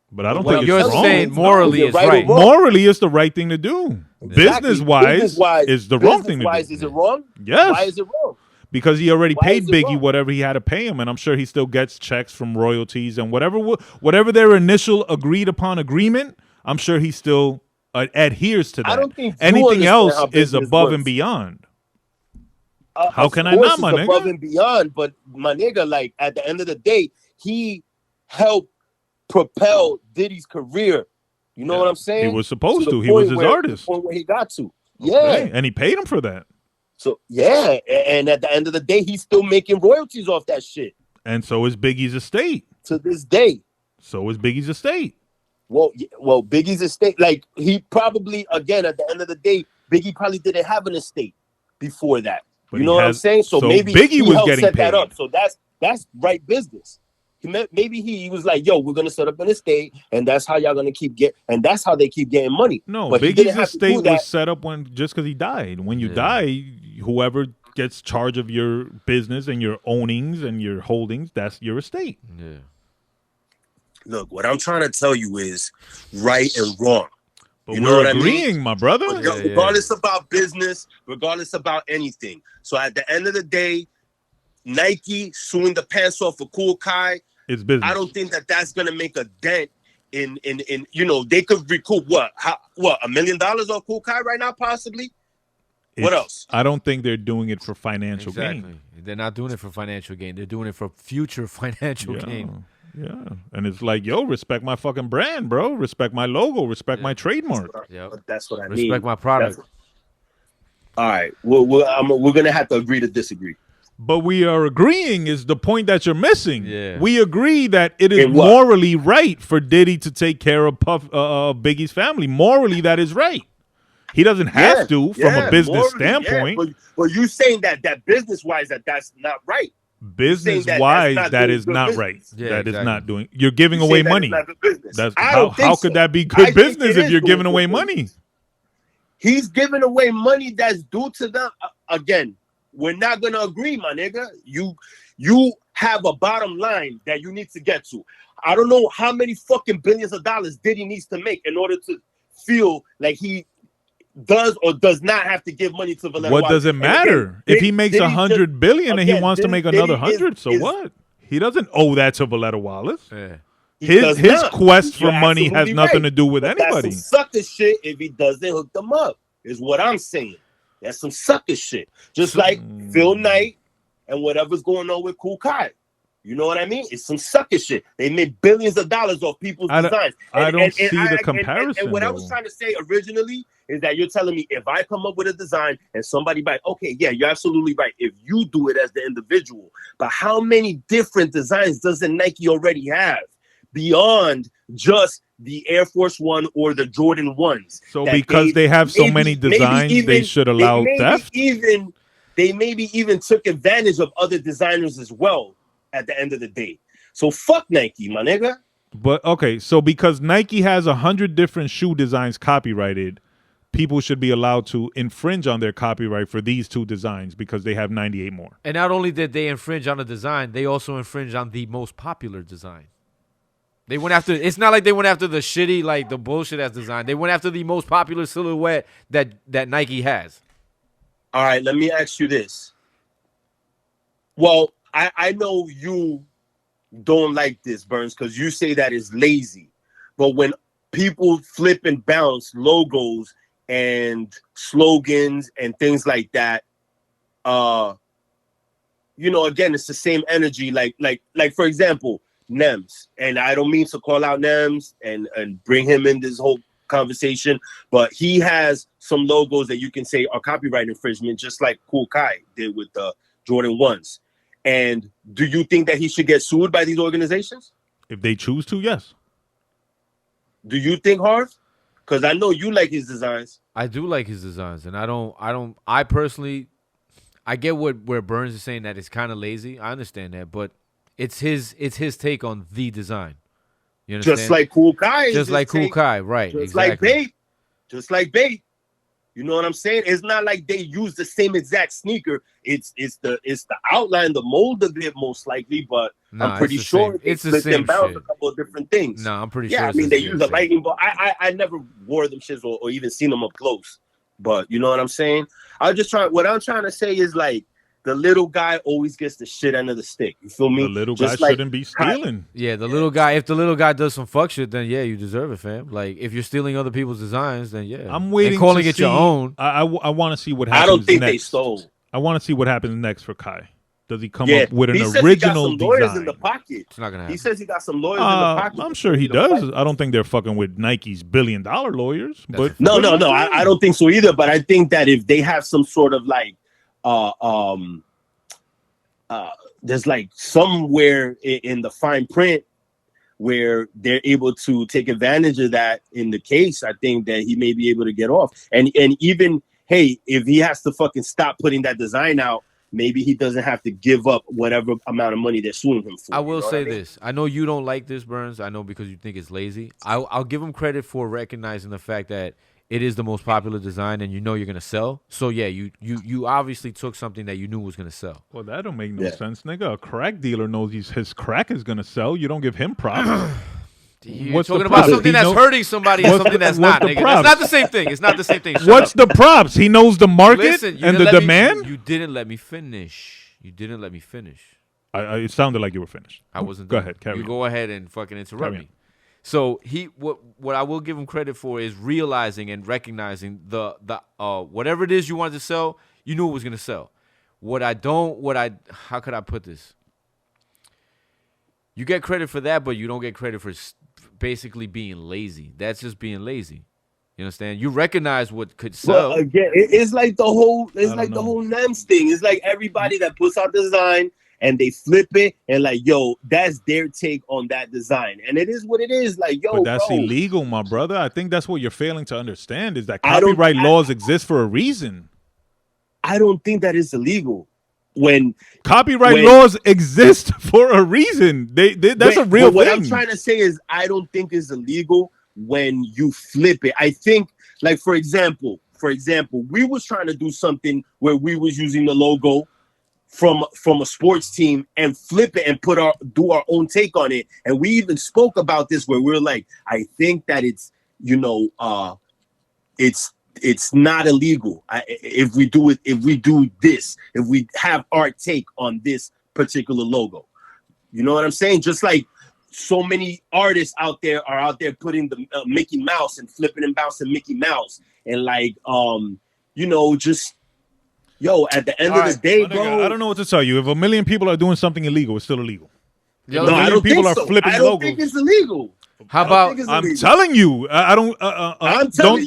But I don't think it's wrong.
You're saying morally it's right.
Morally, it's the right thing to do. Exactly. Business-wise, is the wrong thing to do.
Is it wrong?
Yes.
Why is it wrong?
Because he already paid Biggie whatever he had to pay him, and I'm sure he still gets checks from royalties and whatever their initial agreed upon agreement. I'm sure he still adheres to that.
I don't think
anything else is above and beyond. How can I not, my nigga?
Above and beyond, but my nigga, like at the end of the day, he helped propel Diddy's career. You know what I'm saying?
He was supposed to. He was his artist.
The point where he got to.
Okay.
Yeah.
And he paid him for that.
So, yeah. And at the end of the day, he's still making royalties off that shit.
And so is Biggie's estate.
To this day.
So is Biggie's estate.
Well, Biggie's estate, like, he probably, again, at the end of the day, Biggie probably didn't have an estate before that. But you know what I'm saying? So maybe
Biggie was getting
set
paid.
That up. So that's right business. Maybe he was like, "Yo, we're gonna set up an estate, and that's how y'all gonna and that's how they keep getting money."
No, but Biggie's estate was set up just because he died. When you die, whoever gets charge of your business and your ownings and your holdings, that's your estate.
Yeah.
Look, what I'm trying to tell you is right and wrong.
But you know we're agreeing, my brother.
Regardless about business, regardless about anything. So at the end of the day, Nike suing the pants off of Kool Kai.
It's business.
I don't think that's gonna make a dent in they could recoup $1 million on Kool Kai right now, possibly. What else?
I don't think they're doing it for financial gain.
They're not doing it for financial gain. They're doing it for future financial gain.
Yeah. And it's like, yo, respect my fucking brand, bro. Respect my logo. Respect my trademark.
That's what I mean.
Respect my product.
All right, we're gonna have to agree to disagree.
But we are agreeing is the point that you're missing.
Yeah.
We agree that it is morally right for Diddy to take care of Biggie's family. Morally, that is right. He doesn't have to from a business standpoint.
But you saying that business-wise that's not right.
Business-wise, that is not right.
Yeah,
that
exactly.
is not doing. You're giving away money.
That's
how could that be good business if you're giving away money?
He's giving away money that's due to them. Again, we're not gonna agree, my nigga. You have a bottom line that you need to get to. I don't know how many fucking billions of dollars Diddy needs to make in order to feel like he does or does not have to give money to Valetta.
What does it matter if he makes $100 billion and he wants to make another 100? So what? He doesn't owe that to Valetta Wallace.
Yeah.
His quest for money has nothing to do with anybody.
That's some sucker shit if he doesn't hook them up, is what I'm saying. That's some sucker shit. Just like Phil Knight and whatever's going on with Kool Kai. You know what I mean? It's some sucker shit. They made billions of dollars off people's designs.
I don't see the comparison.
And what I was trying to say originally is that you're telling me if I come up with a design and somebody buys, okay, yeah, you're absolutely right. If you do it as the individual, but how many different designs doesn't Nike already have beyond just the Air Force One or the Jordan 1s?
So because they have so many designs, they should allow theft?
They maybe even took advantage of other designers as well at the end of the day. So fuck Nike, my nigga.
But okay, so because Nike has 100 different shoe designs copyrighted, people should be allowed to infringe on their copyright for these two designs because they have 98 more.
And not only did they infringe on the design, they also infringed on the most popular design. They went after, it's not like they went after the shitty, like the bullshit ass design. They went after the most popular silhouette that Nike has.
All right, let me ask you this. Well, I know you don't like this, Burnz, because you say that is lazy. But when people flip and bounce logos and slogans and things like that, you know, again, it's the same energy. Like for example, Nems, and I don't mean to call out Nems and bring him in this whole conversation, but he has some logos that you can say are copyright infringement, just like Kool Kai did with the Jordan 1s. And do you think that he should get sued by these organizations?
If they choose to, yes.
Do you think, Harv? Because I know you like his designs.
I do like his designs, and I personally, I get where Burnz is saying that it's kind of lazy. I understand that, but it's his take on the design. You understand?
Just like Kool Kai.
Just like Kool Kai, right?
Just
exactly.
like Bape. Just like Bape. You know what I'm saying? It's not like they use the same exact sneaker. It's the outline, the mold of it most likely, but I'm pretty sure
it's the same
bounce
shit.
A couple of different things.
No, I'm pretty sure.
Yeah, I mean they use a lightning bolt. I never wore them shits or even seen them up close. But you know what I'm saying? What I'm trying to say is like the little guy always gets the shit end of the stick. You feel me?
The little guy shouldn't be stealing.
Yeah, the little guy. If the little guy does some fuck shit, then yeah, you deserve it, fam. Like if you're stealing other people's designs, then yeah.
I'm waiting
and calling
to
it
see,
your own.
I want to see what happens.
I don't think
next.
they stole.
I want to see what happens next for Kai. Does he come up with an original
he got some lawyers
design?
In the pocket.
It's not gonna happen.
He says he got some lawyers in the pocket.
I'm sure he does. I don't think they're fucking with Nike's billion-dollar lawyers. But
no. I don't think so either. But I think that if they have some sort of like, there's like somewhere in the fine print where they're able to take advantage of that in the case, I think that he may be able to get off. And even, hey, if he has to fucking stop putting that design out, maybe he doesn't have to give up whatever amount of money they're suing him for.
I will say this. I know you don't like this, Burnz. I know because you think it's lazy. I'll give him credit for recognizing the fact that it is the most popular design and you know you're going to sell. So, yeah, you obviously took something that you knew was going to sell.
Well, that don't make no sense, nigga. A crack dealer knows his crack is going to sell. You don't give him props.
You're talking about something that's hurting somebody and something that's not, nigga. That's not the same thing. It's not the same thing.
What's the props? He knows the market and the demand?
You didn't let me finish. It
sounded like you were finished.
I wasn't.
Go ahead, carry on.
You go ahead and fucking interrupt me. So what I will give him credit for is realizing and recognizing the whatever it is you wanted to sell, you knew it was gonna sell. How could I put this? You get credit for that, but you don't get credit for basically being lazy. That's just being lazy. You understand? You recognize what could sell.
But again, it's like the whole NEMS thing. It's like everybody that puts out design and they flip it and like, yo, that's their take on that design. And it is what it is. Like, yo,
but that's illegal, my brother. I think that's what you're failing to understand is that copyright laws exist for a reason. I
don't think that is illegal. When
copyright laws exist for a reason. That's a real thing.
What I'm trying to say is I don't think it's illegal when you flip it. I think, like, for example, we was trying to do something where we was using the logo from a sports team and flip it and do our own take on it. And we even spoke about this where we're like, I think that it's, it's not illegal if we do this, if we have our take on this particular logo. You know what I'm saying? Just like so many artists out there putting the Mickey Mouse and flipping and bouncing Mickey Mouse and like, just, at the end of the day, bro.
I don't know what to tell you. If 1 million people are doing something illegal, it's still illegal.
No, I don't think so. I don't think it's illegal.
How about
I'm telling you, I don't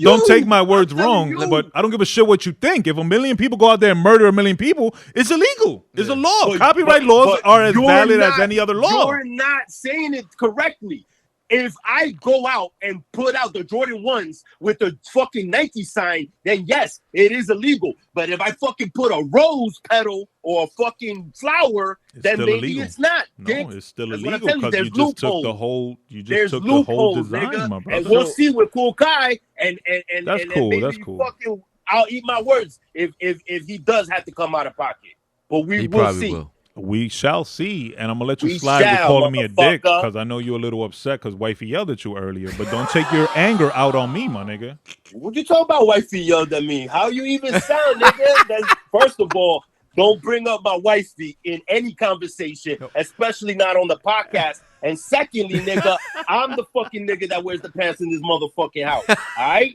don't take my words wrong, but I don't give a shit what you think. If 1 million people go out there and murder 1 million people, it's illegal. It's a law. Copyright laws are as valid as any other law.
You're not saying it correctly. If I go out and put out the Jordan 1s with the fucking Nike sign, then yes, it is illegal. But if I fucking put a rose petal or a fucking flower, then maybe illegal. It's not.
No, it's still illegal because you just took the whole design,
nigga.
my brother.
And we'll see with Cool Kai and
that's
and
cool.
Maybe
that's cool.
Fucking, I'll eat my words if he does have to come out of pocket. But we will see.
Will.
We shall see, and I'm gonna let you slide with calling me a dick because I know you're a little upset because wifey yelled at you earlier. But don't take your anger out on me, my nigga.
What you talking about? Wifey yelled at me. How you even sound, nigga? That's, first of all, don't bring up my wifey in any conversation, especially not on the podcast. And secondly, nigga, I'm the fucking nigga that wears the pants in this motherfucking house. All right?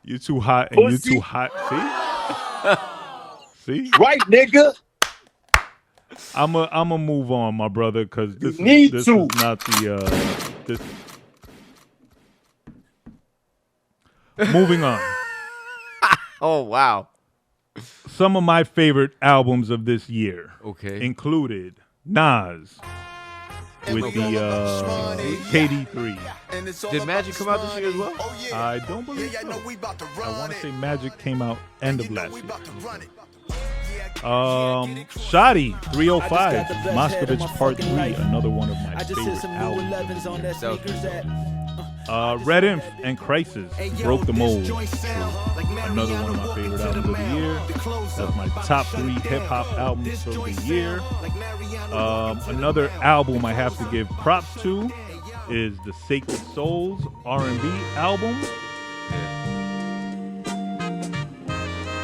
You too hot, and you too hot. See?
Right, nigga.
I'ma move on, my brother, because this is not the this. Moving on.
Oh wow!
Some of my favorite albums of this year, included Nas with the KD3.
Did Magic come out this year as well?
I don't believe so. I want to say Magic came out end of last year. Shoddy 305 Moskovich Part 3, another one of my favorite albums. Red Inf and Crisis, Broke the Mold, another one of my favorite albums of the year. That's my top 3 hip-hop albums of the year. Another album I have to give props to is the Sacred Souls R&B album.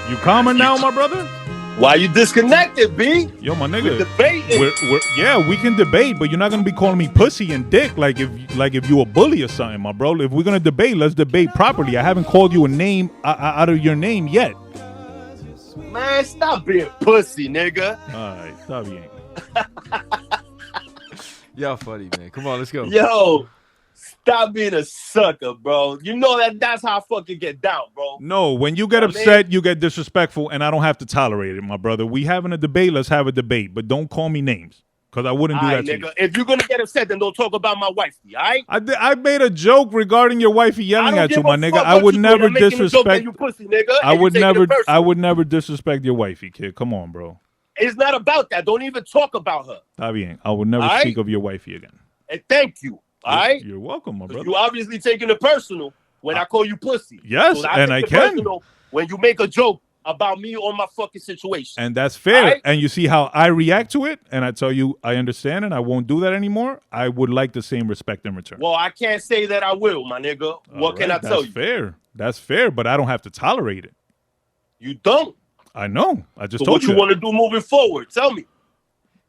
You calmer now, my brother?
Why you disconnected, B?
Yo, my nigga.
We're debating.
Yeah, we can debate, but you're not gonna be calling me pussy and dick like if you a bully or something, my bro. If we're gonna debate, let's debate properly. I haven't called you a name out of your name yet.
Man, stop being pussy, nigga.
All right, stop being.
Y'all funny, man. Come on, let's go.
Yo. Stop being a sucker, bro. You know that's how I fucking get down, bro.
No, when you get upset, you get disrespectful, and I don't have to tolerate it, my brother. We having a debate, let's have a debate, but don't call me names, because I wouldn't do that to you.
If you're going to get upset, then don't talk about my wifey, all right?
I made a joke regarding your wifey yelling at you, my nigga. I would never disrespect you, pussy, nigga, I would never disrespect your wifey, kid. Come on, bro.
It's not about that. Don't even talk about her.
Está bien. I would never speak of your wifey again.
And thank you. All right,
you're welcome, my brother.
You obviously taking it personal when I call you pussy.
Yes, so and I can.
When you make a joke about me or my fucking situation,
and that's fair. Right? And you see how I react to it, and I tell you I understand, and I won't do that anymore. I would like the same respect in return.
Well, I can't say that I will, my nigga. What can I tell you?
That's fair. That's fair, but I don't have to tolerate it.
You don't.
I know. I just told
you. What you want to do moving forward? Tell me.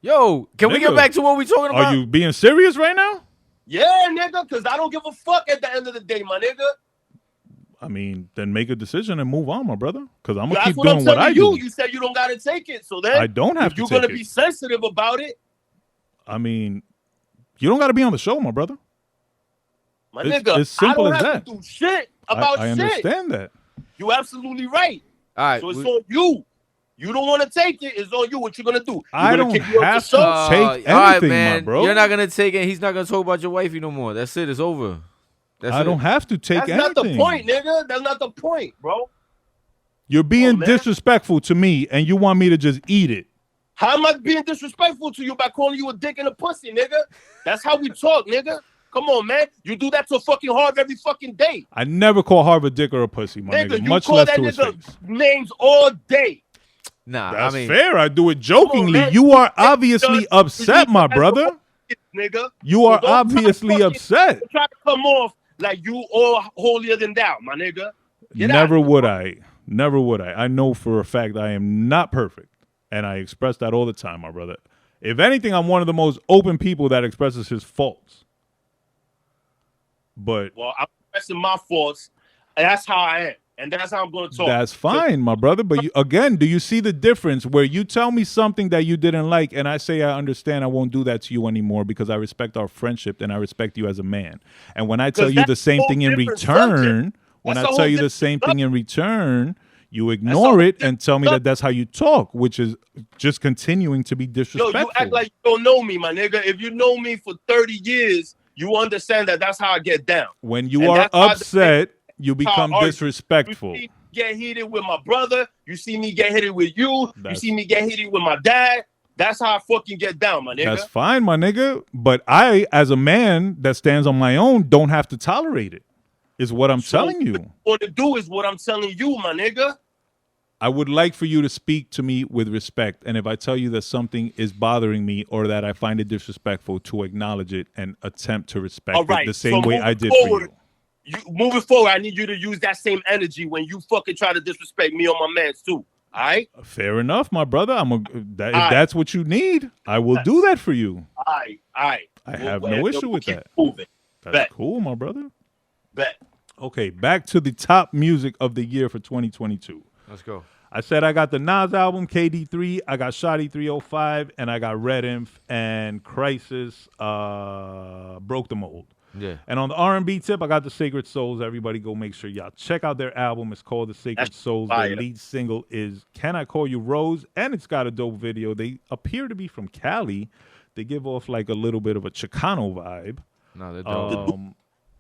Yo, can we get back to what we talking about?
Are you being serious right now?
Yeah, nigga, because I don't give a fuck at the end of the day, my nigga.
I mean, then make a decision and move on, my brother. Because I'm going to keep doing what I do.
You said you don't got to take it. So then
I don't have to take it.
You're going to be sensitive about it.
I mean, you don't got to be on the show, my brother.
My nigga,
it's simple as that.
I don't have to do shit. about
I
shit.
understand that.
You absolutely right.
All right.
So it's on you. You don't want to take it. It's on you. What you gonna do?
I don't have to take anything,
all right, man.
my bro.
You're not gonna take it. He's not gonna talk about your wifey no more. That's it. It's over.
I don't have to take anything.
That's not the point, nigga. That's not the point, bro.
You're being disrespectful to me, and you want me to just eat it.
How am I being disrespectful to you by calling you a dick and a pussy, nigga? That's how we talk, nigga. Come on, man. You do that to fucking Harv every fucking day.
I never call Harv a dick or a pussy, my nigga.
You
much
call
less
that
to his
nigga
face.
names all day.
Nah,
that's
I mean,
fair. I do it jokingly.
On,
you are obviously upset, my brother.
Nigga.
You are obviously upset.
Try to come off like you all holier than thou, my nigga.
Never would I. Never would I. I know for a fact I am not perfect. And I express that all the time, my brother. If anything, I'm one of the most open people that expresses his faults. But
well, I'm expressing my faults. And that's how I am. And that's how I'm going to talk.
That's fine, my brother. But again, do you see the difference where you tell me something that you didn't like and I say, I understand, I won't do that to you anymore because I respect our friendship and I respect you as a man. And when I tell you the same thing in return, you ignore it and tell me that that's how you talk, which is just continuing to be disrespectful.
Yo, you act like you don't know me, my nigga. If you know me for 30 years, you understand that that's how I get down.
When you are upset, you become disrespectful.
You see me get heated with my brother. You see me get heated with you. You see me get heated with my dad. That's how I fucking get down, my nigga.
That's fine, my nigga. But I, as a man that stands on my own, don't have to tolerate it. Is what I'm telling you.
What to do is what I'm telling you, my nigga.
I would like for you to speak to me with respect. And if I tell you that something is bothering me or that I find it disrespectful, to acknowledge it and attempt to respect it the same way I did for you.
Moving forward, I need you to use that same energy when you fucking try to disrespect me or my mans too. All right?
Fair enough, my brother. If that's what you need, I will do that for you.
All right.
I have no issue with that. That's cool, my brother.
Bet.
Okay, back to the top music of the year for 2022.
Let's go.
I said I got the Nas album, KD3, I got Shotty 305, and I got Red Inf and Crisis, Broke the Mold.
Yeah.
And on the R&B tip, I got the Sacred Souls. Everybody go make sure y'all check out their album. It's called The Sacred Souls. Their lead single is Can I Call You Rose? And it's got a dope video. They appear to be from Cali. They give off like a little bit of a Chicano vibe.
No, they're dope.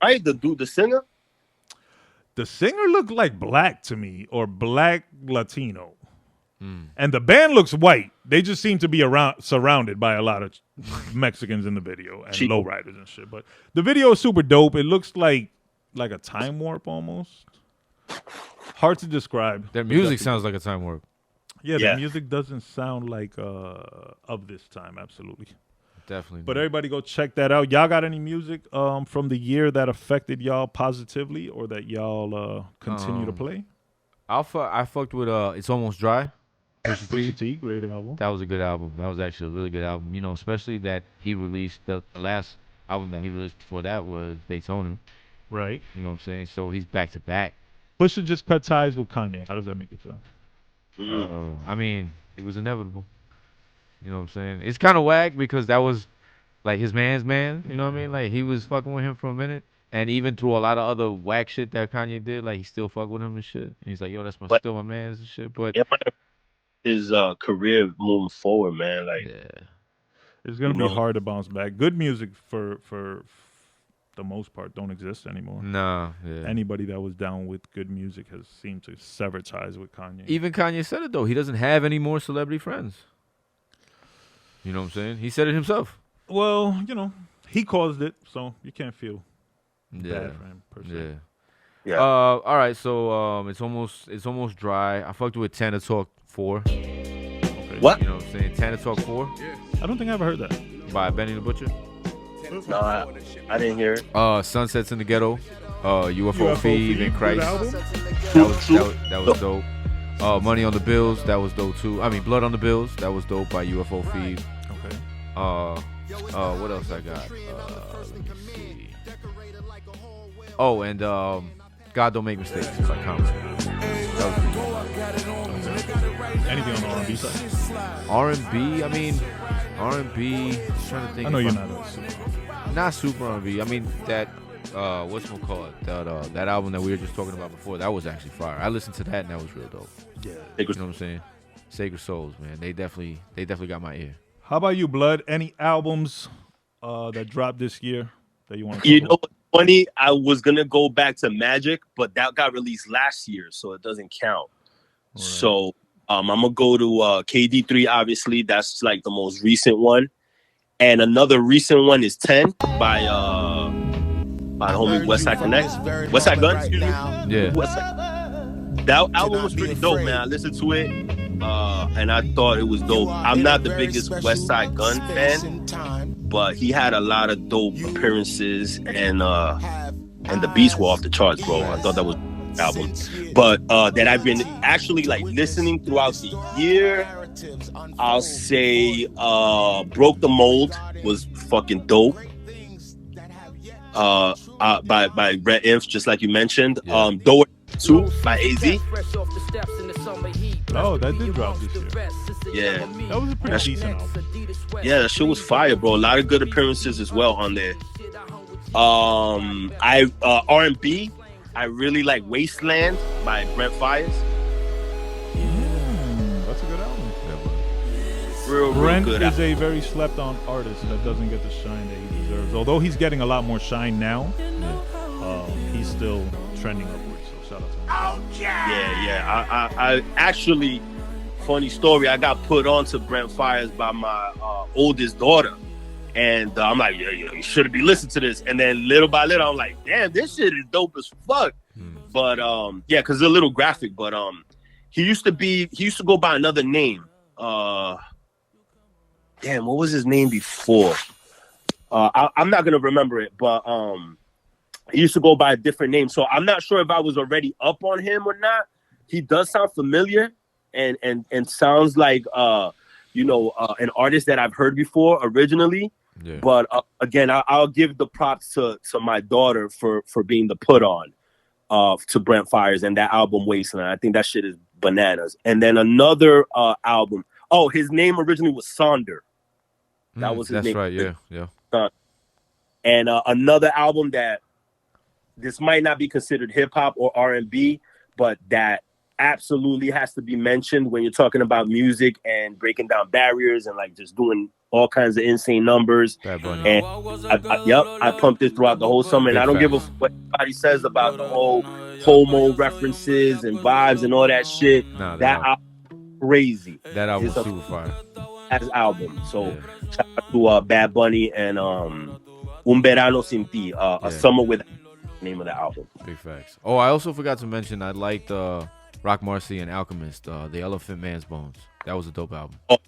Right, the singer?
The singer looked like black to me, or black Latino. And the band looks white. They just seem to be surrounded by a lot of Mexicans in the video and lowriders and shit. But the video is super dope. It looks like a time warp almost. Hard to describe.
Their music sounds like a time warp.
Yeah, the music doesn't sound like of this time. Absolutely.
Definitely.
But everybody go check that out. Y'all got any music from the year that affected y'all positively or that y'all continue to play?
I fucked with It's Almost Dry.
Pusha T, great album.
That was a good album. That was actually a really good album. You know, especially that he released the last album that he released before that was Daytona.
Right.
You know what I'm saying? So he's back to back.
Pusha just cut ties with Kanye. How does that make you feel?
I mean, it was inevitable. You know what I'm saying? It's kind of whack because that was like his man's man. You know what I mean? Like he was fucking with him for a minute. And even through a lot of other whack shit that Kanye did, like he still fuck with him and shit. And he's like, yo, that's still my man's and shit. But
his career moving forward, man, like
it's gonna be hard to bounce back. Good music for the most part don't exist anymore.
Nah,
anybody that was down with good music has seemed to sever ties with Kanye.
Even Kanye said it though. He doesn't have any more celebrity friends. You know what I'm saying? He said it himself.
Well, you know, he caused it, so you can't feel bad for him per se.
Yeah.
All right, so it's almost dry. I fucked with Tana Talk 4.
Okay.
What?
You know what I'm saying? Tana Talk 4.
I don't think I ever heard that.
By Benny the Butcher.
No, I didn't hear it.
Sunsets in the Ghetto. UFO Feed and Christ. That was dope. Money on the Bills. That was dope too. I mean, Blood on the Bills. That was dope by UFO Feed.
Okay.
What else I got? Let me see. Oh, and God Don't Make Mistakes by Common.
Anything on the R&B side?
R&B, I mean, R&B, trying to think.
I know you're not
not super R&B. I mean, that whatchamacallit, that album that we were just talking about before, that was actually fire. I listened to that and that was real dope.
Yeah.
You know what I'm saying? Sacred Souls, man. They definitely got my ear.
How about you, Blood? Any albums that dropped this year that you want to
talk
about?
What's funny? I was gonna go back to Magic, but that got released last year, so it doesn't count. Right. So I'm gonna go to KD3. Obviously, that's like the most recent one, and another recent one is 10 by the homie Westside Connect, Westside Gun. Excuse me.
Yeah.
That album was pretty dope, man. I listened to it, and I thought it was dope. I'm not the biggest Westside Gun fan, but he had a lot of dope appearances, and the beats were off the charts, bro. I thought that was an album. But that I've been actually like listening throughout the year, I'll say Broke the Mold was fucking dope. By Red Inf, just like you mentioned.
Yeah.
Do It Too by AZ.
Oh, that did drop this year.
Yeah.
That was a pretty decent album.
Yeah, that shit was fire, bro. A lot of good appearances as well on there. R&B, I really like Wasteland by Brent Fires.
That's a good album.
Real
Brent
good.
is a very slept-on artist that doesn't get the shine that he deserves. Although he's getting a lot more shine now, he's still trending upwards. So shout out to him.
Yeah. I actually, funny story, I got put on to Brent Fires by my oldest daughter. And I'm like, yeah, you should be listening to this. And then little by little, I'm like, damn, this shit is dope as fuck. But yeah, because it's a little graphic. But he used to go by another name. Damn, what was his name before? I'm not gonna remember it, but he used to go by a different name. So I'm not sure if I was already up on him or not. He does sound familiar and sounds like an artist that I've heard before originally.
Yeah.
But again, I'll give the props to my daughter for being the put on to Brent Fires and that album Wasteland. I think that shit is bananas. And then another album. Oh, his name originally was Sonder. That was his name.
That's right. Yeah.
And another album that this might not be considered hip hop or R&B, but that absolutely has to be mentioned when you're talking about music and breaking down barriers and like just doing all kinds of insane numbers.
Bad Bunny.
And I pumped it throughout the whole summer. And I don't give a what anybody says about the whole homo references and vibes and all that shit.
Nah,
that album crazy.
That album was super fire.
As album. So shout out to Bad Bunny and Un Verano Sin Ti, A Summer with name of the album.
Big facts. Oh, I also forgot to mention I liked Rock Marcy and Alchemist, The Elephant Man's Bones. That was a dope album.
Oh,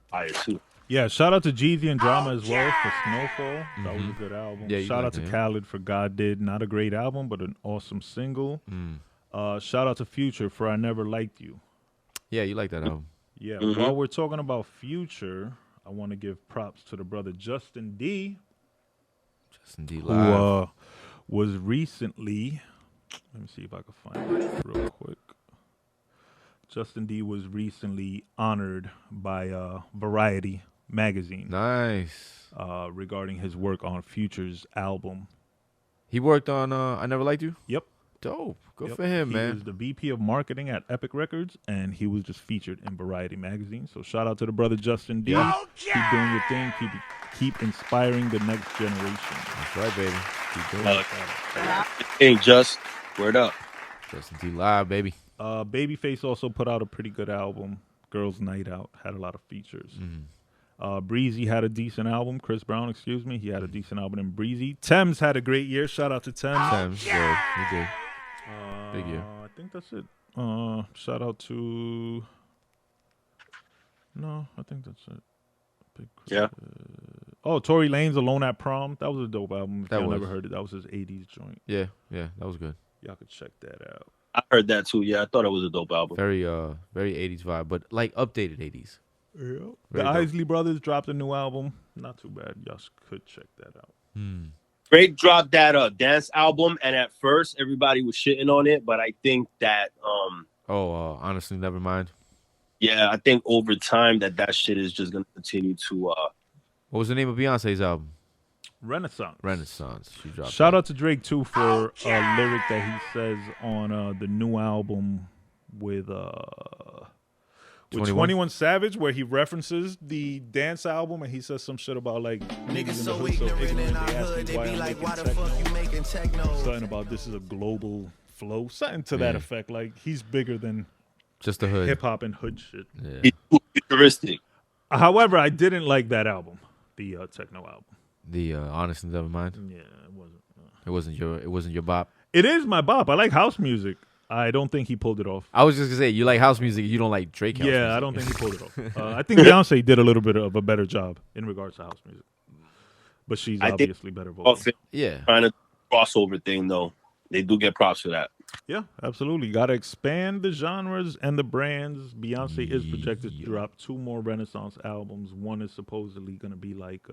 fire too.
Yeah, shout out to Jeezy and Drama as well for Snowfall. That was a good album.
Yeah,
shout out to Khaled for God Did. Not a great album, but an awesome single. Shout out to Future for I Never Liked You.
Yeah, you like that album.
Yeah, while we're talking about Future, I want to give props to the brother Justin D.
Justin D live.
Who was recently, let me see if I can find it real quick. Justin D was recently honored by Variety magazine.
Nice.
Regarding his work on Future's album.
He worked on I Never Liked You?
Yep.
Dope. Good for him, man.
He was the VP of marketing at Epic Records, and he was just featured in Variety magazine. So shout out to the brother Justin D. Keep doing your thing. Keep inspiring the next generation.
That's right, baby. Keep doing it.
Hey, Just, word up.
Justin D live, baby.
Babyface also put out a pretty good album. Girls Night Out had a lot of features. Breezy had a decent album. Chris Brown, excuse me. He had a decent album in Breezy. Thames had a great year. Shout out to Thames.
Yeah, he did. Big year.
I think that's it. Shout out to... No, I think that's it.
Yeah.
Oh, Tory Lanez Alone at Prom. That was a dope album. If
That
y'all
was.
never heard it, that was his 80s joint.
Yeah, that was good.
Y'all could check that out.
I heard that too. Yeah, I thought it was a dope album.
Very 80s vibe, but like updated 80s.
Yeah. The
Very dope.
Isley Brothers dropped a new album. Not too bad. Y'all could check that out.
Drake dropped that dance album, and at first everybody was shitting on it, but I think that
Honestly, never mind.
yeah, I think over time that shit is just gonna continue to
What was the name of Beyonce's album? Renaissance. She dropped
Shout out to Drake too for a lyric that he says on the new album with 21 Savage, where he references the dance album, and he says some shit about like niggas in the hood so ignorant. They ask me why I'm making techno. Something about this is a global flow. Something to that effect. Like he's bigger than
just the hood,
hip hop and hood shit.
Yeah.
It's too futuristic.
However, I didn't like that album, the techno album.
The Honest and Nevermind.
Yeah, it wasn't.
It wasn't your bop.
It is my bop. I like house music. I don't think he pulled it off.
I was just gonna say you like house music. You don't like Drake house music.
I don't think he pulled it off. I think Beyonce did a little bit of a better job in regards to house music, but she's obviously better vocal.
Yeah, trying to crossover thing though. They do get props for that.
Yeah, absolutely. Got to expand the genres and the brands. Beyonce is projected to drop 2 more Renaissance albums. One is supposedly going to be like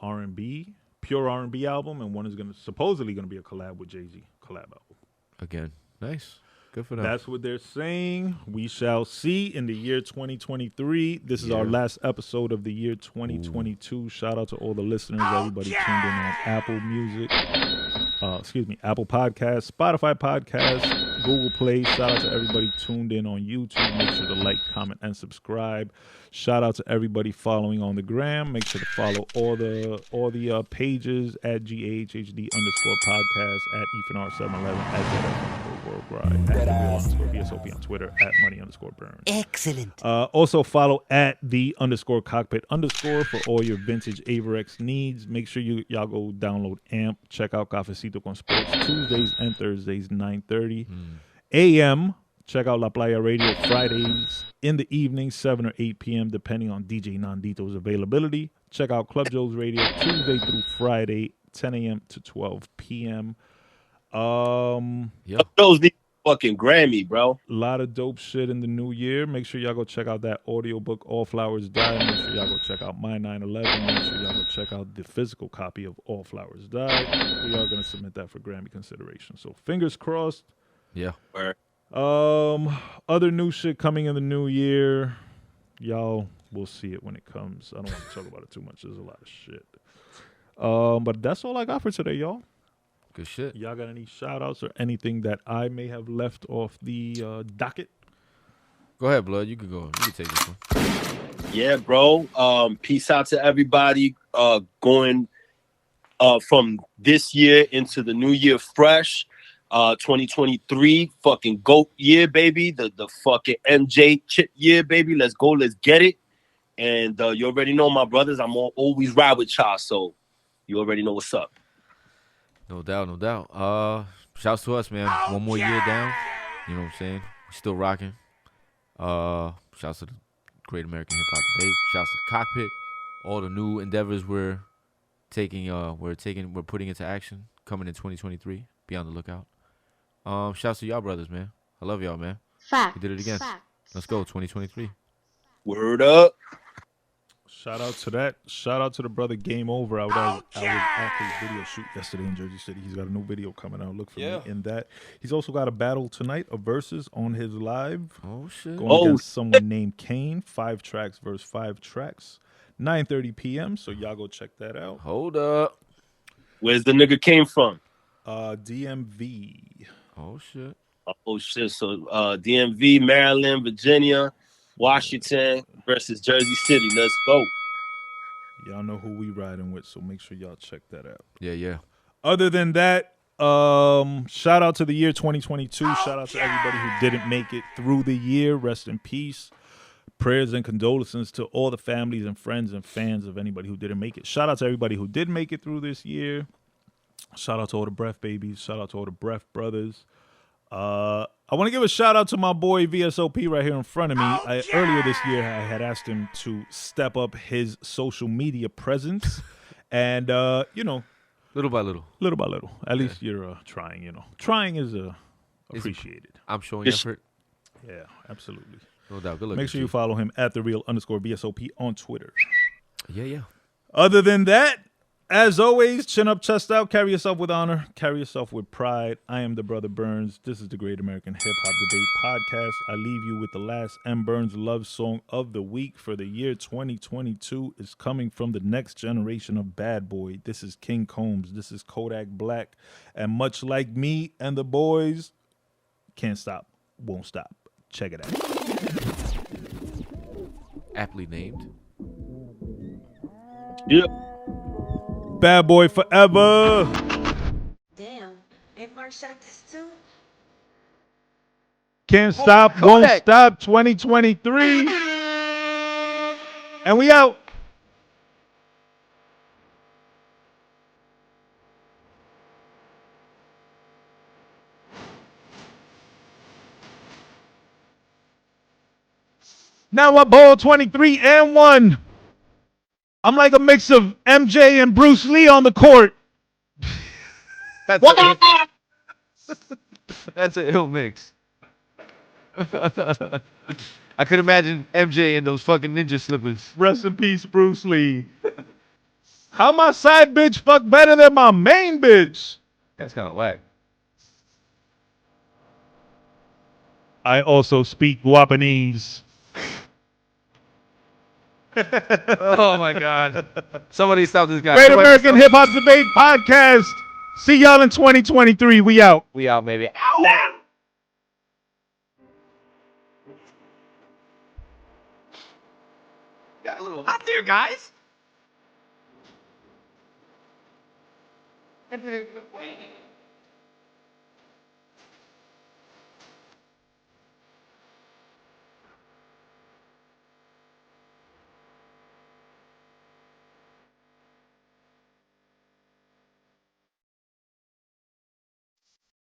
R&B, pure R&B album, and one is supposedly going to be a collab with Jay-Z collab album.
Again, nice. Good for them.
That's what they're saying. We shall see in the year 2023. This is our last episode of the year 2022. Ooh. Shout out to all the listeners, everybody tuned in on Apple Music, Apple Podcasts, Spotify Podcasts, Google Play. Shout out to everybody tuned in on YouTube. Make sure to like, comment, and subscribe. Shout out to everybody following on the gram. Make sure to follow all the pages at GAHHD_podcast, at EthanR711, at Worldwide, at @VSOP on Twitter, at Money_Burnz.
Excellent.
Also follow at _cockpit_ for all your vintage Averex needs. Make sure y'all go download AMP. Check out Cafecito con Sports Tuesdays and Thursdays, 9:30 a.m. Check out La Playa Radio Fridays in the evening, 7 or 8 p.m., depending on DJ Nandito's availability. Check out Club Joe's Radio Tuesday through Friday, 10 a.m. to 12 p.m.
Those need fucking Grammy, bro.
A lot of dope shit in the new year. Make sure y'all go check out that audiobook, All Flowers Die. Make sure y'all go check out My 9/11. Make sure y'all go check out the physical copy of All Flowers Die. We are going to submit that for Grammy consideration. So fingers crossed.
Yeah.
Other new shit coming in the new year. Y'all will see it when it comes. I don't want to talk about it too much. There's a lot of shit. But that's all I got for today, y'all.
Good shit.
Y'all got any shout outs or anything that I may have left off the docket?
Go ahead, Blood. You can go. You can take this one.
Yeah, bro. Peace out to everybody. Going from this year into the new year fresh. 2023 fucking GOAT year, baby. The fucking MJ chip year, baby. Let's go. Let's get it. And you already know, my brothers, I'm always ride with y'all. So you already know what's up.
No doubt, no doubt. Shouts to us, man. One more year down. You know what I'm saying? We're still rocking. Shouts to the Great American Hip Hop Debate. Shouts to Cockpit. All the new endeavors we're putting into action coming in 2023. Be on the lookout. Shouts to y'all brothers, man. I love y'all, man. We did it again. Let's go, 2023.
Word up.
Shout out to that. Shout out to the brother Game Over. I was at his video shoot yesterday in Jersey City. He's got a new video coming out. Look for me in that. He's also got a battle tonight, a versus on his live.
Oh, shit.
Going against someone named Kane. 5 tracks versus 5 tracks. 9:30 p.m. So y'all go check that out.
Hold up.
Where's the nigga came from?
DMV.
Oh, shit.
Oh, shit. So DMV, Maryland, Virginia, Washington versus Jersey City. Let's go.
Y'all know who we riding with, so make sure y'all check that out.
Yeah.
Other than that, shout out to the year 2022. Shout out to everybody who didn't make it through the year. Rest in peace. Prayers and condolences to all the families and friends and fans of anybody who didn't make it. Shout out to everybody who did make it through this year. Shout out to all the Breath babies. Shout out to all the Breath brothers. I want to give a shout out to my boy VSOP right here in front of me. Earlier this year, I had asked him to step up his social media presence. And,
little by little.
At least you're trying, Trying is appreciated.
I'm showing effort.
Yeah, absolutely.
No doubt. Good luck.
Make sure you follow him at @thereal_VSOP on Twitter.
Yeah.
Other than that, As always, chin up, chest out, carry yourself with honor, carry yourself with pride. I am the brother Burnz. This is the Great American Hip Hop Debate Podcast. I leave you with the last M. Burnz love song of the week for the year 2022. It's coming from the next generation of bad boy. This is King Combs. This is Kodak Black. And much like me and the boys, can't stop, won't stop. Check it out.
Aptly named.
Yep.
Bad boy forever.
Damn, ain't Mark shot this too?
Can't stop, won't stop, 2023. And we out. Now I bowl 23 and 1. I'm like a mix of MJ and Bruce Lee on the court.
That's an ill mix. I could imagine MJ in those fucking ninja slippers.
Rest in peace, Bruce Lee. How my side bitch fuck better than my main bitch?
That's kind of whack.
I also speak Guapanese.
Oh my God. Somebody stop this guy.
Great American Hip Hop Debate Podcast. See y'all in 2023. We out.
We out, baby.
Ow.
Got a little hot there, guys.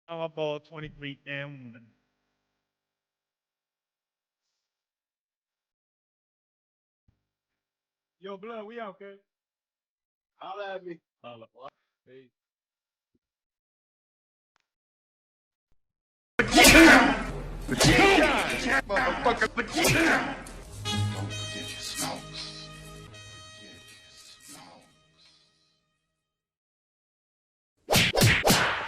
I'm ball 23 and 1. Yo, Blood, we out, kid.
Holla at me.
Holla. Hey.
Motherfucker.